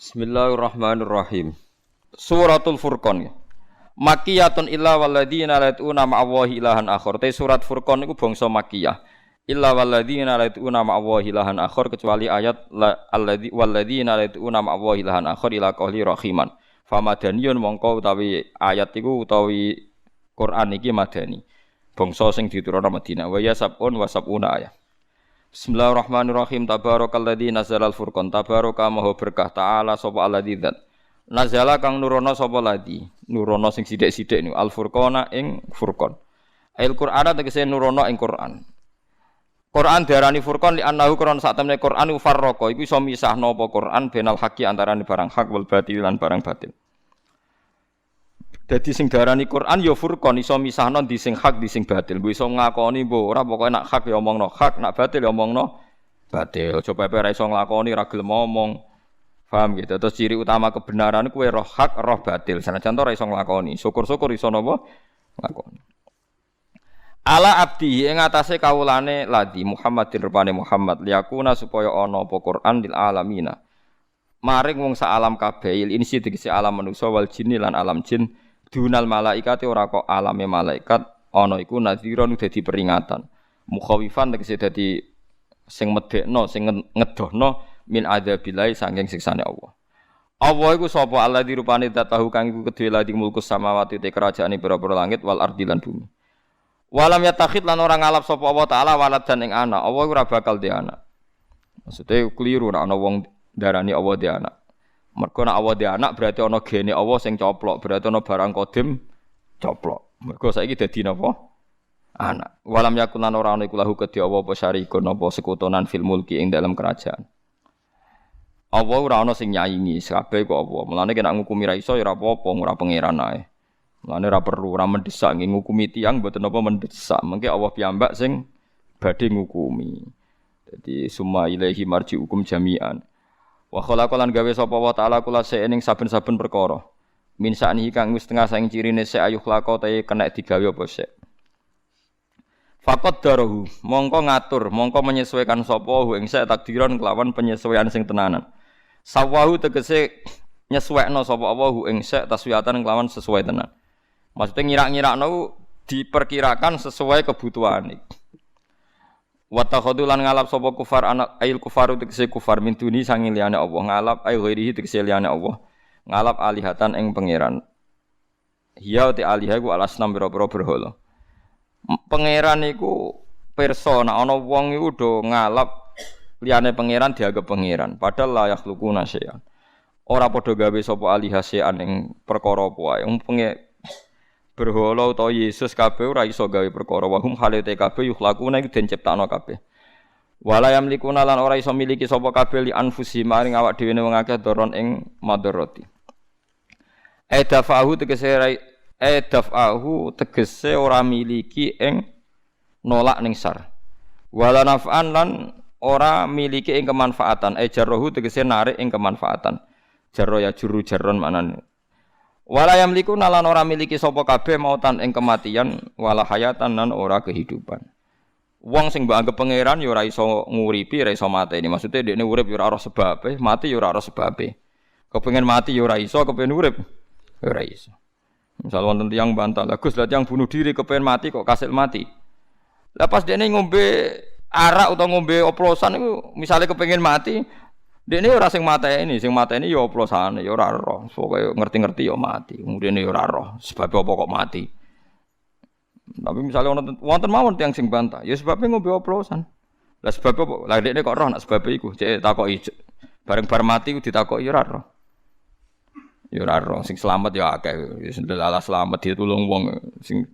Bismillahirrahmanirrahim. Suratul Furqan. Makkiyatun illa walladzina la yad'una ma'allahi ilahan akhar. Te surat Furqan niku bangsa Makkiyah. Illa walladzina la yad'una ma'allahi ilahan akhar kecuali ayat walladzina la yad'una ma'allahi ilahan akhar ila qouli rahiman. Famadaniyun mongko utawi ayat iku utawi Quran iki madani. Bangsa sing diturunna Madinah. Wa ya sab'un wa sab'una ayat. Bismillahirrahmanirrahim. Tabarakalladzi nazzalal furqan. Tabaraka maha berkah ta'ala sapa alladzi dzat. Nazala kang nurono sapa ladzi. Nurono sing sithik-sithik niku al furqana ing furqan. Al Qur'ana tegese nurono ing Qur'an. Qur'an diarani furqan li annahu Qur'an sak temene Qur'an farraqa iku iso misahno apa Qur'an benal haqqi antarané barang hak wal batil lan barang batil. Dadi sing diarani Quran ya furqan iso misahno di sing hak di sing batil. Mbok iso ngakoni mbok ora pokoke nak hak ya omongno hak, nak batil ya omongno batil. Coba ora iso nglakoni ora gelem ngomong. Paham gitu. Terus ciri utama kebenaran kuwi roh hak, roh batil. Sanajan ora iso nglakoni. Syukur-syukur iso napa? Nglakoni. Ala abdi ing atase kawulane ladi Muhammadin rupane Muhammad liyakuna supaya ana apa Quran lil alamina. Maring wong sak alam kabeh ini sing tegese alam manusa wal jinni lan alam jin. Dunal malaikate ora kok alame malaikat ana iku nadhiron dadi peringatan. Mukhawifan tegese dadi sing medekno, sing ngedohno min adzabillahi saking siksane Allah. Allah iku sapa Allah dirupane datahu kang iku kedhe ladi mulkus samawati te kerajaane pira-pira langit wal ardi lan bumi. Walam yatakhid lan ora ngalap sapa Allah taala walad dan ing anak. Allah ora bakal di anak. Maksudnya keliru nek ana wong darani Allah di anak. Mergo nek Allah di anak berarti ana gene Allah sing coplok, berarti ana barang kodim coplok. Mergo saiki dadi napa? Anak. Walam yakunan ora ana iku lahu kedhi Allah apa syarikun apa sekutonan fil mulki ing dalam kerajaan. Allah ora ana sing nyaingi, kabeh kok apa. Mulane nek ngukumi ra iso ya ora apa-apa, ora pangeran ae. Mulane ora perlu ora mendesak ngukumi tiyang mboten apa mendesak. Mengke Allah piyambak sing badhe ngukumi. Dadi summa ilaihi marji'ukum jami'an. Wa khalaqalan gawe sapa wa ta'ala kula ing saben-saben perkara. Min sa'nihi kang wis tengah saing cirine se ayuh lako ta kena digawe apa sik. Faqad darahu mongko ngatur, mongko menyesuaikan sapa ing sik takdiran kelawan penyesuaian sing tenanan. Sawahu tegese nyesuaikno sapa Allah ing sik taswiyatan kelawan sesuai tenan. Maksudnya ngira-ngirakno diperkirakan sesuai kebutuhan iki. Wa takhadulan ngalap sapa kufar anak ail kufaru tegese kufar min duni sange liyane Allah ngalap ay ghairihi tegese liyane Allah ngalap alihatan ing pangeran hiya te alihah ku alasnam pira-pira berhala pangeran iku pirsa nek ana wong iku do ngalap liyane pangeran dianggap pangeran padahal la yakhluquna syai'an ora padha gawe sapa alihah syai'an ing perkara apa wae berhala utawa Yesus kabeh ora iso gawe perkara wa hum halate kabeh yukhlaquna iku den ciptakno kabeh. Wala yamlikuna lan ora iso miliki sapa kabeh li anfusi maring awak dhewe wong akeh doron ing madharati. Edafahu tegese ora miliki ing nolak ning sar. Wala naf'an lan ora miliki ing kemanfaatan. Jarrohu tegese narik ing kemanfaatan. Jarro ya juru jarron manane. Wala yamliku nalan ora miliki sapa kabeh mautan ing kematian wala hayatan lan ora kehidupan. Wong sing mbok anggap pangeran ya ora iso nguripi, ora iso mateni. Maksude dekne urip ya ora sebabe, mati ya ora sebabe. Kepengin mati ya ora iso, kepengin urip ya ora iso. Misal wonten tiyang bantah, "Lah Gus, lah tiyang bunuh diri kepengin mati kok kasil mati." Lah pas dekne ngombe arak utawa ngombe oplosan iku misale kepengin mati dene ora sing mateni ya oplosane ya ora roh. Pokoke ngerti-ngerti ya mati. Kemudian ya ora roh sebab apa kok mati. Tapi misalnya wonten mawon tiyang sing bantah, ya sebabnya ngombe oplosan. Lah sebab apa? Lah dekne kok roh nak sebab iku. Cek takoki bareng bar mati ku ditakoki ya ora roh. Ya ora roh sing selamat ya akeh. Wis ndelalah selamat ditulung wong sing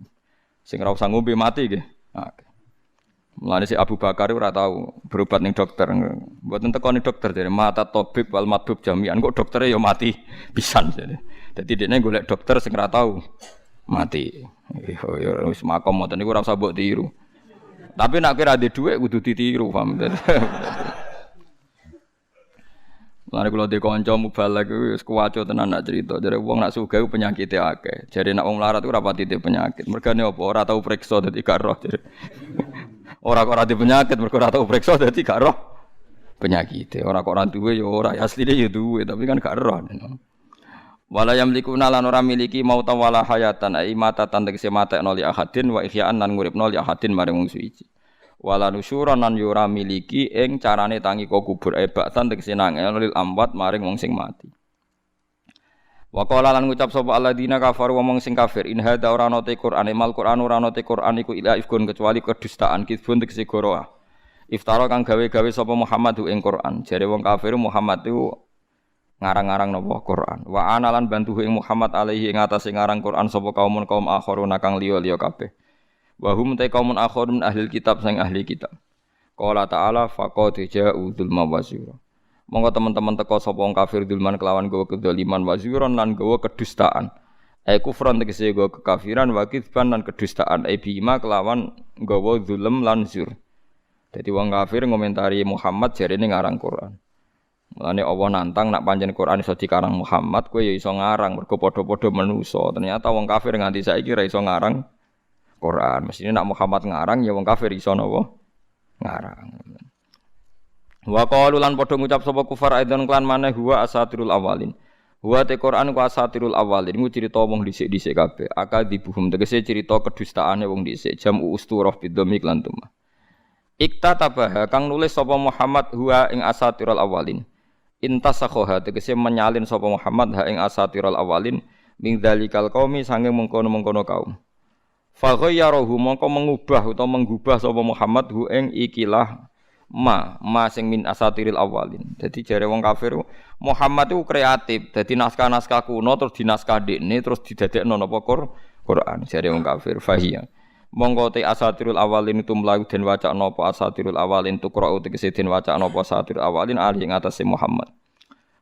ora usah ngombe mati nggih. Akeh. Mulane si Abu Bakar ora tau berobat ning dokter. Mboten teko ning dokter jare mata tabib wal madhub jami'an kok doktere ya mati pisan jare. Dadi dekne golek dokter sing ora tau mati. Ya wis makom ngoten niku ora usah mbok tiru. Tapi nek kira ndek dhuwit kudu ditiru, paham. Mulane kula ndek kanca mubalak wis kuwaco tenan nak cerita. Jare wong nak sugih penyakite akeh. Jare nek wong melarat ku ora pati penyakit. Mergane apa? Ora tau priksa dadi gak roh jare. Ora di penyakit mergo ora tau priksa dadi gak roh. penyakit. Ora kok ora duwe ya ora, asline ya duwe, tapi kan gak ero. Wala yamlikuna lan ora miliki mauta wala hayatan ai mata tegese matekno li ahadin wa ihya'an lan nguripno li ahadin maring wong suci. Wala nusyuran lan yo ora miliki ing carane tangi kok kubur ebatan tegese nangel lil amwat maring wong sing mati. Wa qala lan ngucap sapa alladzina kafaru wong sing kafir in hadza ora ana te Qur'an mal Qur'an ora ana te Qur'an iku ila ifkun kecuali kedustaan kibun tegese goroah. Iftara kang gawe-gawe sapa Muhammad ing Qur'an. Jare wong kafir Muhammad itu ngarang-ngarang napa Quran. Wa ana lan bantu ing Muhammad alaihi ing atase ngarang Quran sapa kaum akharuna kang liya-liya kabeh. Wa hum ta kaumun akharun ahli kitab sing ahli kitab. Qala ta'ala faqad ja'u dzulma wasira. Monggo teman-teman teko sapa wong kafir dzulman kelawan gawa kedzaliman waziran lan gawa kedustaan. Kufran tegese gawa kekafiran wa kitsban lan kedustaan bima kelawan gawa zulm lan zur. Dadi wong kafir ngomentari Muhammad jarene ngarang Quran. Mulane Allah nantang nak pancen Quran iso dikarang Muhammad, kowe ya iso ngarang mergo padha-padha manusa. Ternyata wong kafir nganti saiki ra iso ngarang Quran. Mesine nak Muhammad ngarang ya wong kafir iso napa? Ngarang. Wa qalu lan padha ngucap sapa kufar aidan klan maneh huwa asatirul awalin. Huwa te Quran ku asatirul awalin, iku crita wong dhisik-dhisik kabeh. Akadibuhum tegese crita kedustaane wong dhisik. Jamu usturah bidzami lan tumah. Iktatabah kang nulis sapa Muhammad huwa ing asatirul awalin. Intasakhoha tegese menyalin sapa Muhammad ha ing asatirul awalin min dzalikal qaumi sange mengkono-mengkono kaum. Fa ghayyarahu mongko mengubah utawa menggubah sapa Muhammad hu ing ikilah ma sing min asatiril awalin. Dadi jare wong kafir Muhammad itu kreatif. Dadi naskah-naskah kuno terus dinaskah dekne terus didadekno napa Quran jare wong kafir fahiya. Monggo te asatirul awalin itu mlayu den waca napa asatirul awalin tuqra tegese den waca napa asatirul awalin ali ing atase Muhammad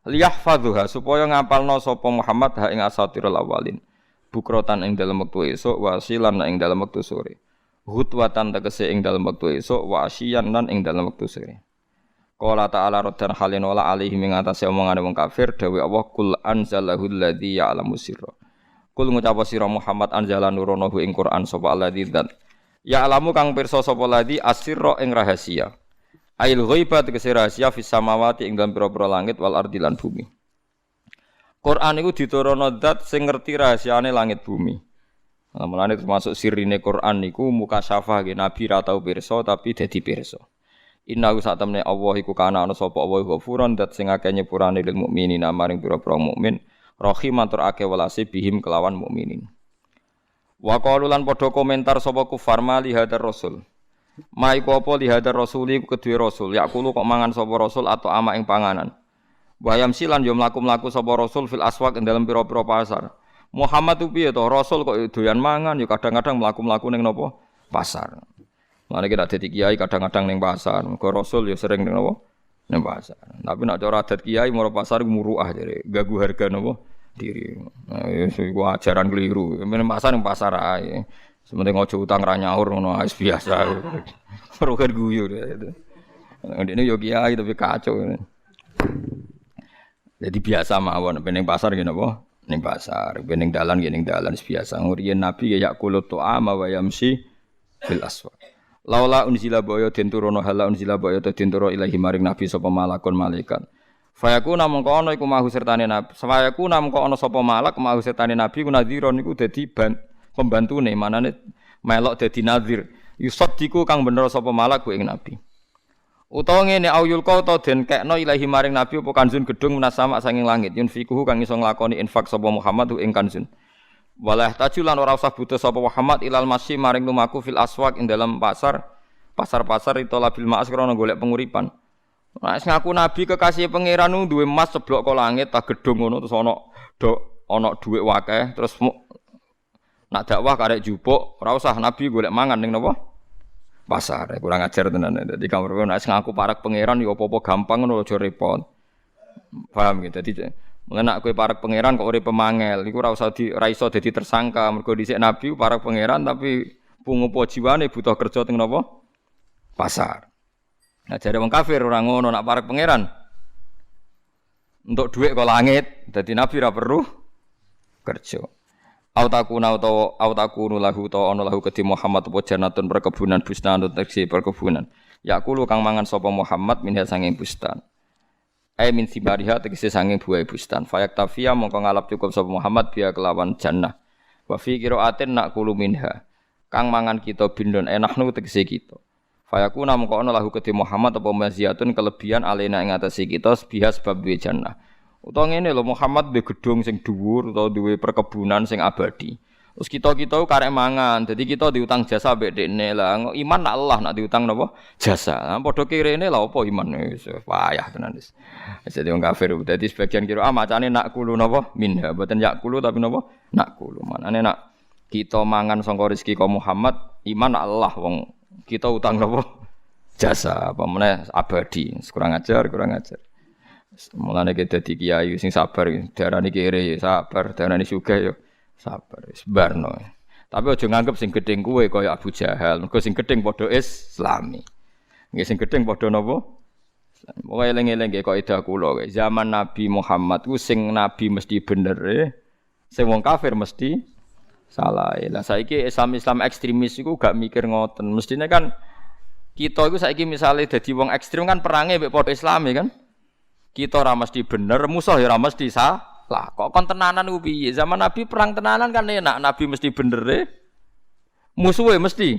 liyahfadzuha supaya ngapalno sapa Muhammad ha ing asatirul awalin bukrotan ing dalem wektu esuk wasilan ing dalem wektu sore hutwatan tegese ing dalem wektu esuk wasiyan lan ing dalem wektu sore. Qala ta'ala raddan halin wala alihi ing atase omongane wong kafir dawuh Allah kul anzalahu alladzi ya'lamu sirra. Kul ngucap sira Muhammad anzala nuronahu ing Quran sapa alladzi dzat. Ya alamu kang pirsa sapa ladzi asirra ing rahasia. Ail ghaibat tegese rahasia fis samawati ing dalem pira-pira langit wal ardi lan bumi. Quran iku diturunno zat sing ngerti rahasiane langit bumi. Mulane termasuk sirine Quran niku mukasyafah nggih nabi ra tau pirsa tapi dadi pirsa. Inna sak temne Allah iku kana ana sapa Allah ghafuran zat sing akeh nyepurane lil mukminina maring pira-pira mukmin. Rahim atur akeh welase bihim kelawan mukminin. Wa qalu lan padha komentar sapa kufar mali hadar rasul. Ma iku apa li hadar rasuli iku kedue rasul. Yakulu kok mangan sapa rasul atau ama ing panganan. Wa yamsilan yo mlaku-mlaku sapa rasul fil aswaq ing dalem pira-pira pasar. Muhammad ku piye to rasul kok doyan mangan yo kadang-kadang mlaku-mlaku ning napa pasar. Mane kita dadi kiai kadang-kadang ning pasar. Mergo rasul yo sering ning napa ning pasar. Tapi nek cara adat kiai moro pasar muruah jare, gagu harga napa diri. Nah, iku ajaran keliru. Men pasar ning pasar ae. Sementing aja utang ra nyaur ngono wis biasa. Perukan guyu itu. Ndekne yo kiai tapi kacau. Jadi biasa mawon ning pasar ngene apa? Ning pasar, ning dalan nggih ning dalan biasa. Nguriyen Nabi ya yakulut tu'ama wa yamsi bil aswaq. Laula unzila baya den turono hala unzila baya den turo ilahi maring nabi sapa malakun malaikat. Fayakuna mongko ana iku mahu sertane nabi. Fayakuna mongko ana sapa malak mahu sertane nabi ku nadhiron niku dadi pembantune, manane melok dadi nadhir. Yusaddiqu kang bener sapa malak ku ing nabi. Utawa ngene auyul ka ta den kekno ilahi maring nabi apa kanjun gedung menasama saking langit. Yunfikuhu kang iso nglakoni infak sapa Muhammad ing kanjun. Walah tajulan ora usah butuh sapa Muhammad ilal masyi maring lumaku fil aswaq ing dalam pasar-pasar itu labil ma'as krana golek penguripan. Nek ngaku nabi kekasih pangeran duwe emas seblok ka langit ta gedung ngono terus ana dhuwit wakeh terus nak dakwah karek jupuk ora usah nabi golek mangan ning napa pasar. Kurang ajar tenan. Dadi kamar nek ngaku parak pangeran ya apa-apa gampang ngono aja repot. Paham gitu. Dadi mengenak kowe parek pangeran kok urip pemangel iku ora usah ra iso dadi tersangka mergo dhisik nabi parek pangeran tapi pungupo jiwane butuh kerja teng napa pasar. Nah jare wong kafir ora ngono nak parek pangeran untuk dhuwit kok langit dadi nabi ora perlu kerja. Autakuna utawa autakunu lahu ta ana lahu kedhi Muhammad apa janatun perkebunan busnanun tegese perkebunan. Yakulu kang mangan sapa Muhammad minha sanging bustan. Min sibariha tegese sanging buah bustan. Fayak tafia mongko ngalap cukup sapa Muhammad biya kelawan jannah. Wa fi qiraatin nakulu minha. Kang mangan kita bindon enahnu tegese kita. Fayakuna mongko ana lahu kedhe Muhammad apa maziyatun kelebihan alena ing atase kita biha sebab duwe jannah. Utawa ngene lho Muhammad duwe gedung sing dhuwur utawa duwe perkebunan sing abadi. Terus kita karek mangan, jadi kita diutang jasa mbek dekne lah. Iman nak Allah nak diutang napa? Jasa. Nah, padha kirene lah apa iman wis payah tenan wis. Jadi wong kafir dadi sebagian kira macane nak kulu napa? Minha, mboten yak kulu tapi napa? Nak kulu. Manane nak kita mangan sangka rezeki ka Muhammad, iman nak Allah wong kita utang napa? Jasa, apa meneh abadi. Kurang ajar. Mulane kita dadi kiai sing sabar, darani kere sabar, darani sugih yo sabar wis barno. Tapi aja nganggep sing gedeng kuwe kaya Abu Jahal. Mergo sing gedeng padha Islami. Nggih sing gedeng padha napa? Pokoke eling-eling nggih kaidah kula. Zaman Nabi Muhammad ku sing nabi mesti bener, sing wong kafir mesti salah. Lah saiki Islam ekstremis iku gak mikir ngoten. Mestine kan kita iku saiki misale dadi wong ekstrem kan perange mek padha Islami kan. Kita ora mesti bener, musuh ya ora mesti salah. Lah kok kon tenanan ku piye? Zaman Nabi perang tenanan kan enak, Nabi mesti bener musuhe mesti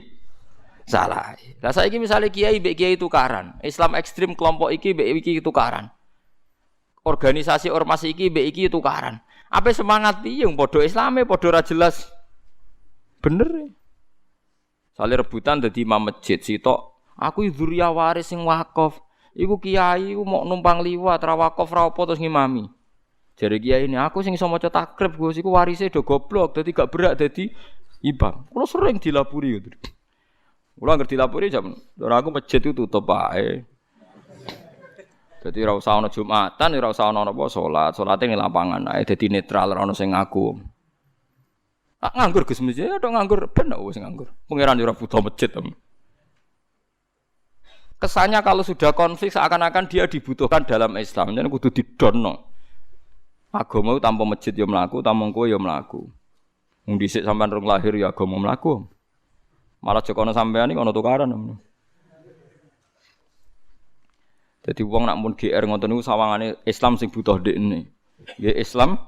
salah. Lah saiki misale kiai mbek kiai tukaran, Islam ekstrem kelompok iki mbek iki tukaran. Organisasi ormas iki mbek iki tukaran. Apa semangat piye wong padha Islame padha ora jelas bener. Sale rebutan dadi imam masjid sitok, aku dzuriyah waris sing wakaf. Iku kiai iku mok numpang liwat ra wakaf ra apa terus ngimami. Jare kiai ini aku sing iso maca takrib Gus iku warise do goblok dadi gak berak dadi imam. Kulo sering dilapuri gitu. Kulo anggere dilapuri jam ora aku masjid itu tutup ae. Dadi ora usah ana Jumatan, ora usah ana apa salat. Salate ning lapangan ae dadi netral ora ana sing ngaku. Tak nganggur Gus masjid ya nganggur ben wis nganggur. Pangeran ora butuh masjid. Kesannya kalau sudah konflik seakan-akan dia dibutuhkan dalam Islam. Jadi kudu didono. Agama tanpa masjid ya mlaku, tanpa kowe ya mlaku. Wong dhisik sampean rung lahir ya agama mlaku. Malah jek ana sampean iki ana tukaran. Dadi wong nak mun GR ngoten niku sawangane Islam sing butuh ndekne. Nggih Islam.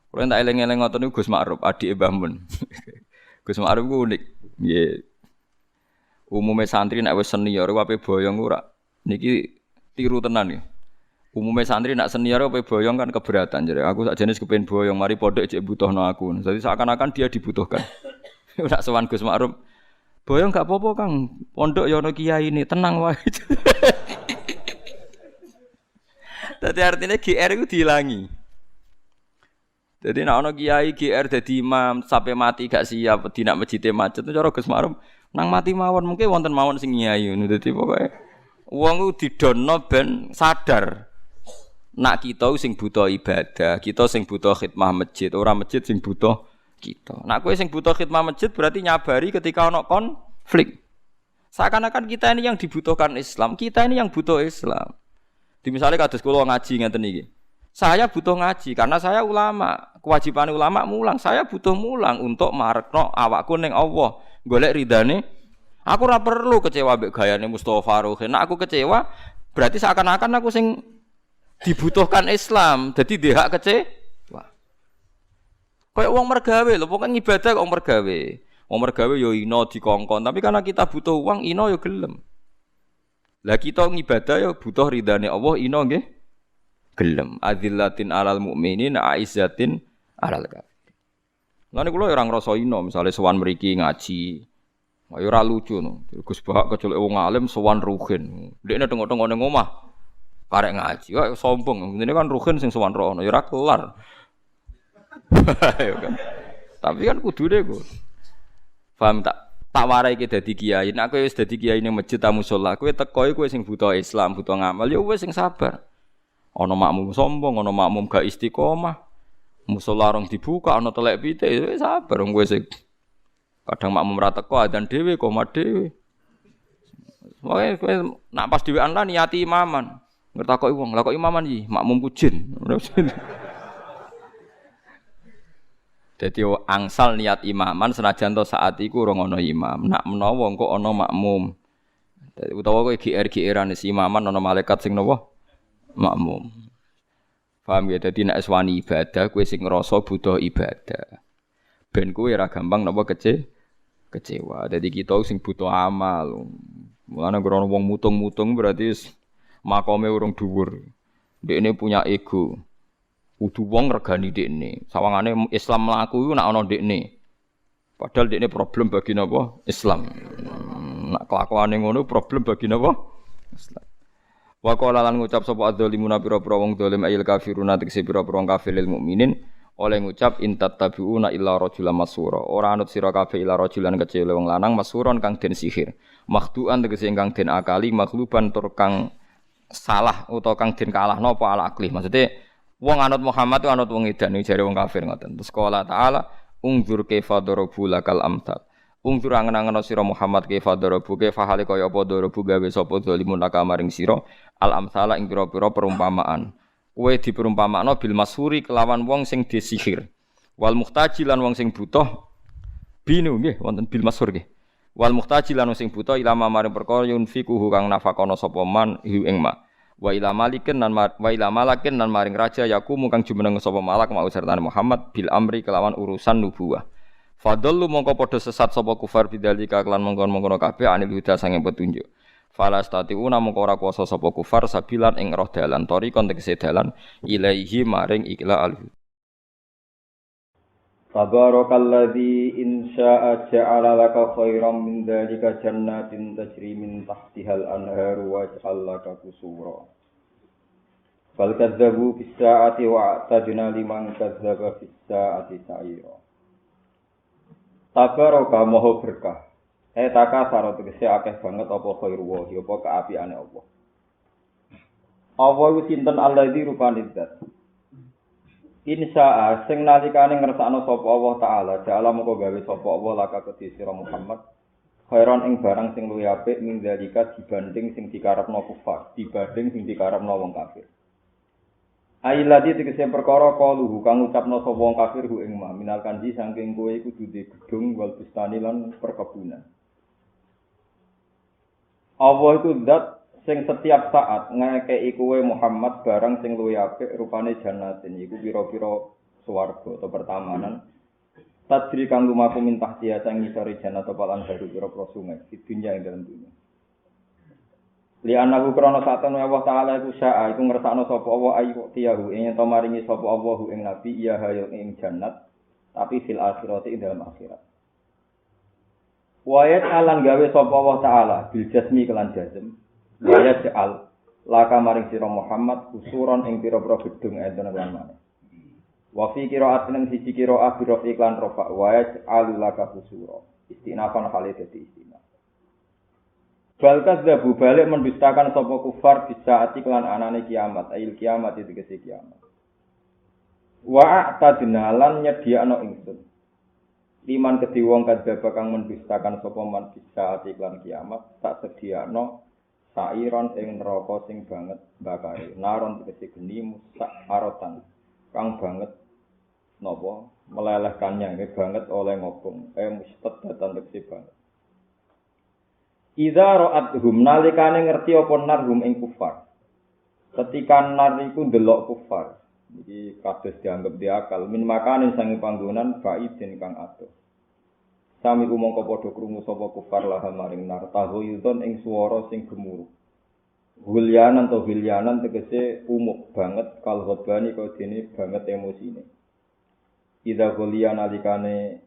Kuwi tak eling-eling ngoten niku Gus Ma'ruf, adike Mbah Mun. Gus Ma'ruf ku unik. Nggih. Umume santri nek wis senior ape boyong ora. Niki tiru tenan nggih. Umumnya santri nak senior apa boyong kan keberatan. Jadi aku sak jenis kepen boyong, mari pondok cek butuhno aku. Jadi seakan-akan dia dibutuhkan. Nak sowan Gus Ma'ruf. Boyong gak apa-apa Kang. Pondok ya ono kiai ini, tenang wae. Dadi artinya GR itu dihilangi. Jadi nak ono kiai GR dadi imam sampai mati gak siap di nak masjid macet itu cara Gus Ma'ruf nang mati mawon mungkin wonten mawon sing nyai. Dadi pokoke wong ku didono ben sadar. Nak kita sing butuh ibadah, kita sing butuh khidmah masjid, ora masjid sing butuh kita. Nak kowe sing butuh khidmah masjid berarti nyabari ketika ana konflik. Seakan-akan kita ini yang dibutuhkan Islam, kita ini yang butuh Islam. Di misalnya kados kula ngaji ngeten iki. Saya butuh ngaji karena saya ulama, kewajiban ulama mulang. Saya butuh mulang untuk marekno awakku ning Allah, golek ridane. Aku ora perlu kecewa mbek gayane Mustofa Ruhin. Nek aku kecewa berarti seakan-akan aku sing dibutuhkan Islam, jadi dia hak kecewa. Kayak uang mergawe lho, pokoknya ibadah kok uang mergawe. Uang mergawe yo ino dikongkon, tapi karena kita butuh uang ino yo gelem. Lah kita ngibadah yo butuh ridane Allah ino nggih gelem. Adzillatin alal mukminin, aizzatin alal kafir. Lan kula ora ngrasa ino, misale sowan mriki ngaji. Ayo ora lucu no. Gus Bahak kecelek wong alim sowan Ruhin. Dekne tengok-tengok ning omah. Karek ngaji, kok sombong. Ini kan Ruhin sing sowan rono, ya ora kelar. Tapi kan kudune kok. Paham tak? Tak warai iki dadi kiai. Nek kowe wis dadi kiai ning masjid ta musala, kowe teko kowe sing butuh Islam, butuh ngamal, ya wis sing sabar. Ana makmum sombong, ana makmum gak istiqomah. Musala rong dibuka, ana telek pitik, ya wis sabar wong kowe sing kadang makmum ra teko adzan dhewe, qomat dhewe. Kowe nak pas dhewean lah niati imaman. Ngertakoki wong, lha kok imaman iki makmum kujin. Dadi angsal niat imaman senajan to saat iku ora ana imam. Nak menawa engko ana makmum. Utawa kowe GR-GRan si imaman ana malaikat sing napa? Makmum. Paham ya? Dadi nek wani ibadah kowe sing ngrasa butuh ibadah. Ben kowe ora gampang napa kecewa. Dadi kita sing butuh amal. Mulane ora wong mutung-mutung berarti makome urung dhuwur. Dekne punya ego. Kudu wong regani dekne. Sawangane Islam mlaku iku nek ana dekne. Padahal dekne problem bagi napa? Islam. Nek kelakuane ngono problem bagi napa? Islam. Wa qala lan ngucap sapa adzalimuna pira-pira wong zalim ayil kafiruna tekse pira-pira wong kafir lil mukminin oleh ngucap intattabiuna illa rajulan masura. Ora anut sira kabeh illa rajulan kecil wong lanang masuron kang den sihir. Makhduan tegese ingkang den akali makhluban tur kang salah utawa kang den kalahno apa ala akli. Maksude wong anut Muhammad itu anut wong edan jare wong kafir ngoten. Terus qala ta'ala ungzur kaifa darabu lakal amsal. Ungzur angen-angen sira Muhammad kaifa darabu kaifa hale kaya apa darabu gawe sapa zalimun laka maring sira al amsala ing pira-pira perumpamaan. Kowe diperumpamakno bil masuri kelawan wong sing disihir. Wal muhtaji lan wong sing butuh binu nggih wonten bil masur nggih. Wal muhtaji lan wong sing butuh ilama maring perkara yunfiquhu kang nafakono sapa man hu ing ma. Wa ila malikin lan maring raja yakumu kang jumeneng sapa malak mau sertane Muhammad bil amri kelawan urusan nubuwah. Fadallu mongko padha sesat sapa kufar bidzalika kelan mongkon-mongkon kabeh anil huda sange petunjuk. Falastatiuna mongko ora kuwasa sapa kufar sabilan ing roh dalan tori kontekse dalan ilaihi maring ikla al. Tabarakalladzi in syaa'a ja'ala laka khairan min dzalika jannatin tajri min tahtihal anharu wa ja'al laka qusura. Bal kadzdzabu bis sa'ati wa a'tadna liman kadzdzaba bis sa'ati sa'ira. Tabaraka maha berkah. Taka saro tegese akeh banget apa khairu wa apa kaapiane Allah. Allah iku sinten alladzi rupane zat. Insya sing nalikane ngersakno sapa Allah taala, jala moko gawe sapa Allah laka kedhi sira Muhammad. Khairon ing barang sing luwih apik min dalika dibanding sing dikarepno kufar, dibanding sing dikarepno wong kafir. Ailadi tegese perkara kaluhu kang ucapno sapa wong kafir hu ing ma minal kanji saking kowe iku duwe gedung wal bustani lan perkebunan. Allah itu zat sing setiap saat ngekeki kowe Muhammad barang sing luwih apik rupane jannatin iku pira-pira swarga atau pertamanan tadri kang lumaku mintah dia sing ngisori jannat palan baru pira-pira sungai di dunya ing dalem dunya. Li anahu krana satene Allah taala iku syaa iku ngersakno sapa Allah ayu tiyahu ing to maringi sapa Allah ing nabi ya hayo ing jannat tapi fil akhirati ing dalam akhirat. Wayat alan gawe sapa Allah taala bil jasmi kelan jazm. Wayat al laka maring sira Muhammad usuron ing pira-pira gedung enten lan maneh. Wa fi qira'atin ing siji qira'ah bi rafi iklan rafa wayat al laka usura. Istinafan hale dadi istinaf. Bal kadzzabu balik mendustakan sapa kufar bisa ati kelan anane kiamat, ail kiamat itu tegese kiamat. Wa a'tadna lan nyediakno ingsun. Liman kedhi wong kadzdzaba kang mendustakan sapa man bisa ati kelan kiamat, tak sediakno sairon ing neraka sing banget bakare. Naron tegese geni musak arotan kang banget napa melelehkannya banget oleh ngobong. Mustad datan tegese banget. Idza ra'athum nalikane ngerti apa narhum ing kufar. Ketika nar iku ndelok kufar, iki kados dianggep diakal min makanin sange panggonan baidin kang adoh. Sami mongko padha krungu sapa kufar lah maring nar tahoyudon ing swara sing gemuruh. Hulyanan to hilyanan tegese umuk banget kalhobani kok dene banget emosine. Idza golian nalikane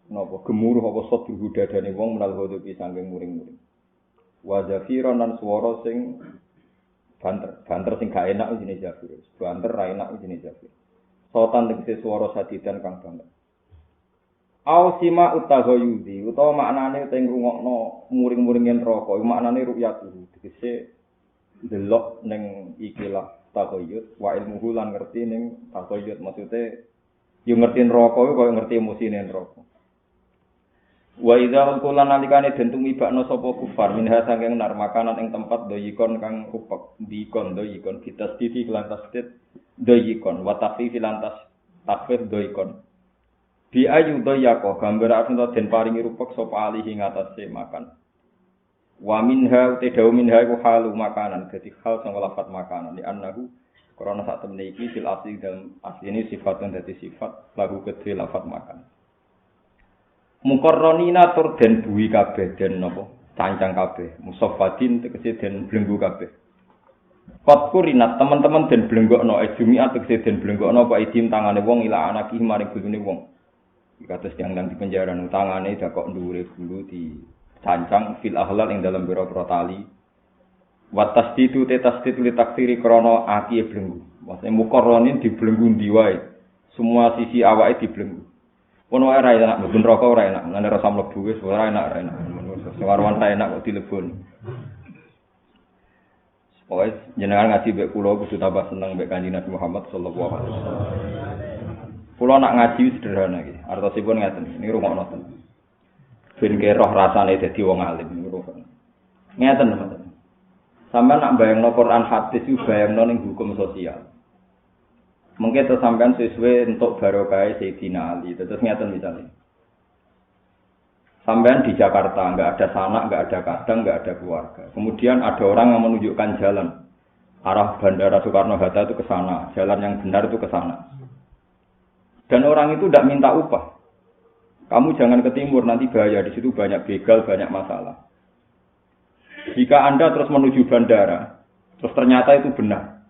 napa gemuruh apa sedhu dadane wong menal hodopi saking muring-muring. Wa zafiran lan swara sing banter sing gak enak jenenge zafir. Banter ra enak jenenge zafir. Sotan tegese swara sadidan kang banget. Au sima utaghayudi utawa maknane te ngrungokno muring-muringen neraka iku maknane ru'yatu tegese delok ning ikilah taghayud wa ilmuhu lan ngerti ning taghayud maksude yo ngerti neraka iku koyo ngerti emosine neraka. Wa idza qulan nalikane den tumibakno sapa kufar minha saking nar makanan ing tempat doyikon kang upek dikon doyikon ditasdidi lan tasdid doyikon wa tafifi lan tasfir doyikon bi ayu doyako gambar asna den paringi rupek sapa alihi ngatasé makan Wa minha tadau minha iku halu makanan. Dadi hal sing lafat makanan. Di annahu karena sak temene iki fil asli dalam asli ini sifatun dadi sifat lagu kedhe lafat makan. Mukarronina tur den buwi kabeh den napa? Cancang kabeh. Musaffadin tegese den blenggu kabeh. Qad kurinat teman-teman den blenggokno jumiat tegese den blenggokno apa idim tangane wong ila anaki maring gulune wong. Kados tiyang nang di penjara nang tangane dakok ndhuwure gulu di cancang fil ahlal ing dalam biro-biro tali. Wa tasdidu te tasdid li taksiri krana aki blenggu. Maksudnya mukarronin dibelenggu ndi wae. Semua sisi awake dibelenggu. Ono wae ra enak mlebu neraka ora enak, ngene rasa mlebu wis ora enak. Sewarwan ra enak kok dileboni. Pokoke jenengan ngaji mbek kula kudu tambah seneng mbek Kanjeng Nabi Muhammad sallallahu alaihi wasallam. Kula nak ngaji sederhana iki. Artosipun ngaten, niki rungokno ten. Ben ke roh rasane dadi wong alim niku. Ngeten teman-teman. Sampeyan nak bayangno Quran hadis iku bayangno ning hukum sosial. Mungkin terus sampean sesuai untuk barokah Sayyidina Ali. Terus ngeten misalnya. Sampean di Jakarta, nggak ada sanak, nggak ada kadang, nggak ada keluarga. Kemudian ada orang yang menunjukkan jalan. Arah Bandara Soekarno-Hatta itu ke sana. Jalan yang benar itu ke sana. Dan orang itu tidak minta upah. Kamu jangan ke timur, nanti bahaya. Di situ banyak begal, banyak masalah. Jika Anda terus menuju bandara, terus ternyata itu benar.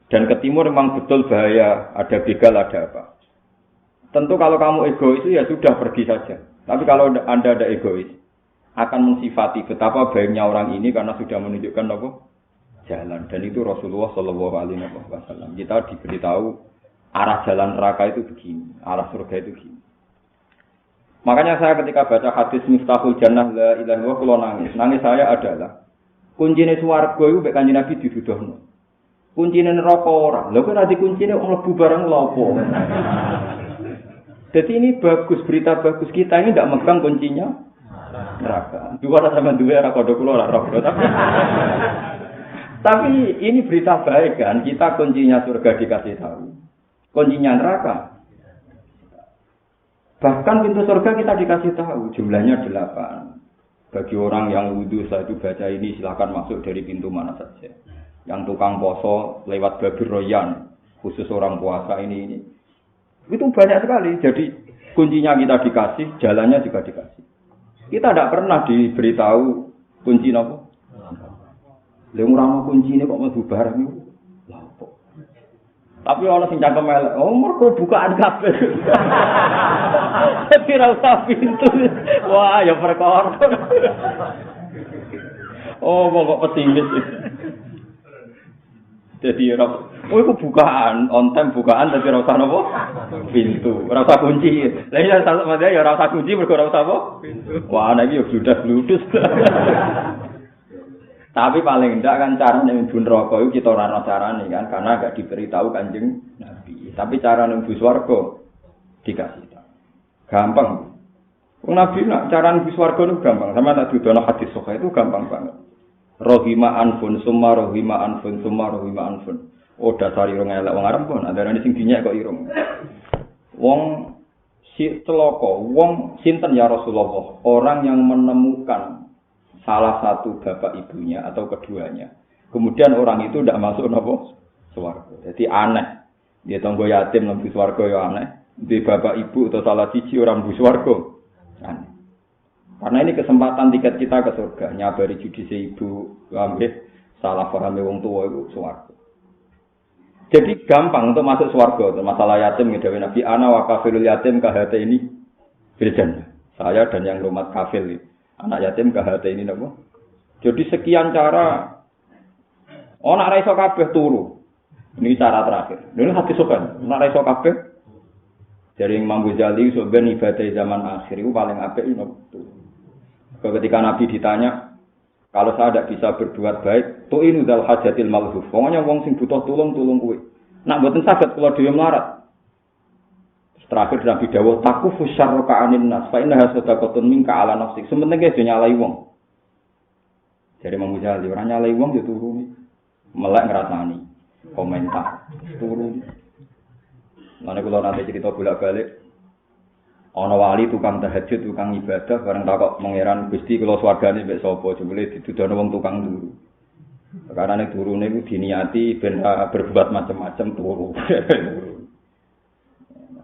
Dan ke timur memang betul bahaya, ada begal, ada apa. Tentu kalau kamu egois itu ya sudah pergi saja. Tapi kalau Anda ada egois, akan mensifati betapa baiknya orang ini karena sudah menunjukkan apa? Jalan. Dan itu Rasulullah Shallallahu Alaihi Wasallam. Kita diberitahu arah jalan neraka itu begini, arah surga itu begini. Makanya saya ketika baca hadis Miftahul Jannah la ilaha illallah kula nangis. Nangis saya adalah kuncine swarga iku mek Kanjeng Nabi diduduhno. Kuncine neraka ora. Lha kok ora dikuncine wong mlebu barang lha opo? Jadi ini bagus, berita bagus kita ini tidak megang kuncinya neraka. Dua sama dua neraka dokulo neraka. Tapi ini berita baik kan, kita kuncinya surga dikasih tahu, kuncinya neraka. Bahkan pintu surga kita dikasih tahu, jumlahnya 8. Bagi orang yang wudhu saya itu baca ini silakan masuk dari pintu mana saja. Yang tukang poso lewat Babir Royan, khusus orang puasa ini. Itu banyak sekali. Jadi kuncinya kita dikasih, jalannya juga dikasih. Kita tidak pernah diberitahu kunci apa. Lha ora kunci ini kok mlebu barang niku. Lha kok. Tapi ana sing cangkem elek. Oh, mergo bukaan kabeh. Tapi ra usah pintu. Wah, ya perkara. Oh, kok pesimis. Jadi itu bukaan, on time bukaan tapi ora usah napa? Pintu, ora usah kunci. Lah ya sama dia ya ora usah kunci mergo ora usah apa? Pintu. Wah, ana iki yo bludas bludus. Tapi paling ndak kan carane mlebu neraka iku kita ora ono carane kan karena enggak diberitahu Kanjeng Nabi. Tapi cara mlebu swarga dikasih tahu. Gampang. Wong Nabi nak cara mlebu swarga itu gampang. Sama tak dudono hadis sahih itu gampang banget. Rohima anfun summa rohima anfun summa rohima anfun. Oh dasar irung elek wong Arab pun andarane sing dinyek kok irung. Wong si celaka, wong sinten ya Rasulullah, orang yang menemukan salah satu bapak ibunya atau keduanya. Kemudian orang itu tidak masuk napa? Swarga. Jadi aneh. Dia tanggo yatim nang swarga ya aneh. Di bapak ibu atau salah siji orang bu swarga. Aneh. Karena ini kesempatan tiket kita ke surga. Nyabari judise ibu, ambil salah pahami wong tua itu swarga. Jadi gampang untuk masuk swarga. Masalah yatim ngedawi Nabi ana wa kafilul yatim kahate ini fil jannah. Saya dan yang rumah kafil anak yatim kahate ini napa? Jadi sekian cara. Oh nak ra iso kabeh turu. Ini cara terakhir. Ini hati sokan. Nak ra iso kabeh dari Imam Ghazali sebenarnya ibadah zaman akhir itu paling apik itu. Ketika Nabi ditanya, kalau saya tidak bisa berbuat baik, tu ini dal hajatil malhuf. Pokoknya wong sing butuh tulung kuwi. Nak mboten saged kula dhewe melarat. Terakhir Nabi dawuh takufu syarra ka'anin nas, fa innaha sadaqatun minka ala nafsik. Sementing ge nyalai wong. Jadi Imam Ghazali ora nyalai wong yo turu. Melek ngrasani. Komentar turu. Mana kula nanti cerita bolak-balik. Ana wali tukang tahajud, tukang ibadah, bareng takok pangeran Gusti kula swargane mbek sapa? Jebule didudono wong tukang turu. Perkarane turune iku diniati ben berbuat macam-macam turu.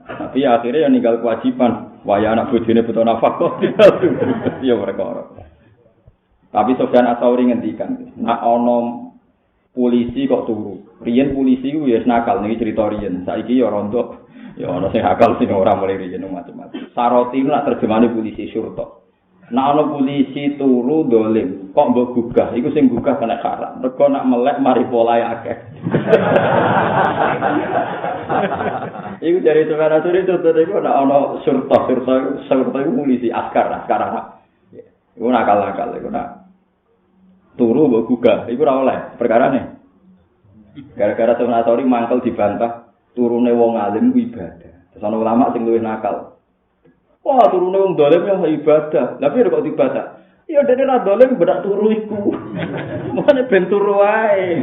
Tapi akhirnya yang ninggal kewajiban, waya anak bojone butuh nafkah tinggal turu. Ya perkara. Tapi Sofyan Ats-Tsauri ngendikan, nak ana polisi kok turu. Riyen polisi ku ya nakal niki cerita riyen. Saiki ya rontok. Ya ana sing akal sing ora mulai riyen macam-macam. Saroti nak terjemahane polisi syurta. Nak ana polisi turu dolim, kok mbok gugah, iku sing gugah kena haram. Mergo nak melek mari polahe akeh. Iku dari Sofyan Ats-Tsauri contohnya iku nak ana syurta iku polisi askar anak. Iku nakal-nakal iku nak turu mbok gugah, iku ora oleh perkarane. Gara-gara Sofyan Ats-Tsauri mangkel dibantah turune wong alim ku ibadah. Terus ana ulama sing luwih nakal. Wah, turune wong dolim ya ibadah. Lah piye kok ibadah? Ya dene ra dolim bedak turu iku. Mane ben turu wae.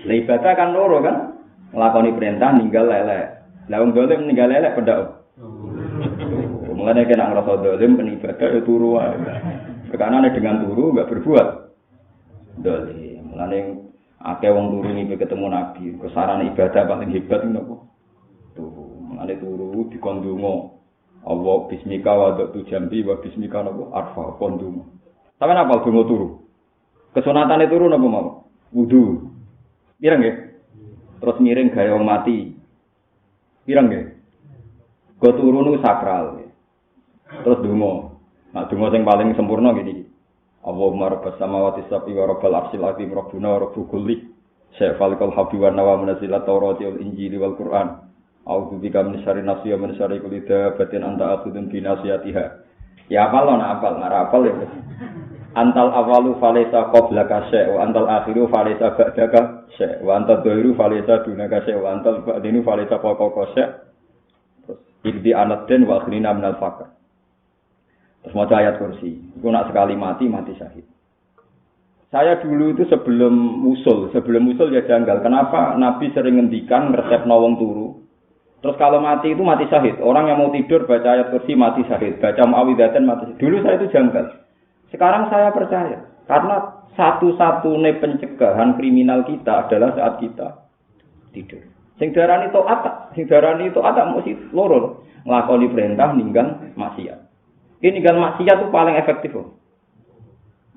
Lah ibadah kan loro kan? Nglakoni perintah ninggal lelek. Lah wong dolim ninggal lelek bedak. Mulane kena ngrasa dolim ben ibadah ya turu wae. Perkarane dengan turu enggak berbuat dolim. Mulane akeh wong turu iki ketemu Nabi, kesarane ibadah paling hebat napa? Turu. Mangane turu dikon donga. Allah bismika wa tu jambi wa bismika napa arfa kon donga. Sampeyan apal donga turu? Kesunatane turu napa mau? Wudu. Pirang nggih? Terus miring gaya wong mati. Pirang nggih? Go turu niku sakral. Terus donga. Nah donga sing paling sempurna gini. Allahumma rabbas samawati sab'i wa rabbal arsyil azim rabbuna wa rabbu kulli syai'al qalbi wa nawa munazzilat tawrati wal injili wal qur'an a'udzu bika min syarri nafsi wa min syarri kulli dabatin anta akhudun bi nasiyatiha. Ya apal ya antal awalu falaysa qablaka syai' wa antal akhiru falaysa ba'daka syai' wa antal dhahiru falaysa dunaka syai' wa antal ba'dinu falaysa fawqaka syai'. Terus ikdi anaden wa akhrina minal faqr. Terus mau ayat kursi, itu nak sekali mati syahid. Saya dulu itu sebelum usul ya janggal. Kenapa Nabi sering ngendikan resep nawang turu? Terus kalau mati itu mati syahid. Orang yang mau tidur baca ayat kursi mati syahid, baca muawwidzatain mati syahid. Dulu saya itu janggal. Sekarang saya percaya, karena satu-satunya pencegahan kriminal kita adalah saat kita tidur. Sing darani taat mesti loro, nglakoni perintah ninggal maksiat. Ini ninggal maksiat itu paling efektif.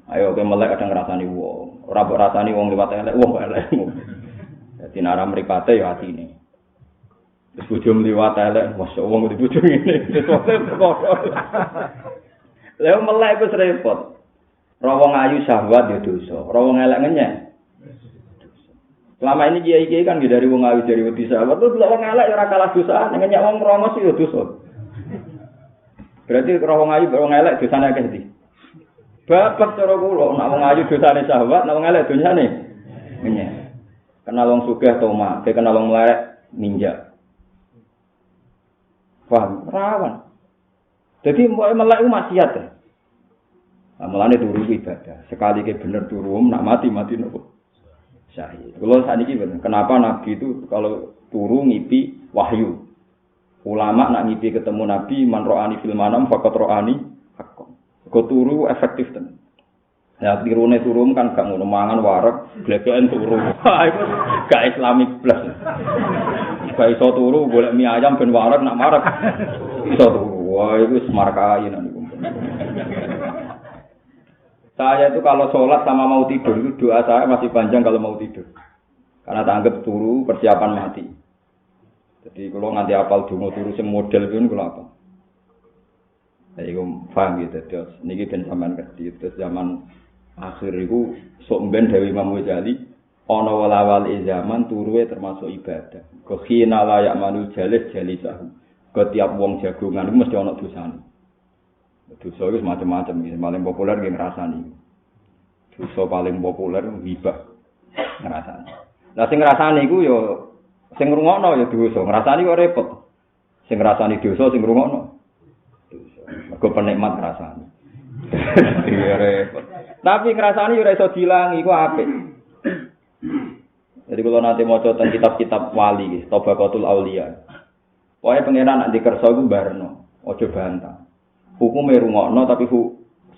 Ayo ke melek kadang ngrasani wong, ora mbok rasani wong liwat elek wong elek. Dadi nara mripate ya atine. Wis bojo liwat elek, mosok wong di bojo ngene. Lha melek wis repot. Ora wong ayu syahwat ya dosa, ora wong elek ngenyek. Selama ini kiai-kiai kan dari wong ayu dari wedi syahwat, terus wong elek ya ora kalah dosa, ngenyek wong rongos ya dosa. Berarti kalau wong ayu wong elek dosane akeh ndi? Bapak cara kula nek wong ayu dosane syahwat, nek wong elek dosane menyek. Kenal wong sugih tomat, kenal wong mlarek ninja. Paham? Rawan. Jadi mbok melek iku maksiat. Amalane turu ibadah. Sekali ke bener turu nak mati nopo? Syahid. Kula sakniki bener. Kenapa Nabi itu kalau turu ngipi wahyu? Ulama nak ngipi ketemu Nabi man ro'ani fil manam faqat ro'ani haqqan. Go turu efektif tenan. Ya tirune turu kan gak ngono mangan wareg, gleken turu. Iku gak islamik blas. Gak iso turu golek mie ayam ben wareg nak mareg. Iso turu. Wah iku wis markai niku. Saya itu kalau sholat sama mau tidur itu doa saya masih panjang kalau mau tidur. Karena tanggap turu persiapan mati. Jadi kalau nganti apal donga turu sing model pun kula apa. Saya iku paham gitu terus niki ben sampean ngerti terus zaman akhir iku sok ben Dewi Imam Ghazali ana walawal zaman turuwe termasuk ibadah. Khina la ya'manu jalis jalisahu. Ke tiap wong jagongan iku mesti ana dosane. Dosa itu macam-macam gitu. Paling populer nggih ngrasani. Dosa paling populer hibah ngrasani. Lah sing ngrasani iku yo sing ngrungokno ya dosa, ngrasani kok repot. Sing ngrasani dosa, sing ngrungokno dosa. Mergo penikmat ngrasani. Ya repot. Tapi ngrasani ora iso dilangi iku apik. Jadi kalau nanti maca teng kitab-kitab wali, Tabaqatul Auliya. Wae pangeran nek dikersa iku barno. Ojo bantah. Hukume rungokno tapi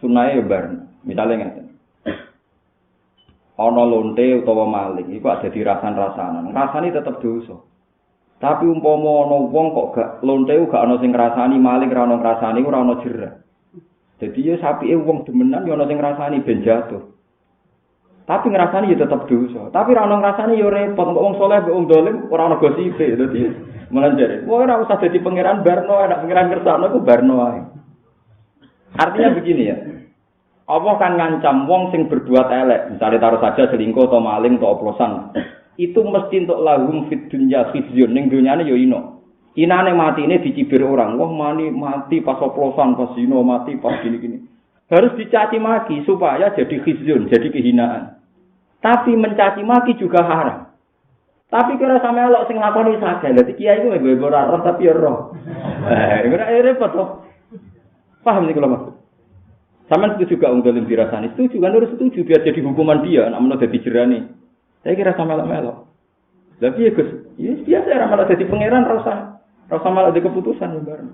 sunahe ya barno. Misale ngeten. Ana lonte utawa maling iku ada dirasan-rasanan. Rasane tetep dosa. Tapi umpama ana wong kok gak lonte gak ana sing ngrasani, maling ra ana ngrasani ora ana jerah. Dadi ya sapike wong demenan ya ana sing ngrasani ben jatuh. Tapi ngrasani ya tetep dosa. Tapi ra ana ngrasani ya repot. Kok wong saleh mbek wong dolim ora ana gosipe. Dadi melanjare. Wong ora usah dadi pangeran barno, anak pangeran kersane ku barno ae. Artinya begini ya. Allah kan ngancam wong sing berbuat elek, misalnya taruh saja selingkuh atau maling atau oplosan. Itu mesti untuk lahum fid dunya khizyun, ning dunyane yo ino. Inane mati ini dicibir orang, wah mati pas oplosan, pas zina, mati pas gini-gini. Harus dicaci maki supaya jadi khizyun, jadi kehinaan. Tapi mencaci maki juga haram. Tapi kira sama elok sing lakoni saged. Dadi kiai ku gue ora roh tapi ya roh. Ora repot to. Paham nih kalau maksud? Sama setuju juga unggalin dirasani. Setuju kan harus setuju biar jadi hukuman dia. Namun udah dijerani. Saya kira sama melok. Tapi ya Gus, ya biasa ya malah jadi pangeran rasa malah ada keputusan ya bareng.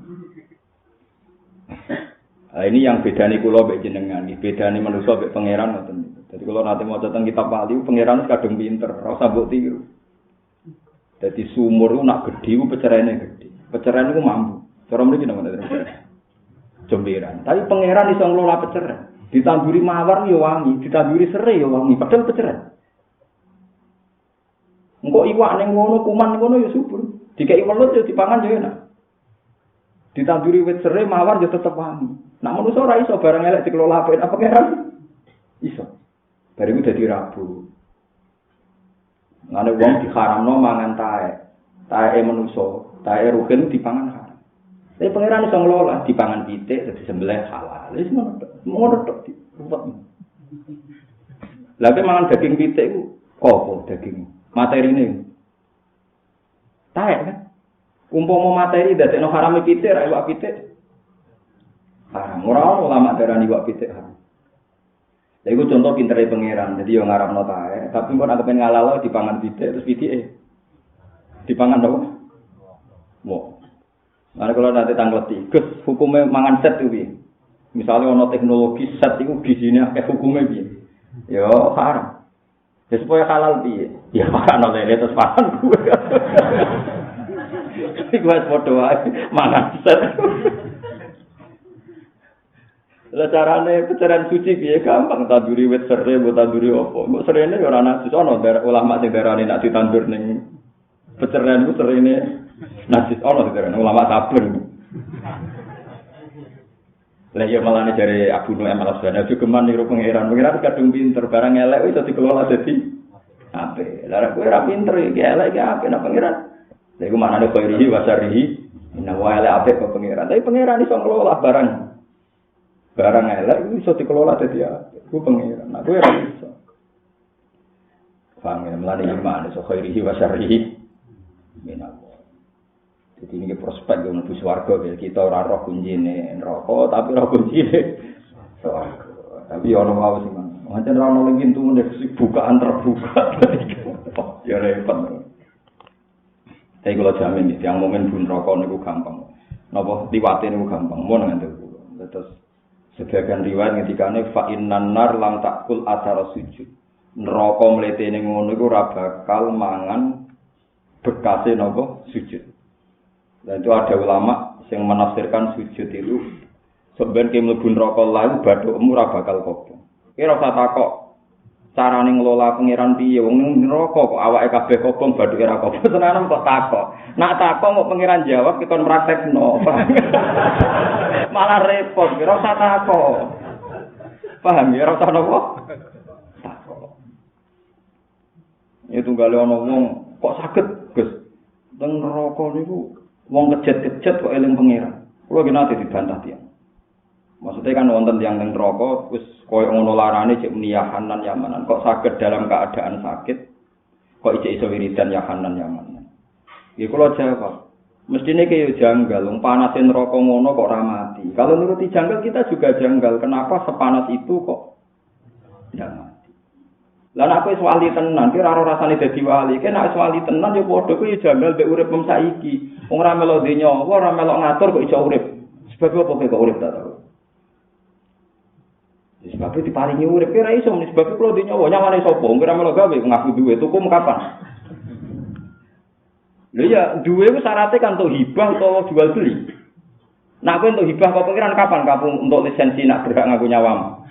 Nah, ini yang beda nih kulo mbek jenengan, beda nih manusia mbek pangeran ngoten. Jadi kalau nanti mau tentang kitab wali, pangeran kadung pinter, rasa mbok tiru. Jadi sumur ku nak gedhe ku pecerane gedhe. Pecerane ku mampu. Cara mriki namanya jomberan. Tapi pangeran iso ngelola peceran. Ditanduri mawar ya wangi, ditanduri serai ya wangi, padahal peceran. Engko iwak ning ngono, kuman ngono ya subur. Dikai welut ya dipangan ya enak. Ditanduri wit serai mawar ya tetep wangi. Nek manusa ora iso barang elek dikelola apik apa pangeran? Iso. Bariku dadi rabu. Ngene wong diharamno mangan tae. Tae manusa, tae rugen dipangan. Tapi pangeran iso ngelola dipangan pitik dadi sembelih halal. Wis ngono tok ruwet. Lah mangan daging pitik ku opo daging? Materine. Taek kan? Umpama materi dadekno haram pitik ra iwak pitik. Haram ora ulama darani iwak pitik haram. Lha iku contoh pintere pangeran. Jadi yo ngarepno taek, tapi kok nek pengen ngalalo dipangan pitik terus pitike dipangan opo? Mo. Nah, kalau nanti tanggleti, Gus, hukumnya mangan set itu, misalnya ono teknologi set itu gizinya kayak hukumnya bi, yo haram. Ya supaya halal bi, ya makan oleh terus makan gue. Gue foto aja mangan set. Lah carane pecaran suci piye gampang tanduri wit serai, mbok tanduri opo. Mbok serene ya ora najis ono ulama sing darane nek ditandur ning pecaran ku serene najis ono didarani ulama saben. Lah ya malane jare Abu Nu'aim al-Asbahani geman niru pangeran. Pangeran kadung pinter barang elek iso dikelola dadi apik. Lah kowe ora pinter iki elek iki apik nang pangeran. Lha iku maknane khairihi wa syarrihi inna wa elek apik kok pangeran. Tapi pangeran iso ngelola barang. Barang elek iso dikelola dadi apik. Ku pangeran. Nah kowe ora iso. Paham ya malane iman iso khairihi wa syarrihi minallah. Jadi ini prospek yang menuju swarga kita ora roh kuncine neraka tapi roh kuncine swarga. Tapi ono wae sing pancen ora ono pintu bukaan terbuka. Ya repot. Tapi kalau jamin yang momen bun neraka niku gampang. Napa liwate niku gampang. Mun ngene kula. Terus sebagian riwayat ngendikane fa innan nar lam takul athara sujud. Neraka mletene ngono iku ora bakal mangan bekase napa sujud. Dan itu ada ulama yang menafsirkan sujud itu sebenarnya mlebu neraka lalu bathukmu ora bakal kobong. Kira usah takok carane ngelola pangeran piye wong ning neraka kok awake kabeh kobong bathuke ora kobong. Tenanan kok takok. Nak takok kok pangeran jawab kita praktekno. Malah repot, kira usah takok. Paham ya ora usah napa? Takok. Ya tunggale ana wong kok saged, Gus. Teng neraka niku wong kejet-kejet kok eling pangeran. Kulo ki nate dibantah tiyang. Maksudnya kan wonten tiyang ning neraka wis koyo ngono larane cek niyahanan yamanan. Kok saged dalam keadaan sakit kok iso wiridan yahanan yamanan. Iki kulo jawab. Mestine ki yo janggal, wong panase neraka ngono kok ora mati. Kalau nuruti janggal kita juga janggal. Kenapa sepanas itu kok ndak mati? Lah nek kowe wali tenan, ki ora rasane dadi wali. Ki nek wali tenan yo padha kuwi janggal mbek urip mem saiki. Wong ora melok dinyawa, ora melok ngatur kok iso urip Sebab apa kok urip tak tahu. Sebab itu diparingi urip ora iso sebab kalau di nyawa nyawane sapa ora melo gawe ngaku duwe tuku kapan. Lha ya duwe ku syaratnya kan untuk hibah atau jual beli. Nak kowe untuk hibah kok pengiran kapan kamu untuk lisensi nak berhak ngaku nyawamu?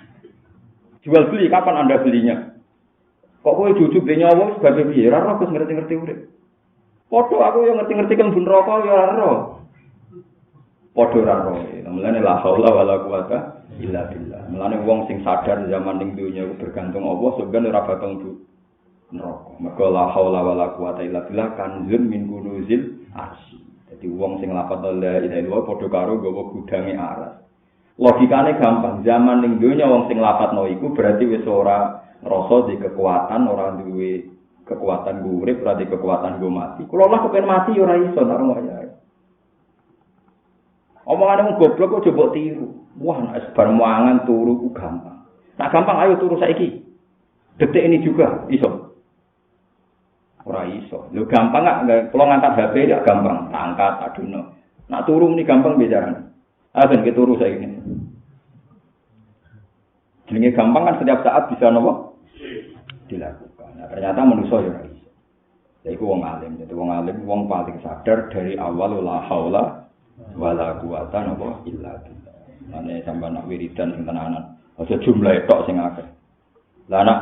Jual beli kapan Anda belinya? Kok kowe jujuk di nyawa sebab piye? Ora ora ngerti-ngerti urip. Padha aku yo ngerti-ngerti kan bun rokok yo ora ora. Padha ora ora. Mulane la haula wala quwata illa billah. Mulane wong sing sadar zaman ning dunya bergantung Allah sebenarnya ora bakal neraka. Mergo la haula wala quwata illa billah kanzun min kunuzil arsy. Dadi wong sing lafadz la ilaha illallah padha karo gawa gudange aras. Logikane gampang. Zaman ning dunya wong sing lafadzno iku berarti wis ora ngrasa di kekuatan, ora duwe kekuatan urip, ora di kekuatan go mati. Kulo lah kepen mati ora iso nak ngono. Omongane wong goblok kok coba tiru. Wah, nek bar muangan turu ku gampang. Nak gampang ayo turu saiki. Detik ini juga iso. Ora iso. Lho gampang enggak kalau ngangkat HP ya gampang, angkat aduno. Nak turu ini gampang bicarane. Ah ben ki turu saiki. Jenenge gampang kan setiap saat bisa nopo dilakukan. Nah, ternyata manusia ya ora iso. Ya iku wong alim. Jadi wong alim wong paling sadar dari awal la haula wala quwata napa illa billah. Ane sampeyan nak wiridan sing tenanan. Aja jumlah tok sing akeh. Lah nak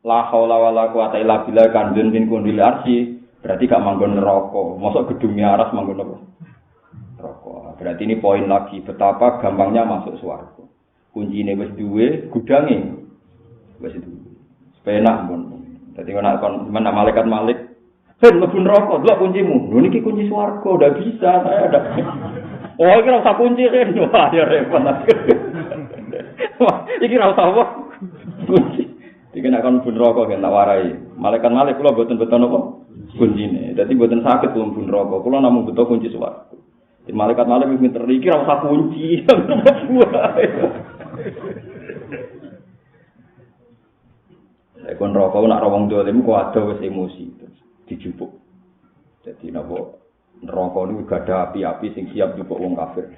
la haula wala quwata illa billah kanjeng min kundil arsy berarti gak manggon neraka. Mosok gedunge aras manggon apa? Neraka. Berarti ini poin lagi betapa gampangnya masuk swarga. Kuncine wis duwe, gudange wis duwe. Penak pun. Dadi nek kon malaikat malik ben mlebu neraka, delok kuncimu. Lho niki kunci swarga, ndak bisa saya ada. Oh, iki ora usah kunci kan. Wah, ya repot. Wah, iki ora usah apa? Kunci. Iki nek kon mlebu neraka kan tak warai. Malaikat malik kula boten-boten apa? Kuncine. Dadi boten saged kula mlebu neraka. Kula namung butuh kunci swarga. Di malaikat malik wis pinter iki ora usah kunci. Nek kon rokok nak rawang dolim kok ada wis emosi terus dijupuk. Dadi napa neraka niku gak ada api-api sing siap njupuk wong kafir.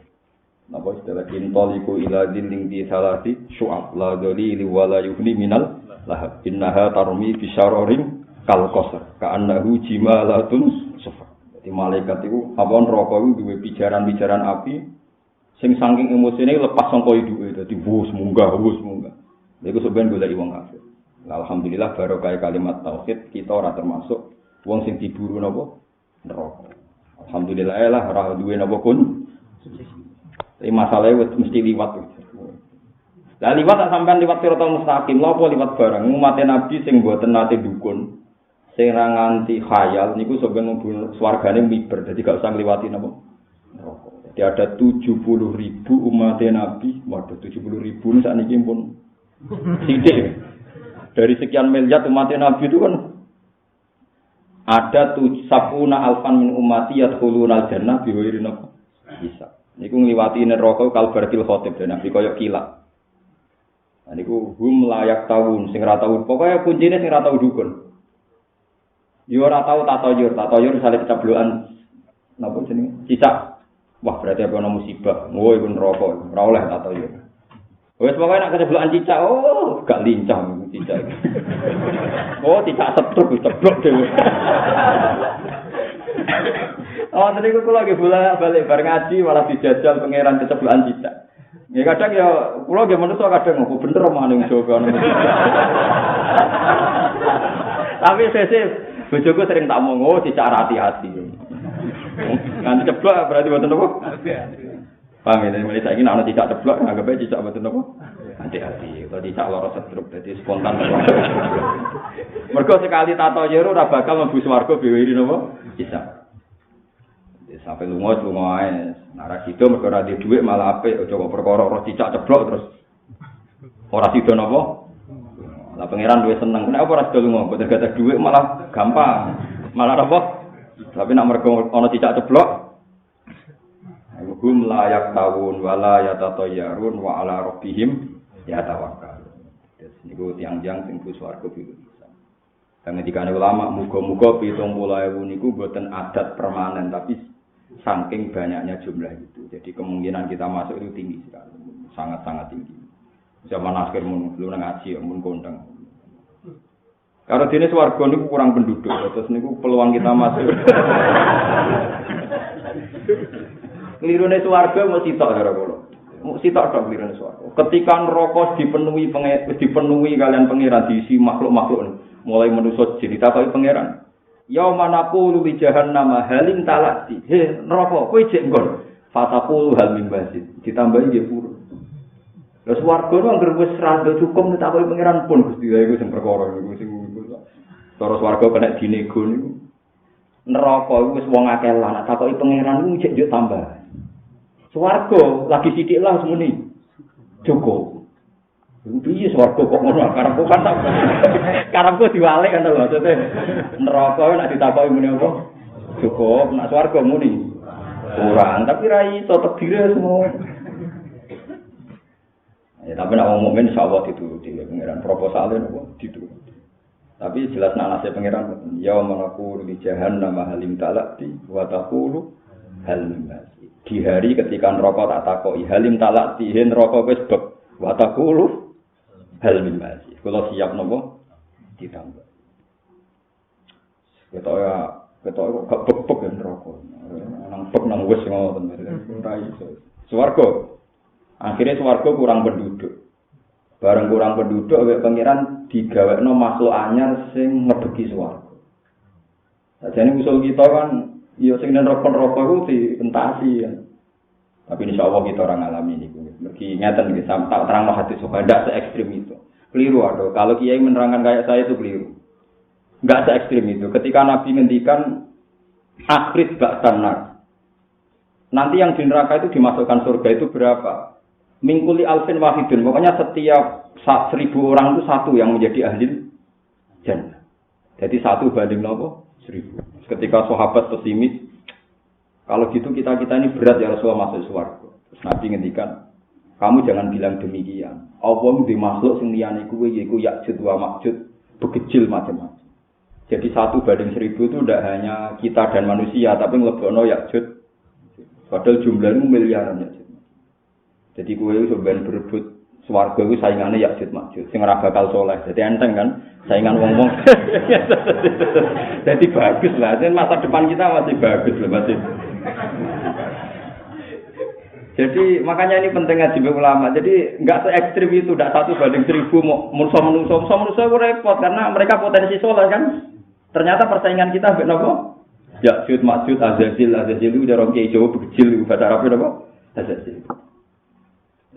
Napa istilah intoliku ila dinding di salati syu'ab la dalili wala yuhni minal lahab innaha tarmi bi syararin kal qasr ka'annahu jimalatun sufar. Dadi malaikat iku apa neraka iku duwe pijaran-pijaran api sing saking emosine lepas sangka iduke dadi wus munggah. Iku sampeyan goleki wong kafir. Alhamdulillah barokah kalimat tauhid kita ora termasuk wong sing diburu napa neraka. Alhamdulillah lah ora duwe napa kun. Tapi masalahe mesti liwat. Lah liwat tak sampean liwat siratal mustaqim, lha apa liwat barang umat Nabi sing mboten nate dukun, sing ra nganti khayal niku sampeyan mlebu swargane miber, dadi gak usah ngliwati napa neraka. Jadi ada 70.000 umat Nabi, waduh 70.000 sakniki pun sithik. Dari sekian miliar umat Nabi itu kan ada 70 alfan min ummati yadkhuluna al-jannah bi ghairi hisab. Niku ngliwati neraka kalbarkil khotib dan Nabi koyo kilat. Nah niku hum layak tahun sing ra tau pokoke kuncine sing ra tau dukun. Yo ora tau tatayur sale kecablokan napa jenenge? Cicak. Wah berarti apa ana musibah. Oh iku neraka, ora oleh tatayur. Wes pokoke nek keceblokan cicak, oh gak lincah cicak. Oh cicak setruk wis ceblok dhewe. Oh tadi kula lagi balik bar ngaji malah dijajal pangeran keceblokan cicak. Ya kadang ya kula nggih manusa kadang opo bener omongane Jawa ngono. Tapi sesuk bojoku sering tak omong, oh cicak hati-hati. Nganti ceblok berarti mboten apa? Paham ya, mulai saiki nek ana cicak ceblok anggap ae cicak mboten apa? Hati-hati, kalau cicak lara setruk dadi spontan. Mergo sekali tato jero ora bakal mlebu swarga biwiri napa? Cicak. Sampai lunga ae. Nek ra sida mergo ora duwe dhuwit malah apik, aja kok perkara ora cicak ceblok terus ora sida napa? Lah pangeran duwe seneng. Nek ora sida lunga, boten gadah dhuwit malah gampang. Malah apa? Tapi nek mergo ana cicak ceblok hum layak tawun wala yatatayyarun wa ala rabbihim yatawakkalun. Niku tiang-tiang sing bus swarga bisa. Dan ketika ulama muga-muga 70.000 niku boten adat permanen tapi saking banyaknya jumlah itu. Jadi kemungkinan kita masuk itu tinggi sekali, sangat-sangat tinggi. Zaman akhir mun belum ngaji, mun kondang. Kalau dene swarga niku kurang penduduk, terus niku peluang kita masuk. Klirune swarga mesti tok karo kula. Mesti tok klirune swarga. Ketika neraka dipenuhi kalian pangeran diisi makhluk-makhluk mulai manusa jin ditakoki pangeran. Ya manaqulu li jahannam halim talati. He neraka kowe jek nggon. Fataqulu hal min bazid. Ditambahi nggih purun. Lah swarga ku anggere wis rada cukup ditakoki pangeran pun Gusti lha iku sing perkara niku sing terus warga kena dinego niku. Neraka iku wis wong akeh lan takoki pangeran iku jek yo tambah. Swarga lagi sithik lah semuni. Cukup. Piye swarga kok ngono karepku kan tak. Karepku diwalik kan lho maksudnya. Neraka nek ditakoki muni apa? Cukup, nek swarga muni. Kurang, tapi ra iso tedire semua. Ya, tapi nek wong mukmin insyaallah dituruti pangeran proposalnya nopo dituruti. Tapi jelas nanase pangeran ya manaku di jahannam halim talati wa taqulu hal masih. Di hari ketika neraka tak takoki halim talati neraka wis bek wa taqulu hal masih. Kalau siap nopo ditambah. Ketoke gak bek-bek neraka. Nang bek nang wis ngoten ora iso. Swarga. Akhirnya swarga kurang penduduk. Bareng kurang penduduk awake pangeran digawekno makhluk anyar sing ngebeki swarga. Sajane usul kita kan ya sing neraka-neraka iku dientasi ya. Tapi insyaallah kita ora ngalami niku. Mergi ngeten iki tak terangno hadis ndak se ekstrem itu. Keliru aduh. Kalau kiai menerangkan kayak saya itu keliru. Enggak se ekstrem itu. Ketika Nabi ngendikan akhir ba'dan nar. Nanti yang di neraka itu dimasukkan surga itu berapa? Mingkuli alfin wahidun. Pokoknya setiap 1000 orang itu satu yang menjadi ahli jannah. Jadi 1 banding 1000. Ketika sahabat pesimis, kalau gitu kita ini berat ya Rasulullah masuk surga. Terus Nabi ngendikan, kamu jangan bilang demikian. Allah di makhluk sing liyane kuwe yaiku Ya'jud wa Ma'jud bekecil macam-macam. Jadi 1 banding 1000 itu tidak hanya kita dan manusia, tapi nglebokno Ya'jud. Padahal jumlahnya miliaran Ya'jud. Jadi kowe iso ben berebut swarga iku saingane Ya'jud Ma'jud sing ora bakal saleh. Jadi enteng kan saingan wong-wong. Jadi bagus lah. Jadi masa depan kita masih bagus lah masih. Jadi makanya ini penting ngaji ulama. Jadi enggak se ekstrim itu, enggak 1 banding 1000 manusa itu repot karena mereka potensi saleh kan. Ternyata persaingan kita mbek napa? Ya'jud Ma'jud Azazil itu udah orang kiai Jawa bekecil bahasa Arabnya napa? Azazil.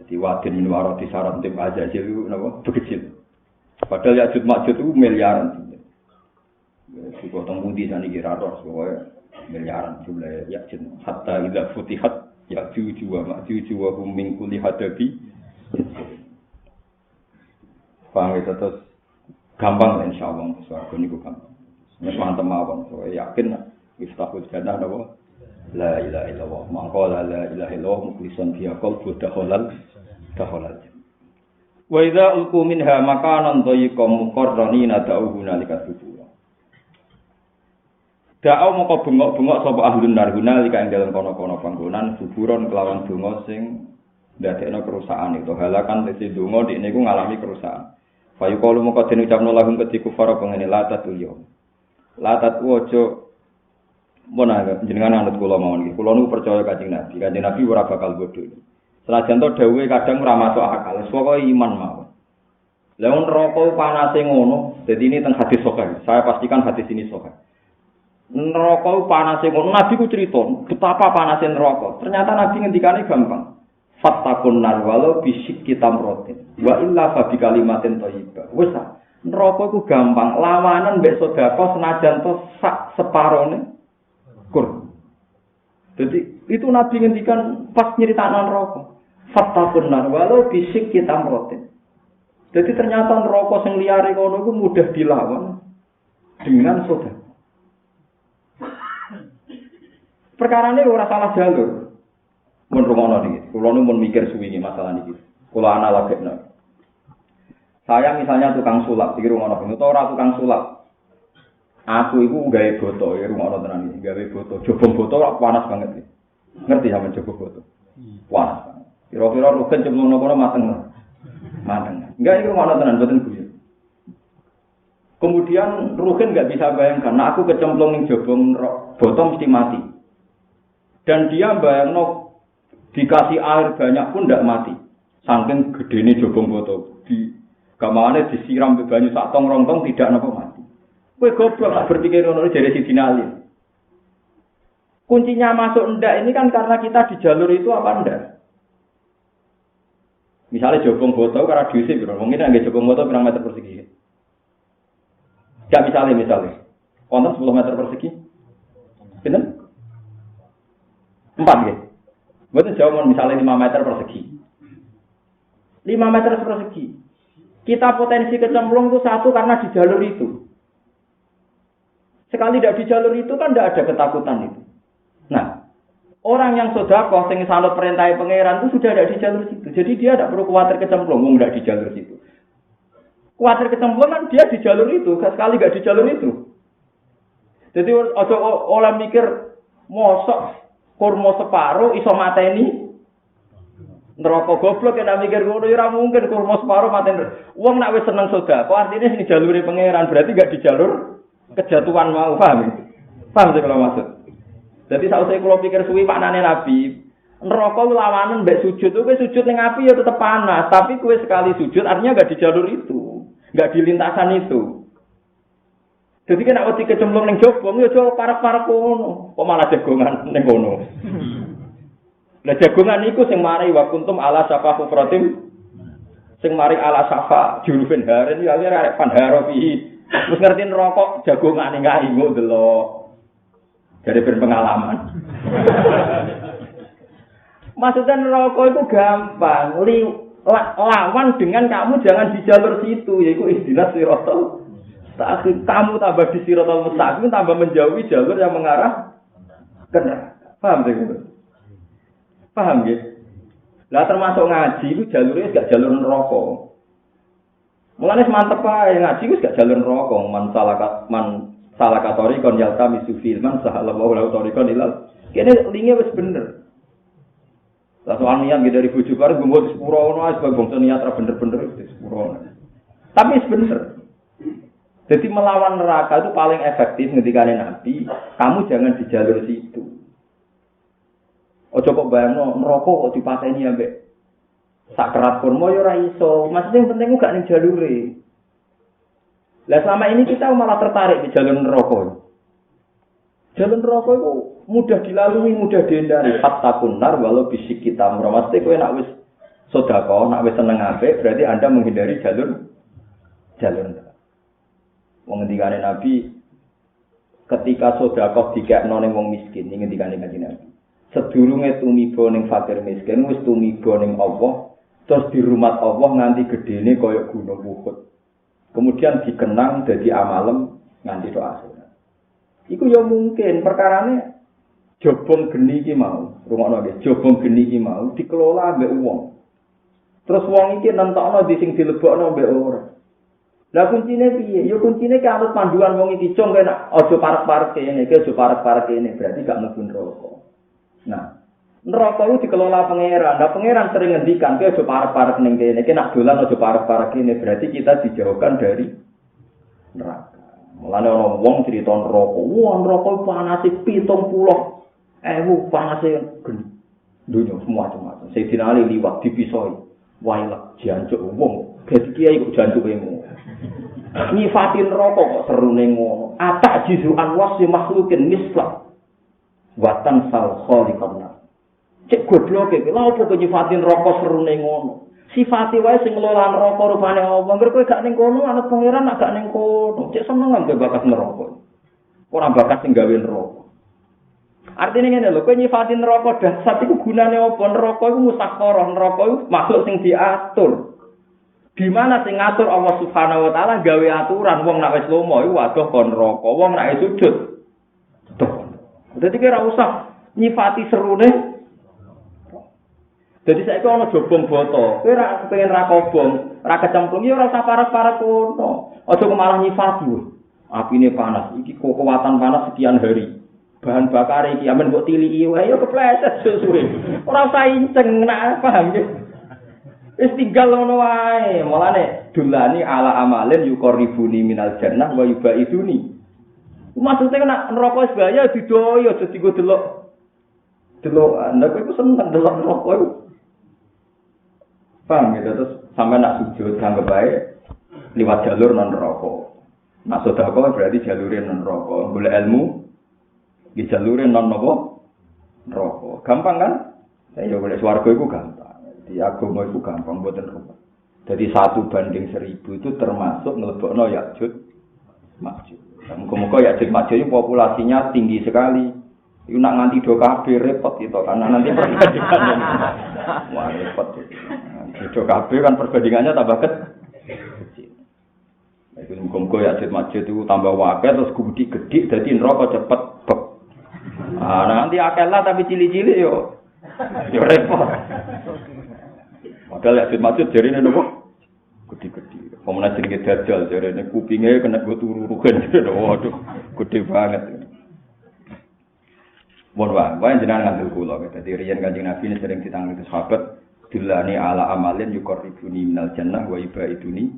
Di wadin min warati saran tim Azazil itu napa bekecil. Padahal Ya'jud Ma'jud itu miliaran. Di potong budi sana kira roh pokoknya miliaran jumlah Ya'jud. Hatta idza futihat Ya'juj wa Ma'juj wa hum min kulli hadabi. Paham itu terus gampang insyaallah swarga niku gampang. Wis mantep mawon, so yakin iftahul jannah napa? La ilaha illallah. Mangko la ilaha illallah mukhlishan fiha qalbu dakhalal. Wa idza ulqu minha makanan dhayiqan muqarranina da'u hunalika subura. Da'u moko bengok-bengok sapa ahlun nar hunalika ing dalem kono-kono panggonan suburon kelawan donga sing ndadekno kerusakan itu halakan dadi donga dik niku ngalami kerusakan. Fayu qalu moko den ucapno lahum kedhi kufara pengene latatul yaum. Latat wojo menawa jenengan anut kula mawon iki. Kula nu percaya Kanjeng Nabi. Kanjeng Nabi ora bakal bodho. Senajan to dawuhe kadang ora masuk akal. Pokoke iman mawon. Lah neraka panase ngono. Dadi ini teng hadis sahih. Saya pastikan hadis ini sahih. Neraka panase ngono. Nabi ku cerita betapa panase neraka. Ternyata Nabi ngendikane gampang. Fattakun nar walau bisik kitam rotin. Wa illa fa bi kalimatin thayyibah. Wis neraka iku gampang, lawanan mbek sedekah senajan to sak separone kur. Jadi itu Nabi ngendikan pas nyeritakno neraka. Fattaqun nar walau bisik kita merotin. Jadi ternyata neraka sing liyare ngono iku mudah dilawan dengan sedekah. Perkarane ora salah jalur. Mun rumono iki, kula nu mun mikir suwi iki masalah niki. Kula analogekno. Saya misalnya tukang sulap, iki rumono utawa ora tukang sulap. Aku iku gawe boto, ya rumono tenan iki, gawe boto. Jobong boto kok panas banget iki. Ngerti sampean jobong boto? Panas banget. Kira-kira rugen cemplung kono mateng. Mateng. Enggak iki rumono tenan boten guyu. Kemudian rugen enggak bisa bayangkan, nah aku kecemplung ning jobong boto mesti mati. Dan dia bayangno dikasih air banyak pun ndak mati. Saking gedene jobong boto. Di gamane disiram banyu sak tong rong tong tidak napa mati. Kowe goblok tak berpikir ngono jare Sidina Ali. Kuncinya masuk ndak ini kan karena kita di jalur itu apa ndak? Misalnya jobong boto karena diisi bro, mungkin nggak jobong boto berapa meter persegi? Gak misalnya, konten 10 meter persegi, bener? 4 ya? Betul jauh misalnya 5 meter persegi. 5 meter persegi. Kita potensi kecemplung itu satu karena di jalur itu. Sekali tidak di jalur itu kan tidak ada ketakutan itu. Nah, orang yang sedekah sing sanut perintah pangeran itu sudah ada di jalur situ. Jadi dia tidak perlu khawatir kecemplung, tidak di jalur situ. Khawatir kecemplung kan dia di jalur itu, sekali tidak di jalur itu. Jadi ojo oleh mikir mosok kurma separuh iso mateni neraka goblok nek mikir ngono ora mungkin kurma separuh mateni. Wong nek wis seneng sedekah, artinya sing jalure pangeran berarti gak di jalur kejatuhan mau, paham? Paham sih kalau maksud. Jadi sausé kula pikir suwi maknane Nabi, neraka lawanan mbek sujud. Kowe sujud ning api ya tetep panas, tapi kowe sekali sujud artinya enggak di jalur itu, enggak di lintasan itu. Jadi kan nek kecemplung ning jobong ya aja parek-parek kono, kok malah jagongan ning kono. Lah jagongan iku sing mari wa kuntum ala safa hufratim, sing mari ala safa jurufin haren ya arek panharofi. Terus ngertiin rokok jagongan nggak ingo delok dari berpengalaman. Maksudnya rokok itu gampang, lawan dengan kamu jangan di jalur situ, yaitu istilah sirotol. Kamu tambah di sirotol mustaqim, tambah menjauhi jalur yang mengarah ke neraka. Paham tidak? Paham ya? Lah termasuk ngaji itu jalurnya gak jalur rokok. Mulane mantep ae ngaji wis gak jalur neraka man salah katori kon yalta misufil man sahala wa tori kon ilal. Kene linge wis bener. Lah soal niat dari bojo karo gumbo di sepuro ono ae sebab bangsa niat ra bener-bener di sepuro. Tapi wis bener. Jadi melawan neraka itu paling efektif ketika Nabi, kamu jangan di jalur situ. Ojo kok bayangno neraka kok dipateni ambek sak kerat pun mau ora iso. Maksudnya yang penting gak ning jalure. Lah selama ini kita malah tertarik di jalur neraka. Jalur neraka itu mudah dilalui, mudah dihindari. Fatakun nar walau bisik kita mesti kowe nek wis sedekah, nek wis seneng apik, berarti Anda menghindari jalur neraka. Wong ngendikane Nabi ketika sedekah dikekno ning wong miskin, ngendikane Kanjeng Nabi. Sedurunge tumiba ning fakir miskin wis tumiba ning Allah. Terus di rumah Allah nganti gedene kaya gunung Uhud. Kemudian dikenang dadi amalem nganti doa sunat. Iku ya mungkin perkarane jobong geni iki mau, rungokno nggih, jobong geni iki mau dikelola mbek wong. Terus wong iki nentokno di sing dilebokno mbek ora. Lah kuncine piye? Ya kuncine ki anut panduan wong iki cung kena aja parek-parek kene, aja parek-parek kene, berarti gak mlebu neraka. Nah, neraka itu dikelola pangeran. Nah, pangeran sering ngendikan, "Kowe aja parek-parek ning kene, iki nak dolan aja parek-parek kene." Berarti kita dijauhkan dari neraka. Mulane ana wong crita neraka. Wah, neraka panase 70.000 panase geni. Dunya semua macam-macam. Sayyidina Ali liwat dipisoi. Wailah jancuk wong. Dadi kiai kok jancuke ngono. Nyifatin neraka kok serune ngono. Atak jizuan wasi makhlukin mislah. Watan sal khaliqan. Cek goblok iki, lha opo kok nyifatin neraka serune ngono. Sifati wae sing ngelola neraka rupane apa. Engger kowe gak ning kono, anut pangeran nak gak ning kono. Cek seneng ambek bakas neraka. Ora bakas sing gawe neraka. Artine ngene lho, kowe nyifatin neraka dahsyat iku gunane apa? Neraka iku musakharah, neraka iku makhluk sing diatur. Di mana sing ngatur Allah Subhanahu wa taala gawe aturan wong nek wis lomo iku waduh kon neraka, wong nek sujud. Tuh. Dadi kira usah nyifati serune. Jadi saiki ana jobong boto, kowe ora kepengin ra kobong, ra kecemplung ya ora usah parek-parek kono. Aja malah nyifati. Apine panas, iki kekuatan panas sekian hari. Bahan bakar iki amen mbok tiliki wae ya kepleset suwe. Ora usah inceng nak paham ya. Wis tinggal ngono wae. Mulane dulani ala amalin yuqarribuni minal jannah wa yubaiduni. Maksudnya nek neraka wis bahaya didoyo aja dienggo delok. Nek kowe seneng delok neraka iku. Paham ya terus sampe nak sujud anggap bae liwat jalur non neraka. Nak sedekah berarti jalure non neraka. Golek ilmu di jalure non neraka. Gampang kan? Ya golek swarga iku gampang. Di agama iku gampang mboten rumit. Jadi 1/1000 itu termasuk nglebokno Ya'juj Ma'juj. Muga-muga Ya'juj Ma'juj itu populasinya tinggi sekali. Iku nak nganti do kabeh repot itu karena nanti perbandingannya. Wah repot. Do kabeh kan perbandingannya tambah kecil. Iku muga-muga Ya'juj Ma'juj itu tambah akeh terus gede dadi neraka cepet bek. Nanti akeh lah tapi cili-cili yo repot. Padahal Ya'juj Ma'juj jarine nopo? Gede-gede. Pemene jenenge Dajjal jarine kupinge kena go turu-turukan. Waduh, gede banget. Mohon wae jenengan ngandel kula. Dadi riyen Kanjeng Nabi sering ditangani sahabat, "Dilani ala amalin yuqarribuni minal jannah wa yubaiduni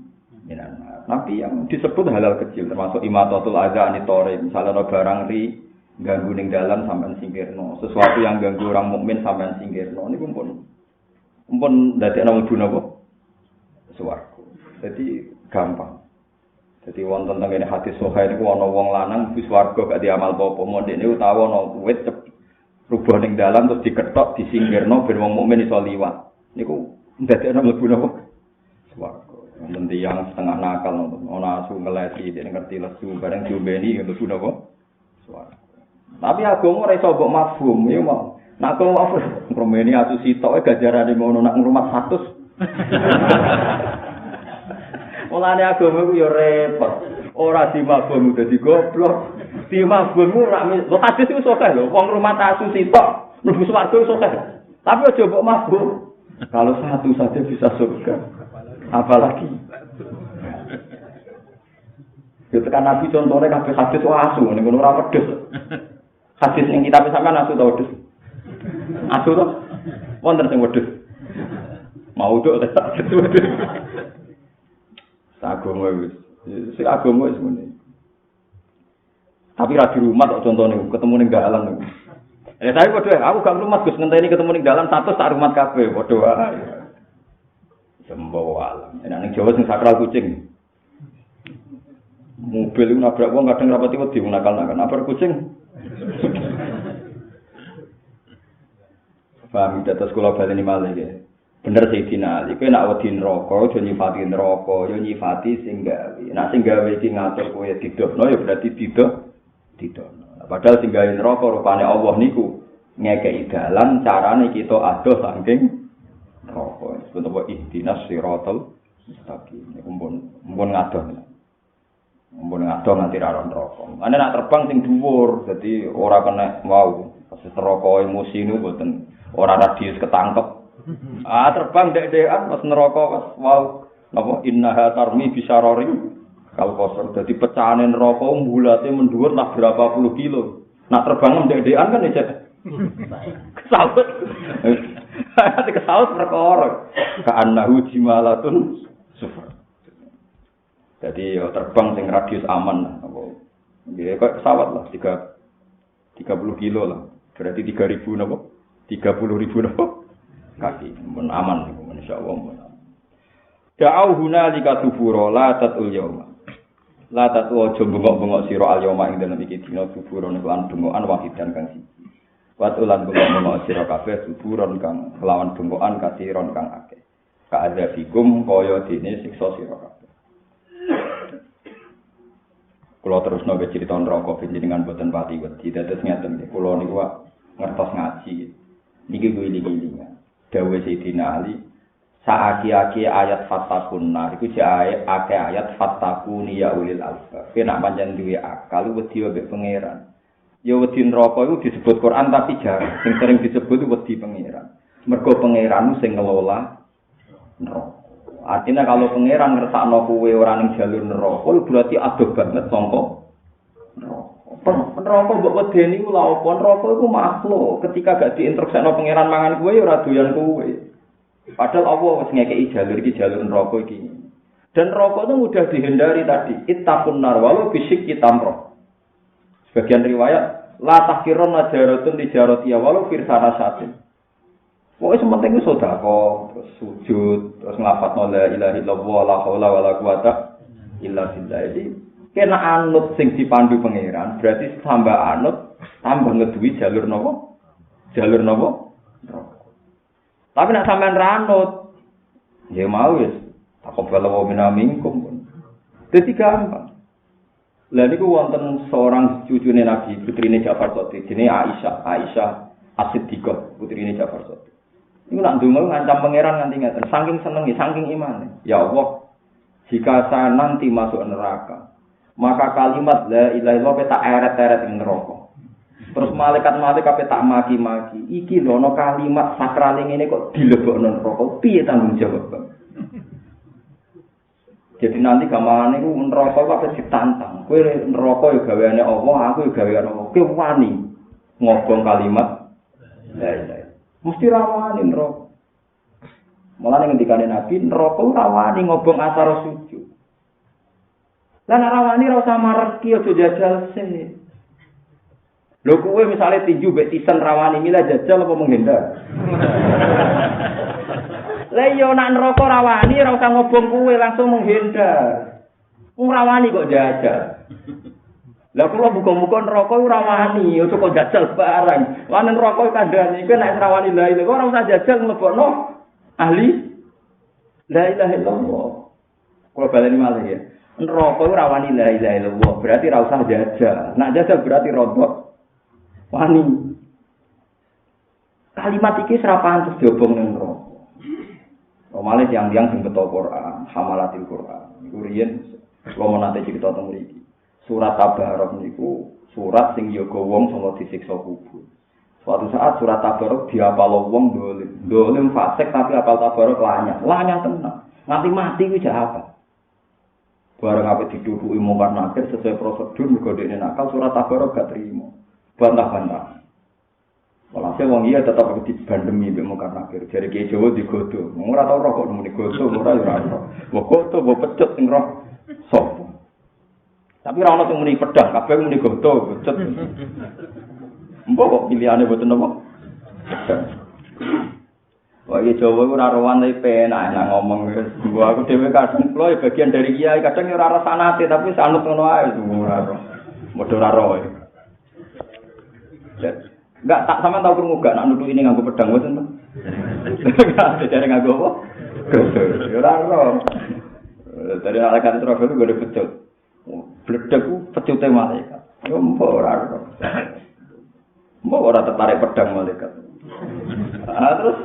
minan nar." Nabi yang disebut halal kecil termasuk imatatul adza anitore, misalnya ana barang ri ganggu ning dalan sampean singkirno, sesuatu yang ganggu orang mukmin sampean singkirno niku pun ndadekno mlebu napa? Swarga. Jadi gampang. Jadi wonten teng hadis sahih niku ana wong lanang wis swarga gak diamal apa-apa, mondene utawa ana wit rubuh ning dalan terus diketok disingkirno ben wong mukmin iso liwat. Niku ndadekno mlebu napa? Swarga. Wonten tiyang setengah nakal ana asu ngelesi dene ngerti lesu bareng diombeni mlebu napa? Swarga. Tapi agama ora iso mbok mafhum, ya mau. Nak kok mafhum promeni asu sitoke gajarane ngono nak ngrumat 100. Mulane agama ku ya repot. Ora dimafhum dadi goblok. Dimafhum ora lho hadis iku sokeh lho. Wong rumah asu sitok mlebu swarga sokeh. Tapi aja mbok mafhum. Kalau satu saja bisa surga. Apalagi ya tekan Nabi contohnya kabeh hadis asu ning ngono ora wedhus. Hadis ning kitab sampean asu ta wedhus? Asu to? Wonten sing wedhus. Mau tok tak wedhus. Agama wis. Sing agama wis ngene. Tapi ra di rumah kok contone ketemu ning dalan niku. Tapi padha aku gak rumah Gus ngenteni ketemu ning dalan 100 tak rumah kabeh padha wae. Sembo alam. Enak ning Jawa sing sakral kucing. Mobil iku nabrak wong kadang rapati wedi nakal-nakal. Nabrak kucing. Paham dados kula baleni malih ya. Bener Sayyidina Ali, kowe nek wedi neraka, aja nyifati neraka, ya nyifati sing gawe. Nek sing gawe iki ngatur kowe didono ya berarti didono. Padahal sing gawe neraka rupane Allah niku ngekeki dalan carane kita adoh saking neraka. Sebut apa ihdinas siratal mustaqim. Niku mumpun ngadoh. Mumpun ngadoh nganti ra neraka. Ane nak terbang sing dhuwur, dadi ora kena wau. Pas neraka emosi niku mboten ora radius ketangkep. Terbang dek-dekan pas neraka pas wow napa innaha tarmi bisararin kal qasar dadi pecahane neraka mbulate mendhuwur lah berapa puluh kilo. Nak terbang dek-dekan kan ya kesaut. Ati kesaut perkara ka'annahu jimalatun sufar. Jadi terbang sing radius aman apa. Nggih kok pesawat lah 30 kilo lah. Berarti 3000 napa? 30.000 napa? Kaki mun aman niku insyaallah mun. Da'au hunalika tubura la tatul yauma. La tatu aja bengok-bengok sira al yauma ing dalem iki dina tubura niku lan bengokan wahidan kang siji. Wat ulan bengok-bengok sira kabeh tuburon kang kelawan bengokan kasiron kang akeh. Ka adzabikum kaya dene siksa sira kabeh. Kula terusno ke cerita neraka panjenengan boten pati wedi dados ngeten nggih. Kula niku ngertos ngaji. Niki guling-gulingan. Dawe Sayyidina Ali saaki-aki ayat fattakunna iku jek akeh ayat fattakuni ya ulil albab nek pancen duwe akal wedi mbek pangeran ya wedi neraka iku disebut Quran tapi jarang sing sering disebut wedi pangeran mergo pangeran sing ngelola neraka artinya kalau pangeran ngersakno kowe ora ning jalur neraka berarti adoh banget sangka Neraka mbok wedeni ku lha apa? Neraka iku makhluk. Ketika gak diinstruksekno pangeran mangan kowe ya ora doyan kowe. Padahal Allah wis ngekeki jalur iki jalur neraka iki. Dan neraka itu mudah dihindari tadi. Ittaqun nar walau bisyikki tamrah. Sebagian riwayat la tahkiron najaratun tijaratiya walau firsana satin. Pokoke sementing ku sedekah, terus sujud, terus nglafadzno la ilaha illallah la haula wala quwata illa billah. Jadi kena anut sing dipandu pangeran, berarti tambah anut, tambah ngeduwi jalur napa? Jalur napa? Tapi nek sampean ra anut, ya mau wis taqabbal wa minna minkum. Dadi gampang. Lah niku wonten seorang cucune Nabi, putrine Ja'far Shadiq, jenenge Aisyah As-Siddiqah, putrine Ja'far Shadiq. Niku nak ndonga ngancam pangeran nganti ngaten, saking senenge, saking imane. Ya Allah, jika saya nanti masuk neraka, maka kalimat la ilaha illallah tak eret-eret ing neraka. Terus malaikat-malaikat tak maki-maki. Iki lho ana kalimat sakral ngene kok dilebokno neraka. Piye tanggung jawab, Bang? Jadi nanti gamane iku neraka kok ditantang. Kowe neraka ya gaweane Allah, aku ya gaweane Allah. Kowe wani ngobong kalimat la ilaha. Mesti rawani neraka. Mulane ngendikane Nabi, neraka rawani ngobong asar sujud. Lan rawani ra usah mareki aja jajal sih. Lho kowe misale tinju mek tisen rawani mila jajal apa menghindar? Lah yo nak neraka rawani ora usah ngobong kowe langsung menghindar. Wong rawani kok jajal. Lah kula muga-muga neraka ora wani, aja kok jajal barang. Lan neraka kandhane kowe nek rawani la ilaha ora usah jajal mlebokno ahli la ilaha illallah. Kula baleni malih ya. Neraka ora wani la ilaha illallah, berarti ora usah jajal. Nak jajal berarti rodok wani. Kalimat iki ora pantes diobong ning neraka. Omale tiyang-tiyang sing beto Quran, hamalatil Quran. Iku riyen kula nate cerita teng mriki. Surat Tabarok niku surat sing yoga wong sanga disiksa kubur. Suatu saat surat Tabarok diapal wong dolim. Dolim fasik tapi apal Tabarok lanyah. Lanyah tenan. Nganti mati kuwi jak apa? Bareng ape diduduki mungkar nakir sesuai prosedur mergo dekne nakal surat Tabarok gak trimo. Bantah-bantah. Walhasil wong iya tetap dibandemi mbek mungkar nakir. Jare Ki Jawa digodho. Ora tau roh kok muni godho ora yo ora. Mbok godho mbok pecut sing roh sapa? Tapi ora ono sing muni pedang, kabeh muni godho, becet. Mbok kok pilihane mboten apa? Pedang. Wah, iki Jawa ora rowan tapi penak enak ngomong wis. Mbok aku dhewe kadang kula ya bagian dari kiai, kadang ora ora sanate tapi sanut ngono ae ora ora. Modho ora ro. Enggak tak sampean tau krungu gak nak nutuk ini nganggo pedang mboten to? Enggak ada nganggo apa? Godho. Ora ro. Dari alasan terus itu gede pecut. Bledek ku pecute malaikat. Yo mbok ora. Mbok ora tertarik pedang malaikat. Terus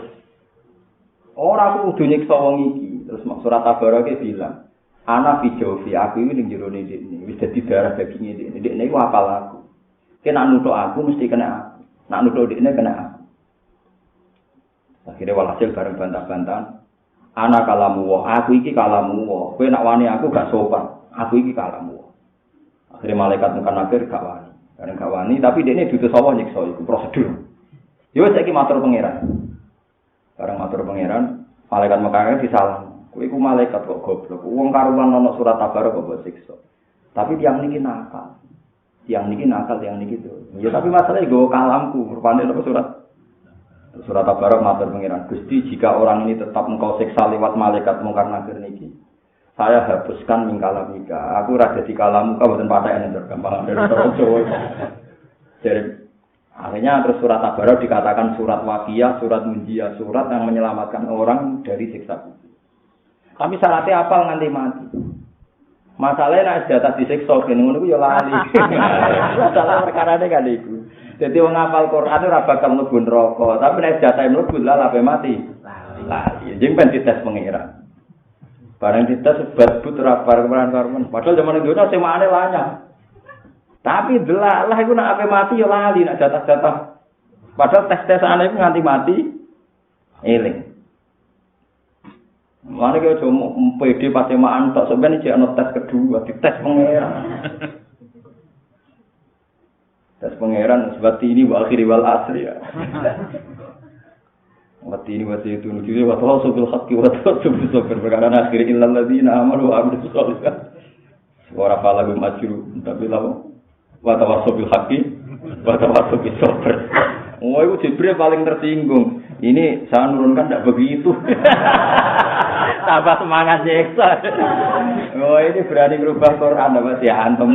ora aku kudu nyiksa wong iki. Terus surat Tabarok bilang, "Ana fi jawfi aku iki ning jero ini wis dadi darah daginge iki. Dekne iku apal aku. Kena nutuk aku mesti kena aku. Nak nutuk dekne kena aku." Akhirnya walhasil bareng bantah-bantahan. Ana kalamu wa, aku iki kalamu wa. Kowe nak wani aku gak sopan. Aku iki kalamu wa. Akhirnya malaikat mungkar nakir gak wani. Karena gak wani, tapi dekne diutus Allah nyiksa iku prosedur. Yo saiki matur pangeran. Bareng matur pangeran, malaikat mekar disalah. Kowe iku malaikat kok goblok. Wong karuan ana surat Tabarok kok siksa. Tapi tiang niki nakal. Tiang niki tuh. Ya tapi masalahnya go kalamku, rupane apa surat Tabarok matur pangeran. Gusti, jika orang ini tetap engkau siksa lewat malaikat mungkar nakir niki, saya hapuskan mingkalamika. Aku ora dadi kalamu ka mboten patheken gampang dari Jawa. Jadi akhirnya terus surat Tabarok dikatakan surat waqiah, surat munjiah, surat yang menyelamatkan orang dari siksa kubur. Tapi syaratnya apal nganti mati. Masalahnya nek jatah disiksa kene ngono ku ya lali. Masalah perkarane kan iku. Dadi wong hafal Quran ora bakal mlebu neraka, tapi nek jatah mlebu lah ape mati. Lali. Jeng ben dites pengira. Barang dites sebat putra parman-parman. Padahal zaman dunya sing makane lanyah. Tapi delalah iku nek ape mati ya lali nek jatah-jatah. Padahal tes-tesane iku nganti mati eling. Mana kita cuma PD pasti maan tak sebenarnya cek tes kedua, dites pengeran. Das pangeran sebati ini wa akhiri wal asri ya. Wati ini wati itu nuju wa tawassul haqqi wa tawassul sabr perkara akhir illal ladzina amanu wa amilus sholihat. Ora pala gum ajru tapi lawo wa tawassul haqqi wa tawassul sabr. Oh itu Jibril paling tersinggung. Ini saya nurunkan tidak begitu. Tambah semangat nyeksa. Oh ini berani merubah Quran apa sih antem.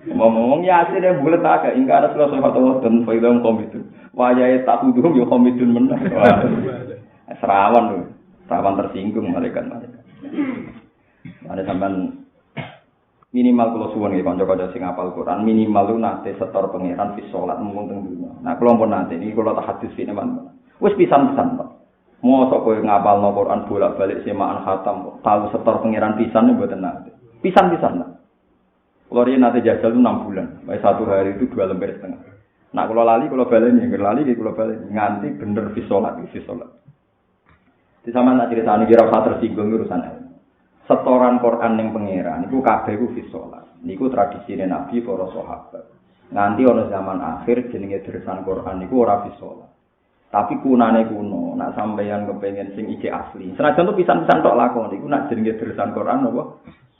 Ngomong Yasin yang bulat agak ingkar Rasulullah sallallahu dan faidam komit. Wayahe tak tudung yo komidun meneh. Serawan lho. Serawan tersinggung malaikat. Ada sampean minimal kalau suwun nggih kanca-kanca sing hafal Quran minimal lu nate setor pangeran fi salat mung teng dunya. Nah kula pun nate niki kula tak hadis iki man. Wis pisan-pisan Pak. Mosok kowe ngapalno Quran bolak-balik semaan khatam kok tahu setor pangeran pisan mboten nate. Pisan-pisan Pak. Kula riyen nate jajal 6 bulan. Bae 1 hari itu 2 lembar setengah. Nak kula lali kula baleni, nggih lali nggih kula baleni nganti bener fi salat. Di sampean tak critani kira usah tersinggung urusan setoran Quran ning pangeran niku kabeh ku fi salat. Niku tradisine Nabi para sahabat. Nganti ana zaman akhir jenenge dersan Quran niku ora fi salat. Tapi kunane kuno, nak sampeyan kepengin sing iki asli. Senajan to pisan-pisan tok lakon niku nak jenenge dersan Quran apa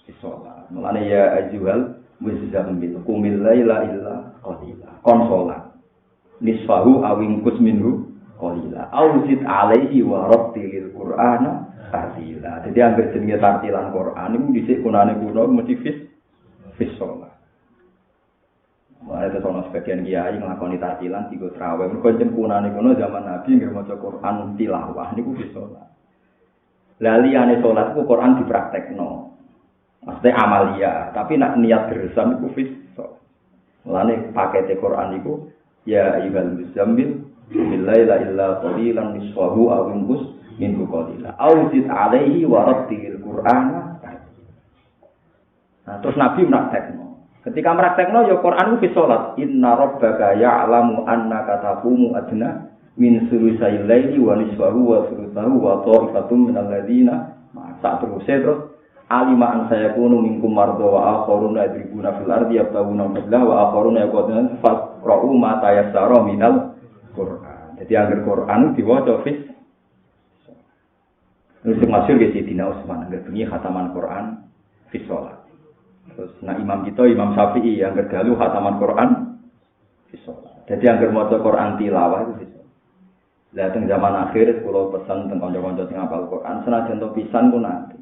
fi salat. Mulane ya ajuhal muzammil qumil laila illa qalila. Kon salat. Nisfahu awing kusminhu qalila. Auzid alaihi wa rattilil Qur'ana tartila. Jadi anggere jenenge tartilan Quran niku dhisik kunane kuno mesti fis salat. Mulai itu sono sebagian kiai nglakoni tartilan tiga traweh. Mergo jeneng kunane kuno zaman Nabi nggih maca Quran tilawah niku fis salat. Lah liyane salat ku Quran dipraktekno. Maksudnya amalia, tapi nak niat dersan iku fis salat. Mulane pakete Quran niku ya ayyuhal muzammil billahi la ilaha qalilan nisfahu aw inqus minhu qalila auzid alaihi wa rattilil qur'ana. Nah terus Nabi praktekno. Ketika praktekno ya Quran ku fi salat. Inna rabbaka ya'lamu annaka taqumu adna min sulusai laili wa nisfahu wa thuluthahu wa ta'ifatun minal ladzina ma'a terus alima an sayakunu minkum marda wa akharuna yadribuna fil ardi yabtaguna fadlah wa akharuna yaquluna faqra'u ma tayassara minal Quran. Jadi angger Quran diwaca fis. Terus masyhur ge Sidina Utsman angger bengi khataman Quran fis salat. Terus nah imam kita Imam Syafi'i angger dalu khataman Quran fis salat. Jadi angger maca Quran tilawah itu fis. Lah teng zaman akhir kula pesan teng kanca-kanca sing hafal Quran senajan to pisan ku nanti.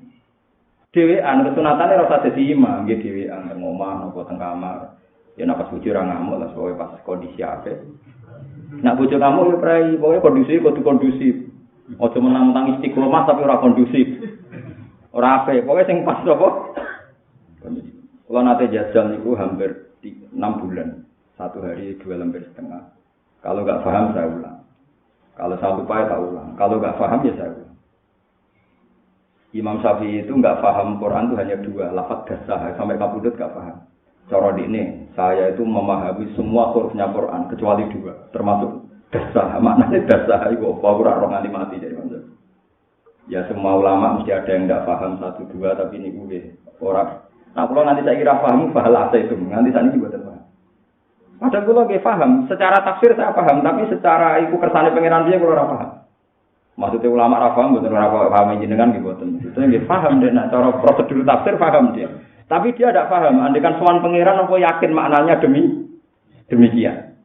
Dhewean kesunatane ora usah dadi imam, nggih dhewean teng omah napa teng kamar. Ya nek pas bojo ora ngamuk lah soalé pas kondisi apik. Nek bojo kamu ya prai, pokoke kondisi kudu kondusif. Aja menang-menang istiqomah tapi ora kondusif. Ora apik, pokoke sing pas apa? Kula nate jajal niku hampir 6 bulan. 1 hari 2 lembar setengah. Kalau enggak paham saya ulang. Kalau saya lupa tak ulang. Kalau enggak paham ya saya ulang. Imam Syafi'i itu enggak paham Quran itu hanya 2, lafaz dasar sampai kabudut enggak paham. Cara dikne, saya itu memahami semua hurufnya Quran kecuali 2, termasuk dasar. Maknanya dasar itu apa ora ora nganti mati jadi Imam Syafi'i. Ya semua ulama mesti ada yang enggak paham 1 2 tapi niku nggih ora. Nah, kalau nanti saya kira paham bahasa itu, nanti saya ini buatan paham. Padahal kalau nggih paham, secara tafsir saya paham, tapi secara iku kersane pangeran dia kalau ora paham. Maksudnya ulama ra paham mboten ora paham jenengan nggih mboten. Itu nggih paham deh nek cara prosedur tafsir paham dia. Tapi dia tidak paham andekan sowan pangeran apa yakin maknanya demikian.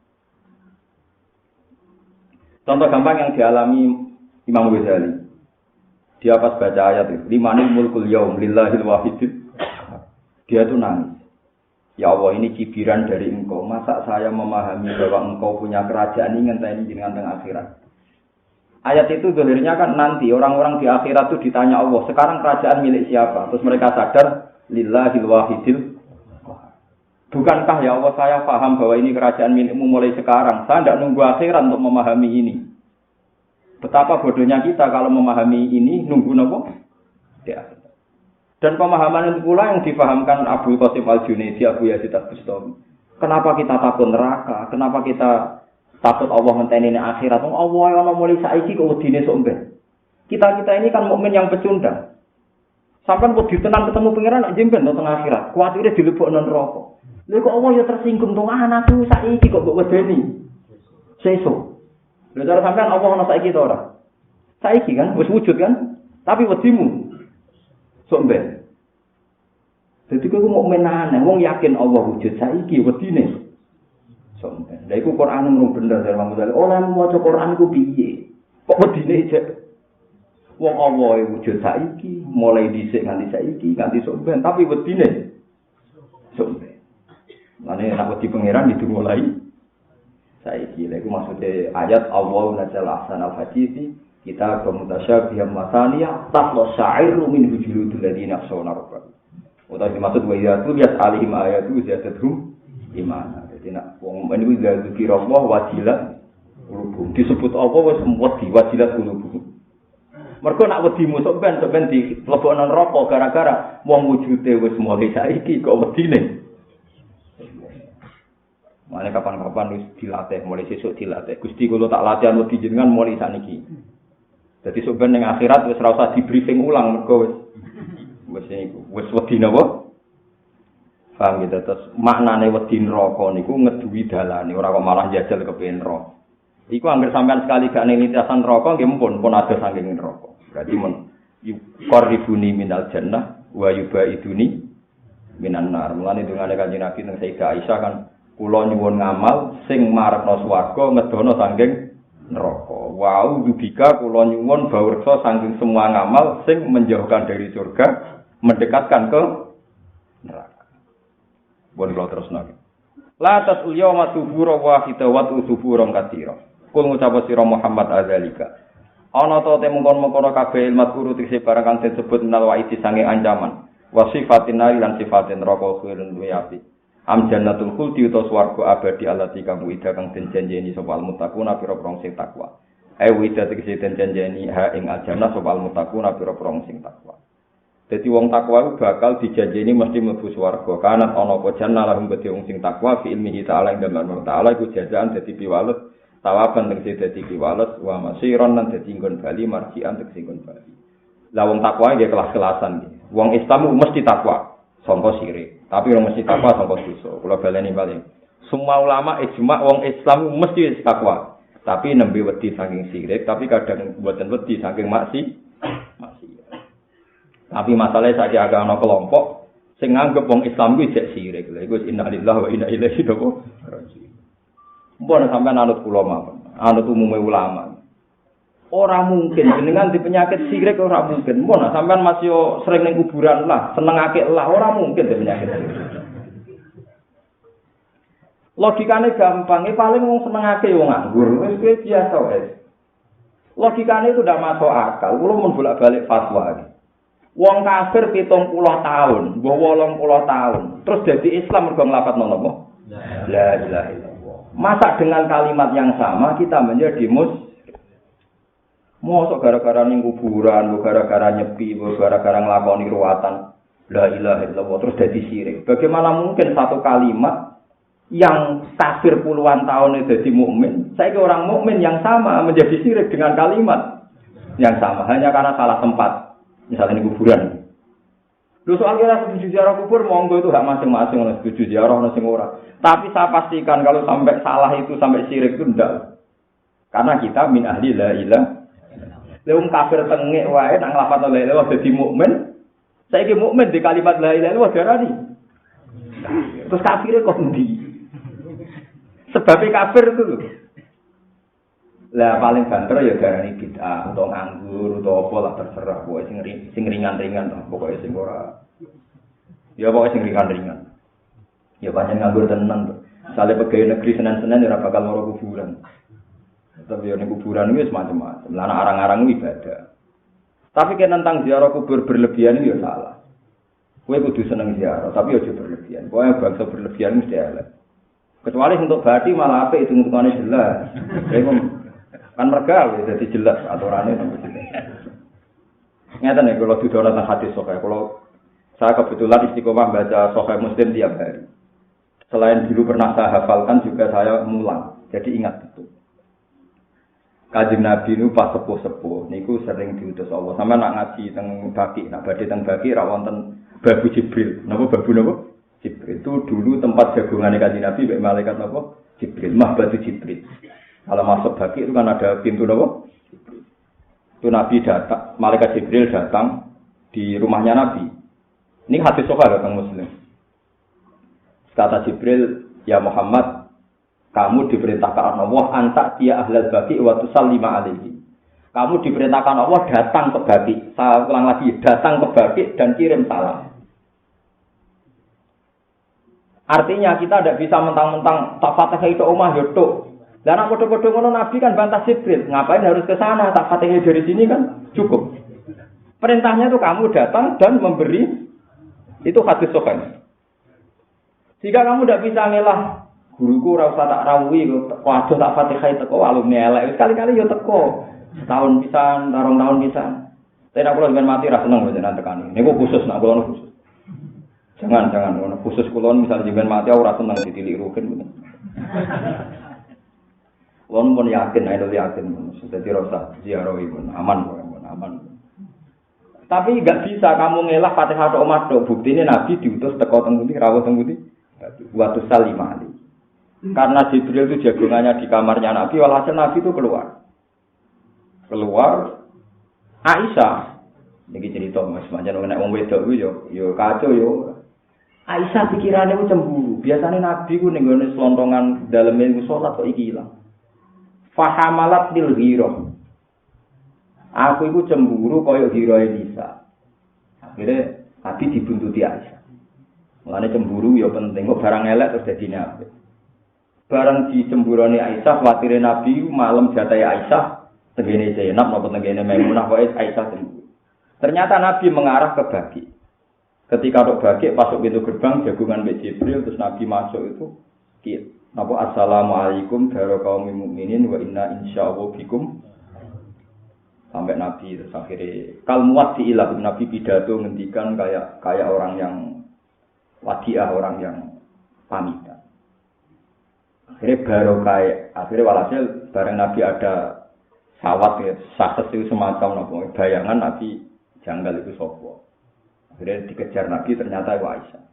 Contoh gampang yang dialami Imam Ghazali. Dia pas baca ayat itu, limanil mulkul yaum lillahil wahidil. Dia tuh nangis. Ya Allah ini cibiran dari engkau. Masa saya memahami bahwa engkau punya kerajaan ini ngenteni jenengan teng akhirat. Ayat itu zahirnya kan nanti orang-orang di akhirat itu ditanya Allah, sekarang kerajaan milik siapa? Terus mereka sadar, lillahil wahidil. Bukankah ya Allah saya paham bahwa ini kerajaan milikmu mulai sekarang. Saya tidak nunggu akhirat untuk memahami ini. Betapa bodohnya kita kalau memahami ini, nunggu apa? Di akhirat. Dan pemahaman itu pula yang difahamkan Abu Qasim Al-Junaidi, Abu Yazid Al-Bustami. Kenapa kita takut neraka? Kenapa kita takut Allah ngenteni akhirat? Allah ana mulai saiki kok wedine sok ben. Kita ini kan mukmin yang pecundang. Sampai wedi tenan ketemu pangeran nak jemben teng akhirat. Kuwatire dilebokno neraka. Lha kok Allah ya tersinggung to anakku saiki kok mbok wedeni. Sesuk. Lha cara sampean Allah ana saiki to ora? Saiki kan wis wujud kan? Tapi wedimu sok ben. Dadi kowe mukmin aneh, wong yakin Allah wujud saiki wedine. Sok ben. Lha iku Quran mung bener dari Imam Ghazali. Ora maca Quran ku piye? Kok wedine cek? Wong Allah wujud saiki, mulai dhisik nganti saiki, nganti sok ben, tapi wedine sok ben. Mane nek wedi pangeran itu mulai saiki. Lha iku maksude ayat Allah nazala ahsanal hadisi kita bermutasyabih masaniya taqla syairu min hujuludil ladina yakhshawna rabbahum. Utawa dimaksud wa ya tuliyat alaihim ayatu zadathum imana. Dadi nek wong mukmin iku zikir Allah wajilat qulubuhum. Disebut apa wis wedi wajilat qulubuhum. Mergo nek wedimu sok ben dilebokno neraka gara-gara wong wujude wis mulai saiki kok wedine. Mane kapan-kapan wis dilatih mulai sesuk dilatih. Gusti kula tak latihan wedi jenengan mulai saniki. Jadi sebenarnya ning akhirat wis ora usah di briefing ulang mergo wis niku wis wedi napa? Paham gitu terus maknane wedi neraka niku ngeduwi dalane ora kok malah jajal kepengin neraka. Iku anggere sampean sekali gak ning lintasan neraka nggih pun ada saking neraka. Berarti men yuqarribuni minal jannah wa yubaiduni minan nar. Mulane dungane Kanjeng Nabi teng Sayyidah Aisyah kan kula nyuwun ngamal sing marekno swarga ngedono saking neraka. Wau dubika kula nyuwun bawreksa saking semua ngamal sing menjauhkan dari surga, mendekatkan ke neraka. Bon kula terusno. La tasul yawma tubura wahida wa tubura katsira. Kul ngucap sira Muhammad azalika. Ana ta te mungkon-mungkon kabeh ilmu guru tekse barang kang disebut minal waidi sange ancaman. Wa sifatin nari lan sifatin neraka khirun duwe api. Am jannatul khuldi utawa swarga abadi allati kang wida kang den janjeni sapa almuttaquna pira-pira sing takwa. Wida tegese den janjeni ha ing aljannah sapa almuttaquna pira-pira sing takwa. Dadi wong takwa iku bakal dijanjeni mesti mlebu swarga. Kana ana apa jannah lahum gede wong sing takwa fi ilmihi ta'ala ing dalem ta'ala iku jazaan dadi piwales tawaban tegese dadi piwales wa masiron lan dadi nggon bali marjian tegese nggon bali. Lah wong takwa nggih kelas-kelasan nggih. Wong Islam mesti takwa sangka sirik. Tapi orang mesti takwa sangka dosa. Kula baleni bali. Semua ulama ijma wong Islam mesti takwa. Tapi nembe wedi saking sirik, tapi kadang mboten wedi saking maksiat. Tapi masalahnya saiki agak ana kelompok sing nganggep wong Islam kuwi jek sirik. Lha iku innalillahi wa inna ilaihi raji'un. Mbon sampean anut kula mawon. Anut umume ulama. Ora mungkin jenengan di penyakit sirik ora mungkin. Mun sampean masih sering ning kuburan lah, senengake lah ora mungkin di penyakit sirik. Logikane gampang, paling wong senengake wong nganggur, wis kuwi biasa wae. Logikane itu ndak masuk akal. Kulo mun bolak-balik fatwa. Wong kafir 70 tahun, mbah 80 tahun, terus jadi Islam mergo nglafadzno napa? La ilaha illallah. Masa dengan kalimat yang sama kita menjadi mosok gara-gara ning kuburan, gara-gara nyepi, gara-gara nglakoni ruwatan la ilaha illallah terus dadi syirik. Bagaimana mungkin satu kalimat yang kafir puluhan tahun itu jadi mukmin, saiki orang mukmin yang sama menjadi syirik dengan kalimat yang sama hanya karena salah tempat. Misalnya ning kuburan. Lho soal kira setuju ziarah kubur monggo itu hak masing-masing ono setuju ziarah ono sing ora. Tapi saya pastikan kalau sampai salah itu sampai syirik itu ndak. Karena kita min ahli la ilaha Lewung kafir tengek wae nang lafadz la ilaha illallah dadi mukmin. Saiki mukmin di kalimat la ilaha illallah darani. Terus kafire kok endi? Sebabnya kafir itu lho. Lah paling banter ya darani bid'ah atau nganggur atau apa lah terserah pokoke sing ringan-ringan lah pokoke sing ora. Ya pokoke sing ringan-ringan. Ya pancen nganggur tenan. Sale pegawai negeri Senin-Senin ora bakal loro kuburan. Tapi yang kuburan itu semacam-macam. Lana arang-arang ibadah. Tapi kan tentang ziarah kubur berlebihan itu ya salah. Kue kudu seneng ziarah, tapi aja berlebihan. Pokoknya bangsa berlebihan mesti elek. Kecuali untuk bati malah apa itu hitungannya jelas. Kan mereka jadi jelas aturannya. Nyata nih kalau tidur tentang hadis Sahih. Kalau saya kebetulan istiqomah baca Sahih Muslim tiap hari. Selain dulu pernah saya hafalkan juga saya mulang. Jadi ingat betul. Kanjeng Nabi nu pas sepuh-sepuh niku sering diutus Allah. Sampe nak ngaji teng Baqi, nak badhe teng Baqi ra wonten babu Jibril. Napa babu napa? Jibril. itu dulu tempat jagungan Kanjeng Nabi mbek malaikat napa? Jibril, Mahbatu Jibril. Kalau masuk baki itu kan ada pintu napa? Itu Nabi datang, malaikat Jibril datang di rumahnya Nabi. Ini hadis sahih tentang Muslim. Kata Jibril, "Ya Muhammad, kamu diperintahkan Allah antak dia ahlal baki wa tusallima alaihi." Kamu diperintahkan Allah datang ke baki. Saya ulang lagi, datang ke baki dan kirim salam. Artinya kita tidak bisa mentang-mentang tak Fatihah itu omah yo tok. Lah nek padha-padha ngono Nabi kan bantah Jibril, ngapain harus ke sana? Tak Fatihah dari sini kan cukup. Perintahnya itu kamu datang dan memberi itu hadis sahih. Jika kamu tidak bisa ngelah guruku ora usah tak rawuhi kok waduh tak Fatihah teko alumni elek. Sekali-kali yo teko. Setahun pisan, tarung tahun pisan. Tapi nek kula sampeyan mati ra seneng jenengan tekani. Niku khusus nak kula khusus. Jangan khusus kula misal sampeyan mati ora seneng ditilik rugen. Wong pun yakin, ayo yakin. Dadi rasa ziarah pun aman. Tapi enggak bisa kamu ngelah Fatihah tok omah tok. Buktine Nabi diutus teko teng pundi, rawuh teng pundi? Waktu salimali. Karena Jibril itu jagungannya di kamarnya Nabi, walhasil Nabi itu keluar Aisyah. Niki cerita Mas pancen nek wong wedok ku yo kacau yo. Aisyah pikirane ku cemburu. Biasane Nabi ku ning gone slontongan daleme ku salat kok iki ilang. Fahamalat lil ghirah. Aku iku cemburu kaya ghirahe Nisa. Akhire Nabi dibuntuti Aisyah. Mulane cemburu ya penting kok barang elek terus dadi nabi. Barang dicemburone Aisyah, kuwatire Nabi malam jatahe Aisyah, tengene Zainab napa tengene Maimunah kok Aisyah cemburu. Ternyata Nabi mengarah ke Baqi. Ketika tok Baqi masuk pintu gerbang jagungan Mbak Jibril terus Nabi masuk itu napa assalamualaikum warahmatullahi mukminin wa inna insyaallah bikum. Sampai Nabi terus akhirnya kalmuat di ilah Nabi pidato ngendikan kayak orang yang wadiah, orang yang pamitan. Akhirnya walhasil bareng Nabi ada sawat ya, sakses itu semacam apa bayangan Nabi janggal itu sopo. Akhirnya dikejar Nabi ternyata itu Aisyah.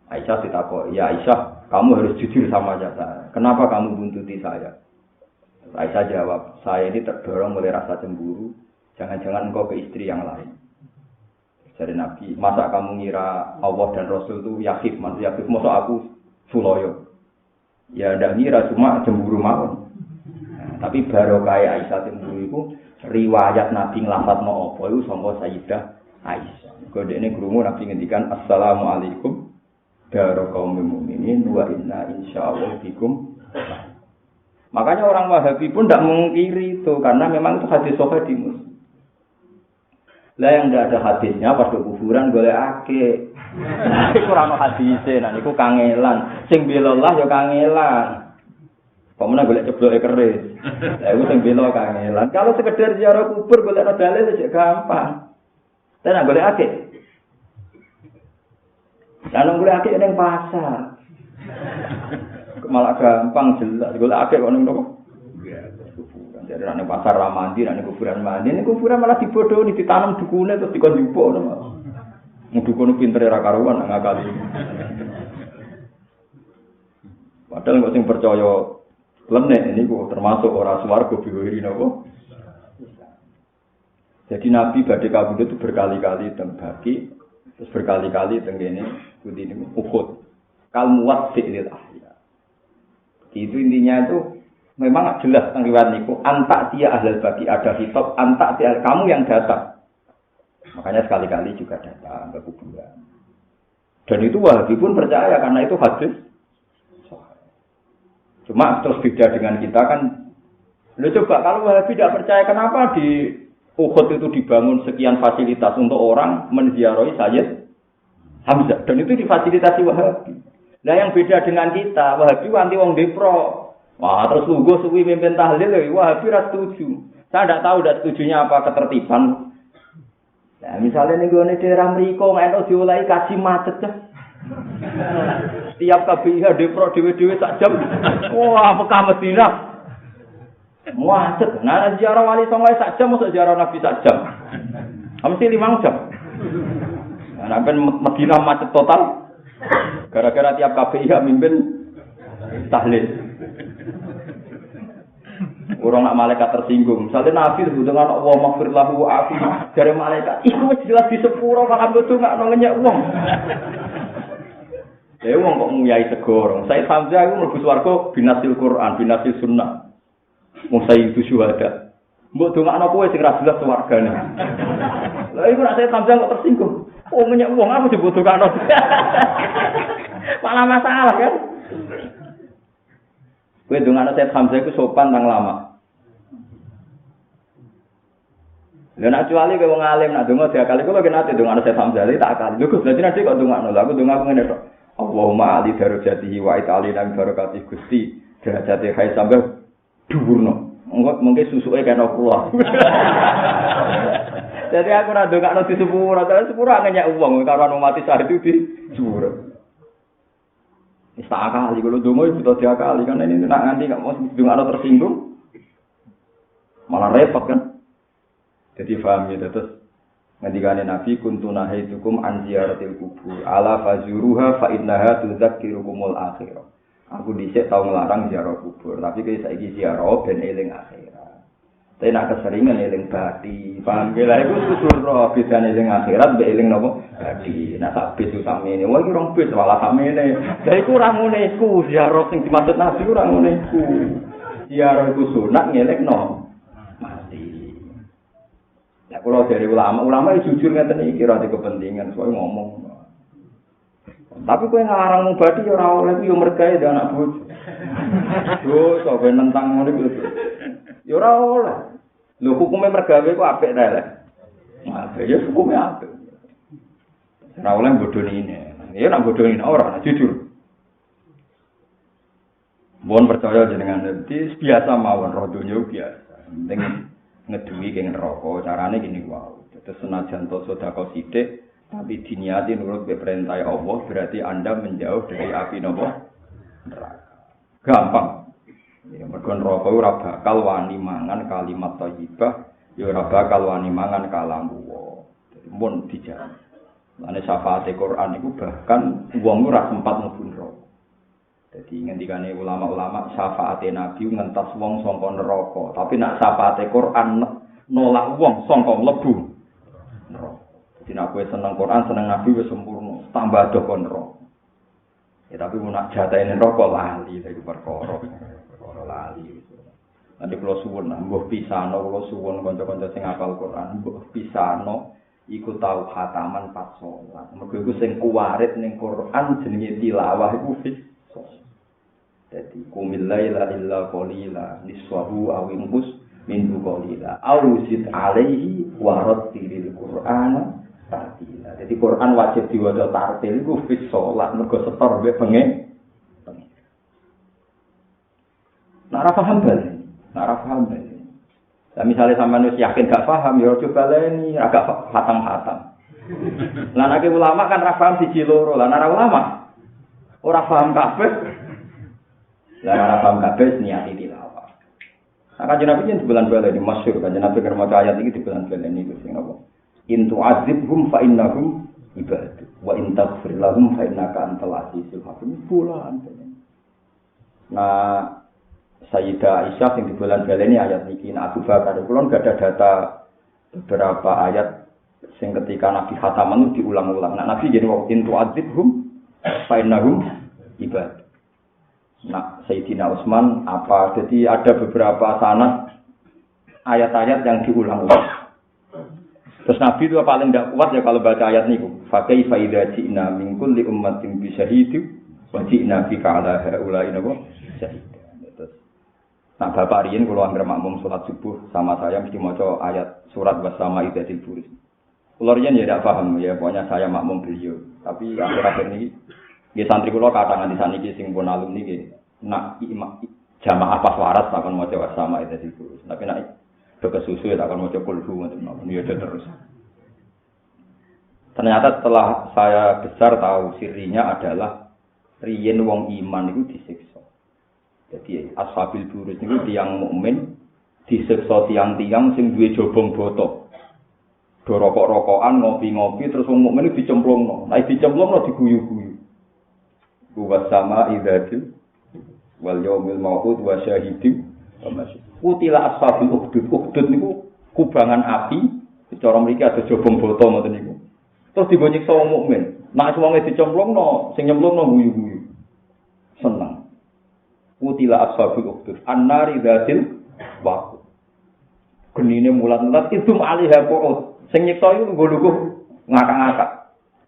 Aisyah ditakut, ya Aisyah, kamu harus jujur sama saya. Kenapa kamu buntuti saya? Aisyah jawab, saya ini terdorong oleh rasa cemburu. Jangan-jangan engkau ke istri yang lain. Jadi Nabi, masa kamu ngira Allah dan Rasul itu yakif, masa aku suloyo. Ya ndak ngira cuma cemburu mawon. Tapi baru kaya Aisyah cemburu itu riwayat Nabi nglafadzno apa iku sangka Sayyidah Aisyah. Kodene krungu Nabi ngendikan assalamualaikum warahmatullahi mukminin wa inna insyaallah bikum. Makanya orang Wahabi pun tidak mengkiri itu karena memang itu hadis sahih di Muslim. Lah yang tidak ada hadisnya pas ke kuburan golek ake. Iku ora ono hadise, nah niku kangelan. Sing bela Allah ya kangelan. Kok meneh golek cebloke keris. Lah iku sing bela kangelan. Kalau sekedar ziarah kubur golek dalil wis gampang. Tenan golek ake. Lah golek ake ning pasar. Malah gampang jelas golek ake kok ning nopo? Jadi nek pasar ra mandi, nek kuburan mandi, nek kuburan malah dibodohi, ditanam dukune terus dikon jupuk ngono. Dukune pintere ra karuan ngakali. Padahal kok sing percaya lenek niku termasuk ora swarga biwiri napa. Jadi Nabi badhe kabudut itu berkali-kali teng Baqi, terus berkali-kali teng kene pundi niku Uhud. Kal muwat fi'lil ahya. Itu intinya itu memang jelas tentang riwayat niku antak dia ahlul Baqi ada kitab antak dia kamu yang datang. Makanya sekali-kali juga datang ke kuburan. Dan itu Wahabi pun percaya karena itu hadis. Cuma terus beda dengan kita kan. Lu coba kalau Wahabi tidak percaya kenapa di Uhud itu dibangun sekian fasilitas untuk orang menziarahi Sayyid Hamzah dan itu difasilitasi Wahabi. Nah yang beda dengan kita Wahabi anti wong depro. Wah, terus lugu suwi mimpin tahlil, wah, hampir setuju. Saya tidak tahu dak setujunya apa ketertiban. Nah, misalnya nih gue daerah Mriko, nggak diulai kasih macet ya. Tiap KBIH depro dewe sak jam. Wah, Mekah Madinah. Macet. Nah, ziarah wali songo sak jam, masuk ziarah Nabi sak jam. Mesti 5 jam. Nah, kan Madinah macet total. Gara-gara tiap KPI mimpin tahlil. Orang nak malaikat tersinggung. Misalnya Nabi dengan Allah maghfir lahu wa afi dari malaikat. Iku jelas di sepuro makan betul nggak ngenyek uang. Ya uang kok nguyai segorong. Saya Hamzah itu mlebu swarga binasil Quran, binasil sunnah. Musai itu syuhada. Mbok dongakno kowe sing ra jelas swargane. Lah iku nek saya Hamzah kok tersinggung. Oh ngenyek uang aku disebut dongakno. Malah masalah kan. Kowe dongakno Said Hamzah iku sopan nang lama. Lha nek kecuali kowe wong alim nak donga diakali kula ki nate dongakno Said Hamzah tak akali. Lho Gus, dadi nanti kok dongakno. Lah aku donga ngene tok. Allahumma ali darajatihi wa itali lan barakati Gusti. Derajate hai sampe dhuwurno. Mungkin susuke kena kula. Jadi aku ora dongakno di sepuro, terus sepuro ngenyek wong karo mati syahid itu di sepuro. Wis tak akali kalau donga itu diakali kan ini nak nganti gak mau dongakno tersinggung. Malah repot kan. Jadi paham ya terus ngendikane Nabi kuntu nahaitukum an ziyaratil kubur ala fazuruha fa innaha tudzakkirukumul akhirah. Aku dhisik tau nglarang ziarah kubur, tapi kayak saiki ziarah ben eling akhirat. Tapi nak keseringan eling bati, paham ge lha iku susur bedane eling akhirat mbek eling napa? Bati. Nak sak bis utamene, wah iki rong bis malah samene. Lha iku ora ngene iku ziarah sing dimaksud Nabi ora ngene iku. Ziarah iku sunat ngelekno mati. Ya kalau dari ulama itu jujur ngeten iki ora kepentingan, soalnya ngomong. Tapi kowe ngarang mubadi ya ora oleh yo mergawe dhe anak bojo. Yo sampe nentang ngono iku. Ya ora oleh. Lho hukume mergawe ku apik ta lek. Apik ya hukume apik. Ora oleh bodoni ini. Ya nak bodoni ora jujur. Mohon percaya jenengan dadi biasa mawon roh donya biasa. Penting ngeduwi keng neraka carane gini wae. Terus senajan to sedekah sithik tapi diniati nurut perintah Allah berarti Anda menjauh dari api neraka. Gampang. Ya mergo neraka ora bakal wani mangan kalimat thayyibah, ya ora bakal wani mangan kalam wa. Dadi mun dijamin. Lan syafaate Quran iku bahkan wong ora sempat mlebu neraka. Dadi ngendikane ulama-ulama syafaate Nabi ngentas wong saka neraka, tapi nek syafaate Quran nolak wong saka mlebu neraka. Dadi nek kowe seneng Quran, seneng Nabi wis sempurna, tambah do kon neraka. Ya tapi mun nak jatahe neraka lali lha iku perkara lali. Nanti kula suwun mbuh pisano kula suwun kanca-kanca sing hafal Quran, mbuh pisano iku tau khataman pas salat. Mergo iku sing kuwarit ning Quran jenenge tilawah iku fis. Jadi kumil laila illa qalila niswahu aw inqus min qalila aw zid alaihi wa rattilil qur'ana tartila. Jadi Quran wajib diwaca tartil iku fis salat mergo setor mbek bengi. Nara paham bali. Nah, misalnya sampean wis yakin gak paham ya coba leni agak hatam-hatam. Lah nek ulama kan ra paham siji loro, lah nek ulama ora paham kabeh. Lah ora paham kabeh niati tilawah. Nah kan Nabi yen bulan baleni masyhur kan Nabi kermaca ayat iki di bulan baleni iku sing apa? In tu'adzibhum fa innahum ibadu wa in taghfir lahum fa innaka antal azizul hakim. Bulan. Nah Sayyidah Aisyah yang di bulan baleni ayat niki Abu Bakar kula enggak ada data beberapa ayat sing ketika Nabi khataman diulang-ulang. Nah Nabi jadi wa in tu'adzibhum fa innahum ibadu. Nah, Sayyidina Utsman apa? Jadi ada beberapa sanad ayat-ayat yang diulang-ulang. Terus Nabi itu paling tidak kuat ya kalau baca ayat niku. Fa kaifa idza ji'na min kulli ummatin bi syahidin wa ji'na bika 'ala haula'i syahid. Nah, Bapak riyen kula anggere makmum salat subuh sama saya mesti maca ayat surat Wasama Idzatil Buruj. Kula riyen ya tidak paham ya, pokoknya saya makmum beliau. Tapi akhir-akhir ini nggih santri kula kathah nganti saniki sing pun alumni nggih nak jamaah pas waras takon maca Wasama Idzatil Buruj. Tapi nak do kesusu ya takon maca kulhu ngoten mawon ya terus. Ternyata setelah saya besar tahu sirinya adalah riyen wong iman itu disiksa. Jadi ashabil buruj niku tiyang mukmin disiksa tiang-tiang sing duwe jobong botok. Do rokok-rokokan, ngopi-ngopi terus wong mukmin dicemplungno. Nek dicemplungno diguyu-guyu. Wa sama idzatil wal yaumil mau'ud wa syahidin wa masyhud. Kutila ashabul ukhdud. Ukhdud niku kubangan api, cara mriki ada jobong boto ngoten niku. Terus digo nyiksa wong mukmin. Nek wonge dicemplungno, sing nyemplungno guyu-guyu. Seneng. Kutila ashabul ukhdud. An-nari dzatil waqud. Genine mulat-mulat idum alaiha qu'ud. Sing nyiksa iku nggo-nggo ngakak-ngakak.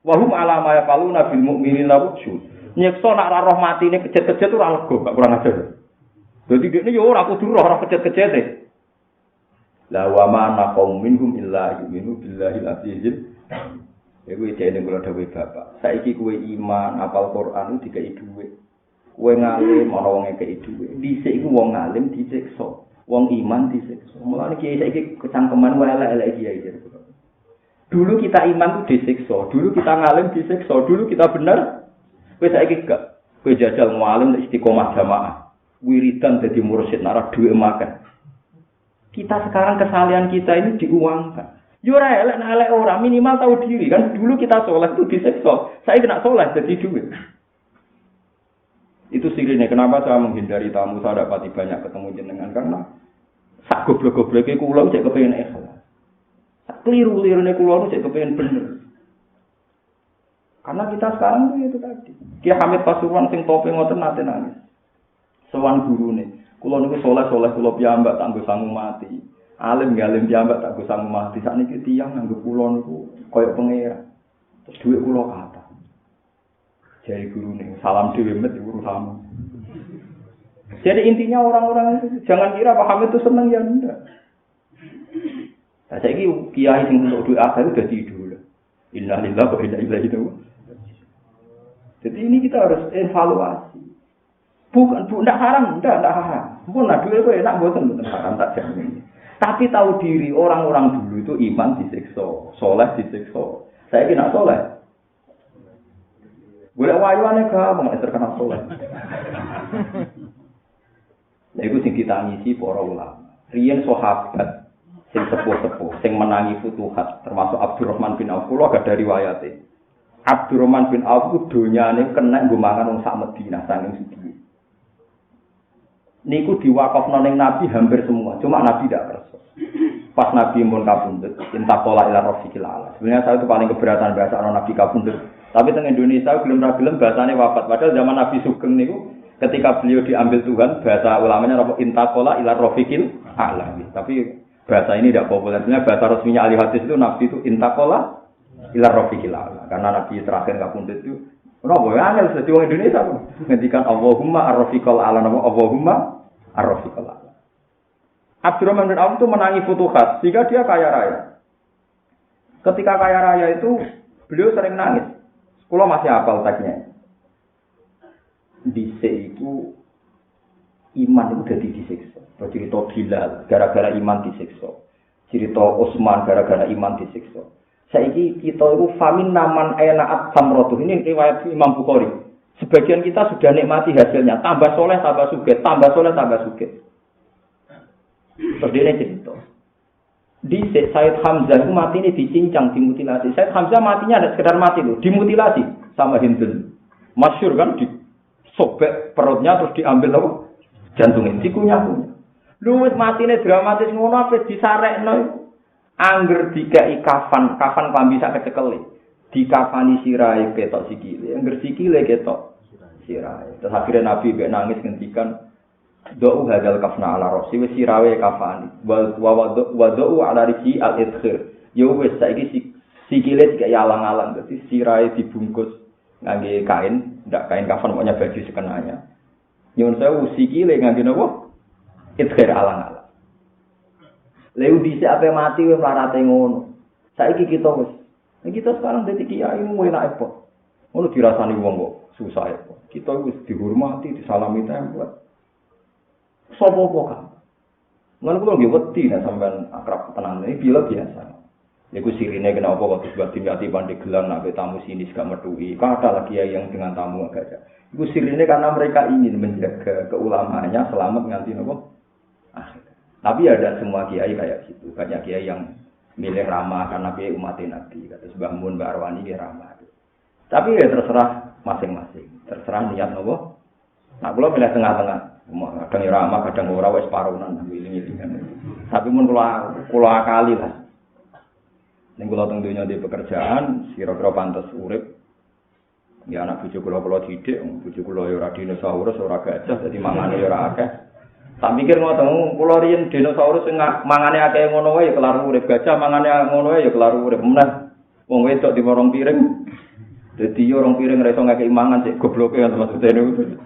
Wa hum ala ma yaquluna bil mu'minina wujud. Nyiksa nak ra roh matine kejet-kejet ora lega, gak kurang ajar. Dadi dekne yo ora kudu roh kejet-kejete. La wa ma naqum minhum illa yu'minu billahi al-azizil. Iku jane kula dawuh Bapak. Saiki kowe iman, apal Quran dikai dhuwit. Kowe ngalim ana wong ngekeki dhuwit. Dhisik iku wong ngalim disiksa. Wong iman disiksa. Mulane kiai saiki kecangkeman wae elek-elek kiai. Dulu kita iman itu disiksa, dulu kita ngalim disiksa, dulu kita benar. Kowe saiki gak. Kowe jajal ngalim nek istiqomah jamaah. Wiridan dadi mursyid nara duwe makan. Kita sekarang kesalahan kita ini diuangkan. Yo ora elek ora minimal tahu diri kan dulu kita saleh itu disiksa. Saya kena saleh jadi duit. Itu sirine kenapa saya menghindari tamu saya dapati banyak ketemu jenengan karena sak goblok-gobloke kula cek kepengin ikhlas. Sak kliru-lirune kula cek kepengin bener. Karena kita sekarang itu tadi. Ki Hamid Pasuruan sing tope ngoten nate nangis. Sowan gurune, kula niku saleh-saleh kula piyambak tak nggo sangu mati. Alim galim piyambak tak nggo sangu mati. Sakniki tiyang nganggo kula niku kaya pangeran. Terus dhuwit kula kathah. Jari gurune, salam dhewe met guru kamu. Jadi intinya orang-orang itu jangan kira Pak Hamid itu senang ya enggak. Nah, saiki kiai sing untuk duit akhir udah tidur. Innalillahi wa inna ilaihi raji'un. Jadi ini kita harus evaluasi. Bukan enggak haram, enggak haram. Pun nah duit kok enak mboten haram tak jamin. Tapi tahu diri orang-orang dulu itu iman disiksa, saleh disiksa. Saya kira saleh. Boleh wayuane gampang nek terkenal saleh. Lha iku sing ditangisi para ulama. Riyen sahabat sing sepuh-sepuh sing menangi futuhat termasuk Abdurrahman bin Auf kula gak dari riwayate. Abdurrahman bin Auf ku donyane kena nggo mangan wong sak Madinah saking sugih. Niku diwakafno ning Nabi hampir semua, cuma Nabi tidak kersa. Pas Nabi mun kabundut, intakola ila rafiqil ala. Sebenarnya saya itu paling keberatan bahasa Nabi kabundut. Tapi teng Indonesia gelem bahasane wafat. Padahal zaman Nabi Sugeng niku ketika beliau diambil Tuhan, bahasa ulamanya apa intakola ila rafiqil ala. Tapi bahasa ini tidak populer. Sebenarnya bahasa resminya ahli hadis itu Nabi itu intakola ila rafiqil ala. Karena Nabi terakhir kabundut itu kenapa ya angel dadi wong Indonesia kok. Ngendikan Allahumma ar-rafiqal ala nama Allahumma ar-rafiqal ala. Abdurrahman bin Auf itu menangi futuhat sehingga dia kaya raya. Ketika kaya raya itu beliau sering nangis. Kulo masih hafal teksnya. Dhisik iku iman itu dadi disiksa. Cerita Bilal gara-gara iman disiksa. Cerita Utsman gara-gara iman disiksa. Saiki kita itu famin naman enaat samrotuh. Ini riwayat Imam Bukhari. Sebagian kita sudah nikmati hasilnya, tambah soleh tambah sugih, tambah soleh tambah sugih. Terus dia cerita. Di Said Hamzah itu mati ini dicincang, dimutilasi. Said Hamzah matinya ada sekedar mati loh, dimutilasi sama Hindun. Masyhur kan disobek perutnya terus diambil apa? Jantungnya, dikunyah-kunyah. Lu wis matine dramatis ngono apa disarekno. Angger dikai kafan klambi sak kecekele. Dikafani sirahe ketok sikile, angger sikile ketok sirahe. Terus akhirnya Nabi mbek nangis ngendikan do'u hadal kafna ala rosi wis sirawe kafani wa do'u ala risi al-idkhir ya wis saiki sikile dikai alang-alang dadi sirahe dibungkus ngangge kain ndak kain kafan pokoknya baju sekenanya nyuwun sewu sikile ngangge napa idkhir alang-alang leu dhisik ape mati wis mlarate ngono saiki kita wis kita sekarang dadi kiai mu enak apa ngono dirasani wong kok susah apa kita wis dihormati disalami tempel sopo kan. Ngono kuwi nggih wedi nek sampean akrab tenan iki bila biasa. Iku sirine kenapa kok disebut dimati pandi gelang nek tamu sini gak metuhi. Kata lagi yang dengan tamu agak ada. Iku sirine karena mereka ingin menjaga keulamaannya selamat nganti napa? Tapi ada semua kiai kayak gitu. Banyak kiai yang milih ramah karena kiai umat Nabi. Kata Mbah Mun, Mbah Arwani ki ramah. Tapi ya terserah masing-masing. Terserah niat nopo. Nah, kula pilih tengah-tengah. Kadang ya ramah, kadang ora wis paronan ngiling-ngilingan. Tapi mun kula akali lah. Ning kula teng donya di pekerjaan, kira-kira pantes urip. Ya anak bojo kula didik, bojo kula ya ora dinosaurus, ora gajah, dadi mangane ya ora akeh. Tak mikir ngoten, kula riyen dinosaurus sing mangane akeh ngono wae ya kelar urip, gajah mangane ngono wae ya kelar urip. Meneh wong wedok di warung piring. Dadi yo rong piring ra iso ngakei mangan sik gobloke kan maksudnya niku.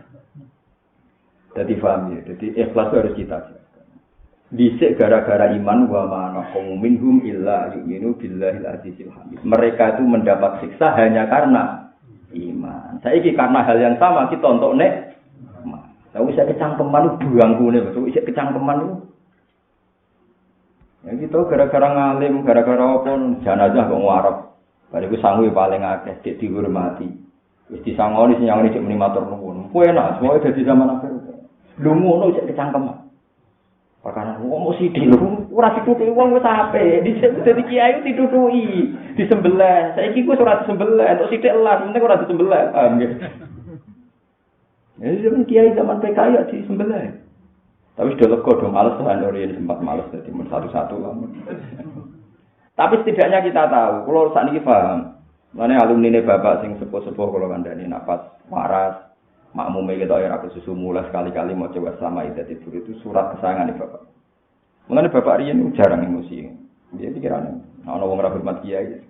Dadi paham ya. Dadi ikhlas harus kita jaga. Dhisik gara-gara iman wa ma naqum minhum illa yu'minu billahil azizil hamid. Mereka itu mendapat siksa hanya karena iman. Saiki karena hal yang sama kita untuk nek. Lah wis kecangkeman buangkune, wis kecangkeman itu. Ya kita gara-gara ngalim, gara-gara apa jenazah kok ngarep. Bariku sangu paling akeh dik dihormati. Wis disangoni sing nyangoni cek muni matur nuwun. Kuwi enak, semoga dadi zaman akhir. Lho ngono cek kecangkeman. Perkara wong mesti di lho, ora ditutuki wong wis apik. Dhisik dadi kiai ditutuki, disembelih. Saiki ku ora disembelih, entuk sithik elas, penting ora disembelih. Paham nggih? Ya zaman kiai zaman PKI ya disembelih. Tapi sudah lega dong, males lah Nurian sempat males jadi satu-satu lah. Tapi setidaknya kita tahu, kalau saat ini paham, mana alumni ini bapak sing sepuh-sepuh kalau kandani nafas waras, makmumnya kita air aku susu mulai sekali-kali mau coba selama itu surat kesayangan nih bapak. Mengenai bapak Rian itu jarang emosi, dia pikirannya, nah orang hormat kiai,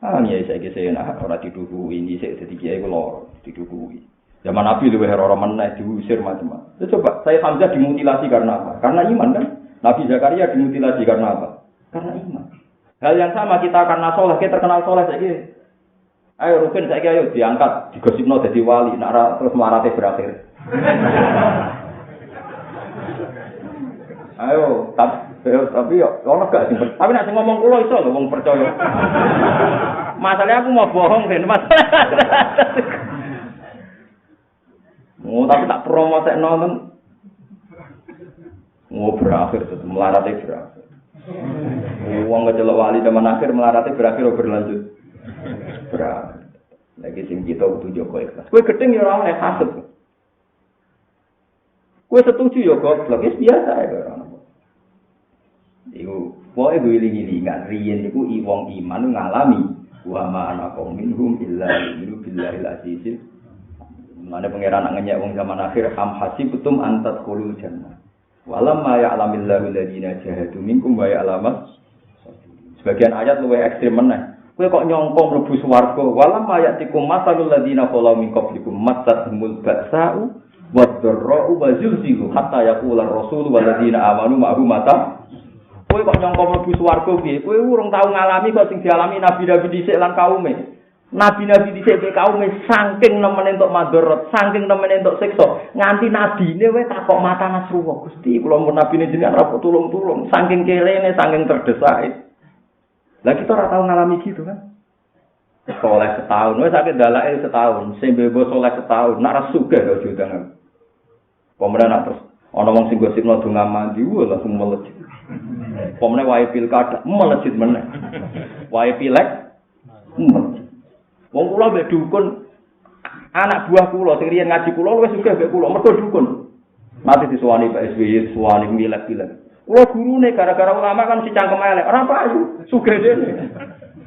kiai saya kisah nah orang diduduki ini saya jadi kiai kalau diduduki. Zaman Nabi lu orang mana diusir macam-macam. Coba saya Hamzah dimutilasi karena apa? Karena iman kan? Nabi Zakaria dimutilasi karena apa? Karena iman. Hal yang sama kita karena soleh, kita terkenal soleh saja. Ayo Rukin saya ayo diangkat, digosipno jadi wali, nara terus melarate berakhir. Ayo, tapi yo ono gak sih. Tapi nek ngomong kula iso lho wong percaya. Masalahnya aku mau bohong kan, masalah. Oh, tapi tak promotek nonton. Oh, berakhir itu melarate berakhir. Uang kecelok wali zaman akhir melarate berakhir berlanjut. Berakhir. Lagi sing kita kudu jaga ikhlas. Kowe gedeng ya ora oleh hasud. Kowe setuju ya goblok, wis biasa ya ora. Iku pokoke wiling-wilingan riyen iku wong iman ngalami wa ma ana qaum minhum illa yu'minu billahil azizil. Mana pangeran nak ngenyek wong zaman akhir am hasibtum an tadkhulul jannah. Walamma ya'lamillahu alladziina jahadu minkum wa ya'lamas. Sebagian ayat luwih ekstrem meneh. Kowe kok nyongko mlebu swarga. Walamma ya'tikum masalul ladziina khalu min qablikum massatuhumul ba'sa'u wad-dharra'u wa zulzilu hatta yaqula ar-rasul wal ladziina amanu ma'ahu mata. Kowe kok nyongko mlebu swarga piye? Kowe urung tau ngalami kok sing dialami nabi-nabi dhisik lan kaume. Nabi-nabi dhisik kaum saking nemen entuk madharat, saking nemen entuk siksa, nganti nabine wae takok mata Nasrullah. Gusti, kula mun nabine jenengan ra tulung-tulung, saking kelene, saking terdesake. Lah kita ora tau ngalami gitu kan. Soleh setahun, wis sakit dalake setahun, sing bebo soleh setahun, nak ra sugih kok judangan. Pemenang nak terus ana wong sing gosipno donga mandi, langsung melejit. Pemenang wae pilkada, melejit meneh. Wae pilek, melejit. Wong kula mbek dukun anak buah kula sing riyen ngaji kula wis sugih mbek kula mergo dukun. Mati disuwani Pak SBY, suwani milek-milek. Kula gurune gara-gara ulama kan si cangkem elek, ora payu, sugih dene.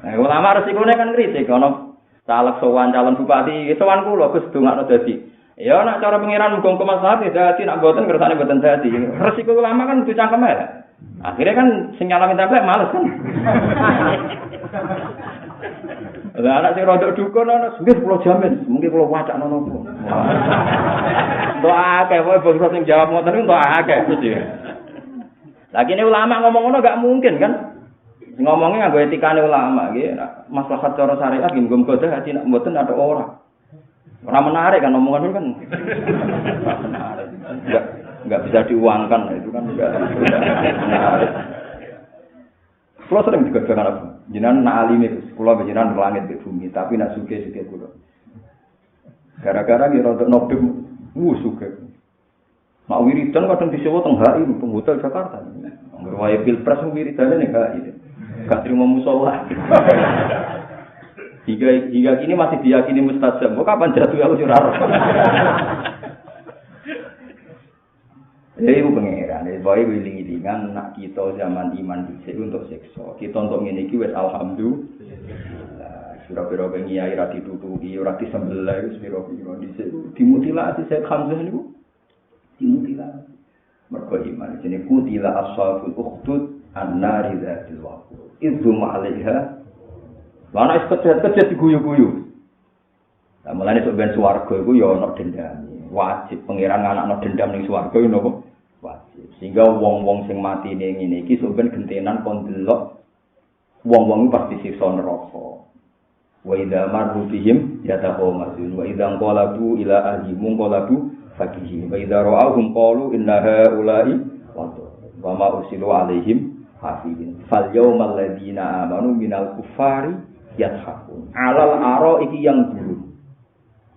Nah, ulama resikone kan kritik ana caleg sowan calon bupati, sowan kula Gus dongakno dadi. Ya nek cara pengiran muga maslahat dadi nek mboten kersane mboten dadi. Resiko ulama kan kudu cangkem elek. Akhirnya kan sing nyalamin templek males kan. Lah anak sing rodok dukun ana nggih kula jamin, mungkin kula wacana nopo. Doa akeh wae bangsa sing jawab ngoten niku doa akeh mesti. Lagi ini ulama ngomong ngono gak mungkin kan? Ngomongnya nganggo etikane ulama nggih, maslahat cara syariat nggih muga-muga hati nek mboten ada ora. Ora menarik kan omongan itu kan. Menarik. Enggak bisa diuangkan itu kan enggak menarik. Kalau sering juga dengan apa? Jenengan nak alime, kalau jenengan langit di bumi, tapi nak suke kulo. Gara-gara dia rontok nobem, suke. Mak wiridan kadang disewa teng HI, hotel Jakarta. Ngerwaya pilpres wiridannya nih HI. Gak terima musola. Hingga kini masih diyakini mustajab. Kok kapan jatuh aku curah? Jadi itu pengeran. Boy wiling-wilingan nak kita zaman iman dhisik untuk seksa. Kita untuk ngene iki wis alhamdulillah. Pira-pira kiai ra ditutuki, ora disembelih wis pira-pira dhisik. Dimutilasi Syekh Hamzah niku. Dimutilasi. Mergo iman jenenge kutila ashabul ukhdud an-nari dzatil waqud. Idhum 'alaiha. Lah nek kejet-kejet diguyu-guyu. Lah mulane sok ben swarga iku ya ana dendam. Wajib pangeran anakno dendam ning swarga yo napa? Wajib. Sehingga wong-wong sing mati ning ngene iki sok ben gentenan kon delok wong-wong pasti siksa neraka. Wa idza marru bihim yataqamazun wa idza qalabu ila ahlihim qalabu fakihin wa idza ra'awhum qalu inna haula'i wa ma ursilu 'alaihim hafizin fal yawmal ladzina amanu minal kuffari yadhakun 'alal ara'iki yang dulu.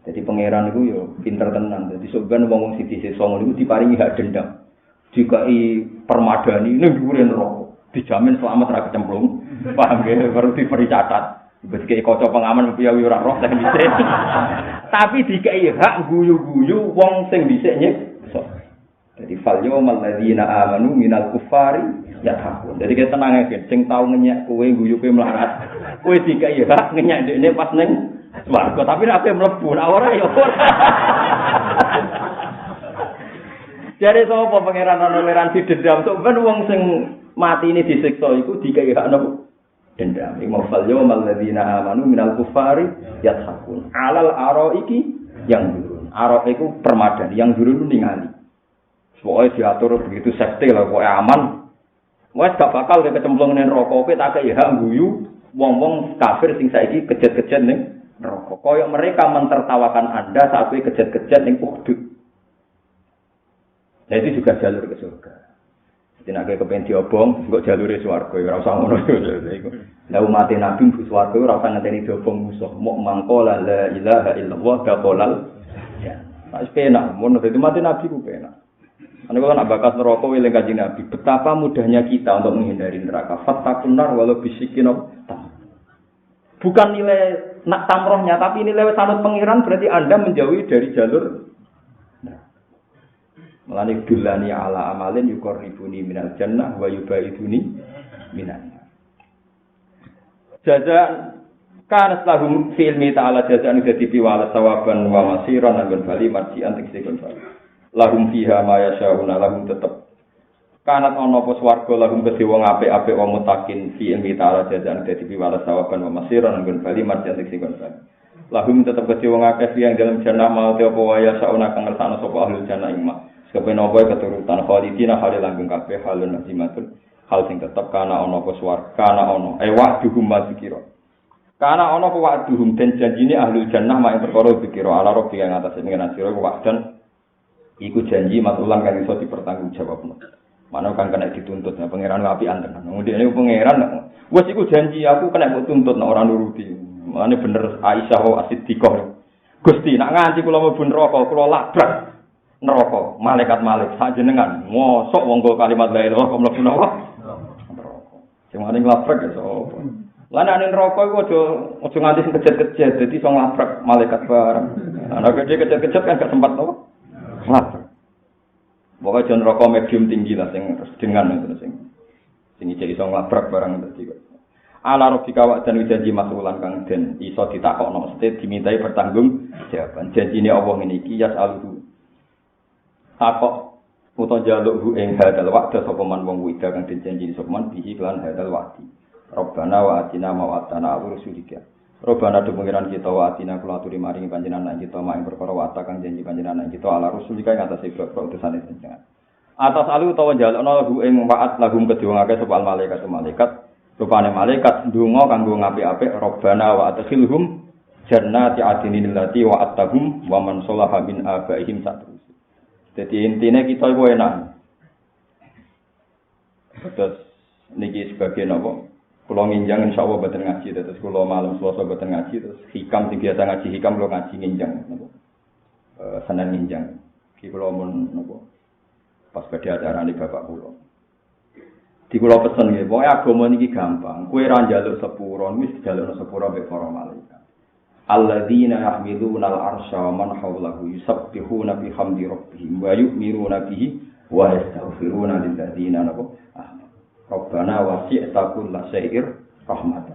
Jadi pangeran itu yo pinter tenan. Jadi sebenarnya wong sing disiksa ngono iku diparingi hak dendam. Dikai permadani ning dhuwure neraka. Dijamin selamat ra kecemplung. Paham nggih? Baru diberi catat. Dikai kaca pengaman piye ora roh sing dhisik. Tapi dikai hak guyu-guyu wong sing dhisik nyiksa. Jadi fal yawmal ladzina amanu minal kuffari yadhakun. Jadi kita tenang ae sing tau ngenyek kowe guyu kowe melarat. Kowe dikai hak ngenyek dekne pas ning swarga, tapi nek mlebu nek ora ya ora. Jare sapa pangeran toleransi dendam sok ben wong sing mati ini disiksa iku dikai hak napa? Dendam. Imam Fal-Yawmal ladzina amanu minal kufari yadhakun. Alal araiki yang durun. Arok iku permadani, yang durun ningali. Pokoke diatur begitu safety lah, pokoke aman. Wes gak bakal kecemplung ning neraka, kowe tak kei hak guyu wong-wong kafir sing saiki kejet-kejet ning neraka. Kaya mereka mentertawakan Anda saat kowe kejet-kejet ning Uhud. Nah itu juga jalur ke surga. Jadi nek kepen diobong, kok jalure swarga ora usah ngono iku. Lah umat Nabi mlebu swarga ora usah ngenteni diobong musuh. Mok mangkola la ilaha illallah daqolal. Ya. Wis penak, mun dadi umat Nabi ku penak. Ana kok nak bakat neraka eling Kanjeng Nabi. Betapa mudahnya kita untuk menghindari neraka. Fattaqun nar walau bisikin tam. Bukan nilai nak tamrohnya, tapi nilai sanad pengiran berarti Anda menjauhi dari jalur. Melani dulani ala amalin yuqarribuni minal jannah wa yubaiduni minan. Jaza kana lahum fi ilmi ta'ala jazaan dadi piwala sawaban wa masiran lan bali marjian teksikon bali. Lahum fiha ma yasyauna lahum tetep kanat ana apa swarga lahum kedhe wong apik-apik wong mutakin fi ilmi ta'ala jazaan dadi piwala sawaban wa masiran lan bali marjian teksikon bali. Lahum tetep kedhe wong akeh yang dalam jannah mau te apa wa yasyauna kang ngersano sapa ahlul jannah iman. Kepen apa keturutan khalidina hale langgeng kabeh halun nazimatun hal sing tetep kana ana apa swarga kana ana wa'duhum mazkira kana ana apa wa'duhum den janjine ahlul jannah mak perkara dikira ala rabbi kang atas pengenan sira wa'dan iku janji matulan kang iso dipertanggungjawabno manut kang kena dituntut ya pangeran apian tenan ngene pangeran wis iku janji aku kena mbok tuntut nek ora nuruti mane bener Aisyah wa Siddiqah Gusti nak nganti kula mlebu neraka kula labrak neraka malaikat sajenengan mosok wong kalimat la ilaha illallah mlebu neraka sing maring laprek ya sapa lan nek neraka iku aja nganti sing kejet-kejet dadi iso laprek malaikat bareng ana gede kejet-kejet kan gak sempat to laprek pokoke jan neraka medium tinggi lah sing dengan terus sing iso laprek bareng dadi ala rabbika wa dan janji masulan kang den iso ditakokno mesti dimintai bertanggung jawaban janjine Allah ngene iki yasaluhu takok utawa jaluk ing hadal wa'da sapa man wong wida kang dijanji sapa man bihi lan hadal wa'di. Rabbana wa atina ma wa'tana rusulika. Rabbana do pengiran kita wa atina kula aturi maring panjenengan kita mak perkara wa'ta kang janji panjenengan kita ala rusulika ing atase utusane panjenengan. Atas alu utawa jalukna lahu ing wa'at lahum kedhe akeh sapa malaikat rupane malaikat ndonga kanggo ngapik-apik Rabbana wa adkhilhum jannati adnin allati wa'attahum wa man sholaha min abaihim satu. Jadi intinya kita itu enak. Terus niki sebagai nopo. Kalau nginjang insya Allah badan ngaji. Terus kalau malam selasa badan ngaji. Terus hikam yang biasa ngaji hikam kalau ngaji nginjang. Senin nginjang. Kalau mau nopo. Pas pada acara ini bapak pulau. Di pulau pesen gitu. Pokoknya agama ini gampang. Kue ranjaluk sepuro. Wis jaluk sepuro be para malaikat. alladzina yahmiluna al-arsya wa man hawlahu yusabbihuna bihamdi rabbihim wa yu'minuna bihi wa yastaghfiruna lil ladzina amanu Rabbana wasi'ta kulla syai'ir rahmatan.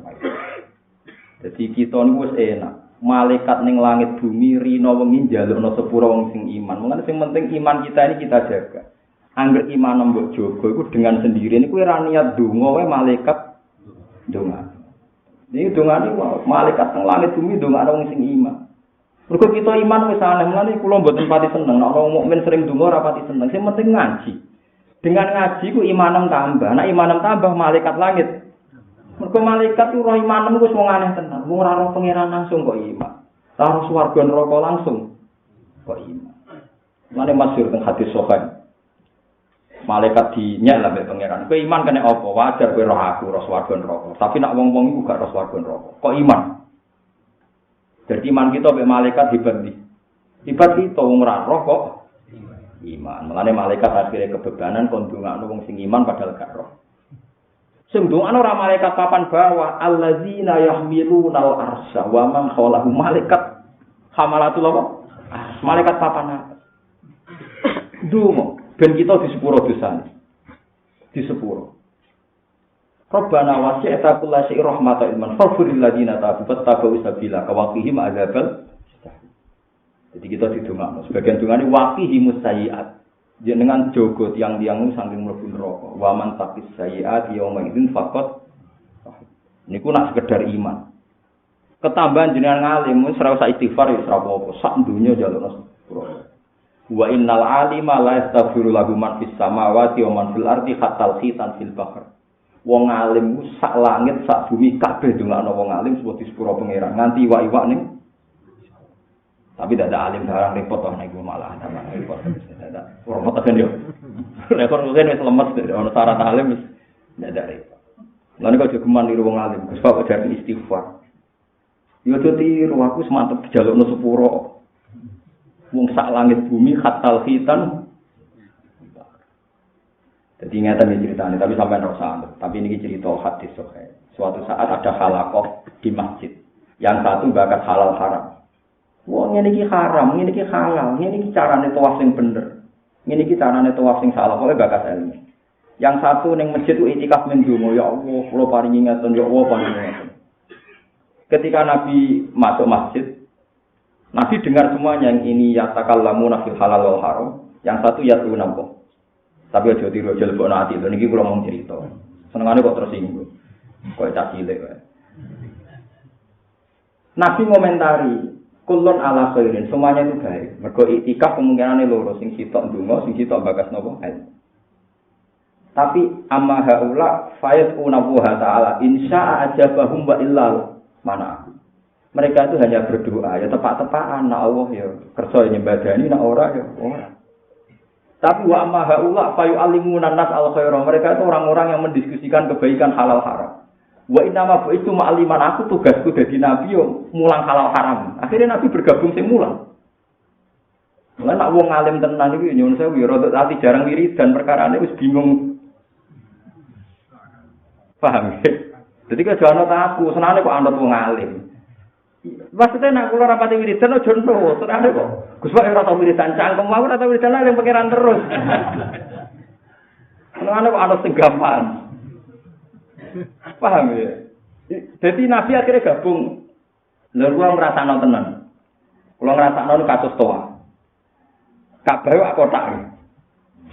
Jadi kita niku wis enak. Malaikat ning langit bumi rina wengi njalukna sepura wong sing iman. Mulane sing penting iman kita ini kita jaga. Angger iman mbok jaga iku dengan sendiri niku ora niat donga wae malaikat donga. Ini dongane malaikat teng langit bumi dongane wong sing iman. Mergo kita iman wis aneh, mulane kula mboten pati seneng nek wong mukmin sering donga ora pati seneng. Sing penting ngaji. Dengan ngaji ku imanem tambah. Nek imanem tambah malaikat langit. Mergo malaikat ku roh imanem wis wong aneh tenan. Wong ora roh pangeran langsung kok iman. Ora roh swarga neraka langsung kok iman. Mane masyhur teng hadis sahih. Malaikat dinyak lah mbek pangeran. Kowe iman kene apa? Wajar kowe roh aku roh swarga neraka. Tapi nek wong-wong iku gak roh swarga neraka. Kok iman? Jadi iman kita mbek malaikat hebat iki. Hebat kita wong ora roh kok iman. Mulane malaikat akhirnya kebebanan kon ndongakno wong sing iman padahal gak roh. Sing ndongakno ora malaikat papan bawah, alladzina yahmilunal arsya wa man khalahu malaikat hamalatul apa? Malaikat papan atas. Ndonga ben kita di sepuro dosane. Di sepuro. Rabbana wasi'ta kulla syai'in rahmatan ilman faghfiril ladzina tabu fattabu sabila kawaqihim adzabal. Jadi kita didongakno. Sebagian dongane waqihimus sayyi'at. Jenengan jogo tiang-tiang saking mlebu neraka. Wa man taqis sayyi'at yauma idzin faqat. Niku nak sekedar iman. Ketambahan jenengan ngalim wis ora usah istighfar wis ora apa-apa. Sak donya njalukno sepuro. Wa innal alima la yastaghfiru lahu man fis samawati wa man fil ardi hatta khitan fil bahr. Wong alim sak langit sak bumi kabeh ndongakno wong alim sebut di sepuro pangeran nganti iwak-iwak ning. Tapi tidak ada alim barang repot toh niku malah tambah repot. Repot kan yo. Repot mungkin wis lemes ono syarat alim wis tidak ada repot. Lan kok jogeman niru wong alim, Gus Pak dari istighfar. Yo tiru aku semantep dijalukno sepuro. Wong sak langit bumi khatal khitan. Jadi ingatan ini ceritanya, tapi sampai rasa. Tapi ini cerita hadis sahih. Suatu saat ada halaqah di masjid. Yang satu bakat halal haram. Wong ngene iki haram, ngene iki halal, ngene iki carane tawaf sing bener. Ngene iki carane tawaf sing salah, pokoke bakat ilmu. Yang satu ning masjid ku itikaf ning donga, ya Allah, kula paringi ngaten, ya Allah paringi ngaten. Ketika Nabi masuk masjid, Nabi dengar semuanya yang ini yatakallamuna fil halal wal haram, yang satu yatluna kok. Tapi aja tiru aja lebokno ati, lho niki kula mau cerita. Senengane kok tersinggung. Kok cah cilik wae. Nabi ngomentari, kullun ala khairin, semuanya itu baik. Mergo iktikaf kemungkinane loro, sing sitok ndonga, sing sitok bagas napa ilmu. Tapi amma haula fayatuna wa ta'ala insya'a ajabahum wa illal mana. Mereka itu hanya berdoa, ya tepak-tepakan, nak Allah ya kerja nyembadani, nak ora ya ora. Tapi wa amma haula fayu alimuna nas al khaira. Mereka itu orang-orang yang mendiskusikan kebaikan halal haram. Wa inna ma itu ma'aliman aku tugasku dadi nabi yo mulang halal haram. Akhirnya nabi bergabung sing mulang. Lah nak wong alim tenan iki nyuwun sewu ya rada ati jarang wiridan perkarane wis bingung. Paham ya? Jadi kejono ta aku senane kok anut wong alim. Maksudnya nak kula rapati wiridan ojo entuk, senane kok. Gus Pak ora tau wiridan cangkem wae ora tau wiridan yang pangeran terus. Senane kok anut sing gampang. Paham ya? Jadi Nabi akhirnya gabung. Lalu kula ngrasakno tenan. Kula ngrasakno kasus toa. Ka'bah kok kotak.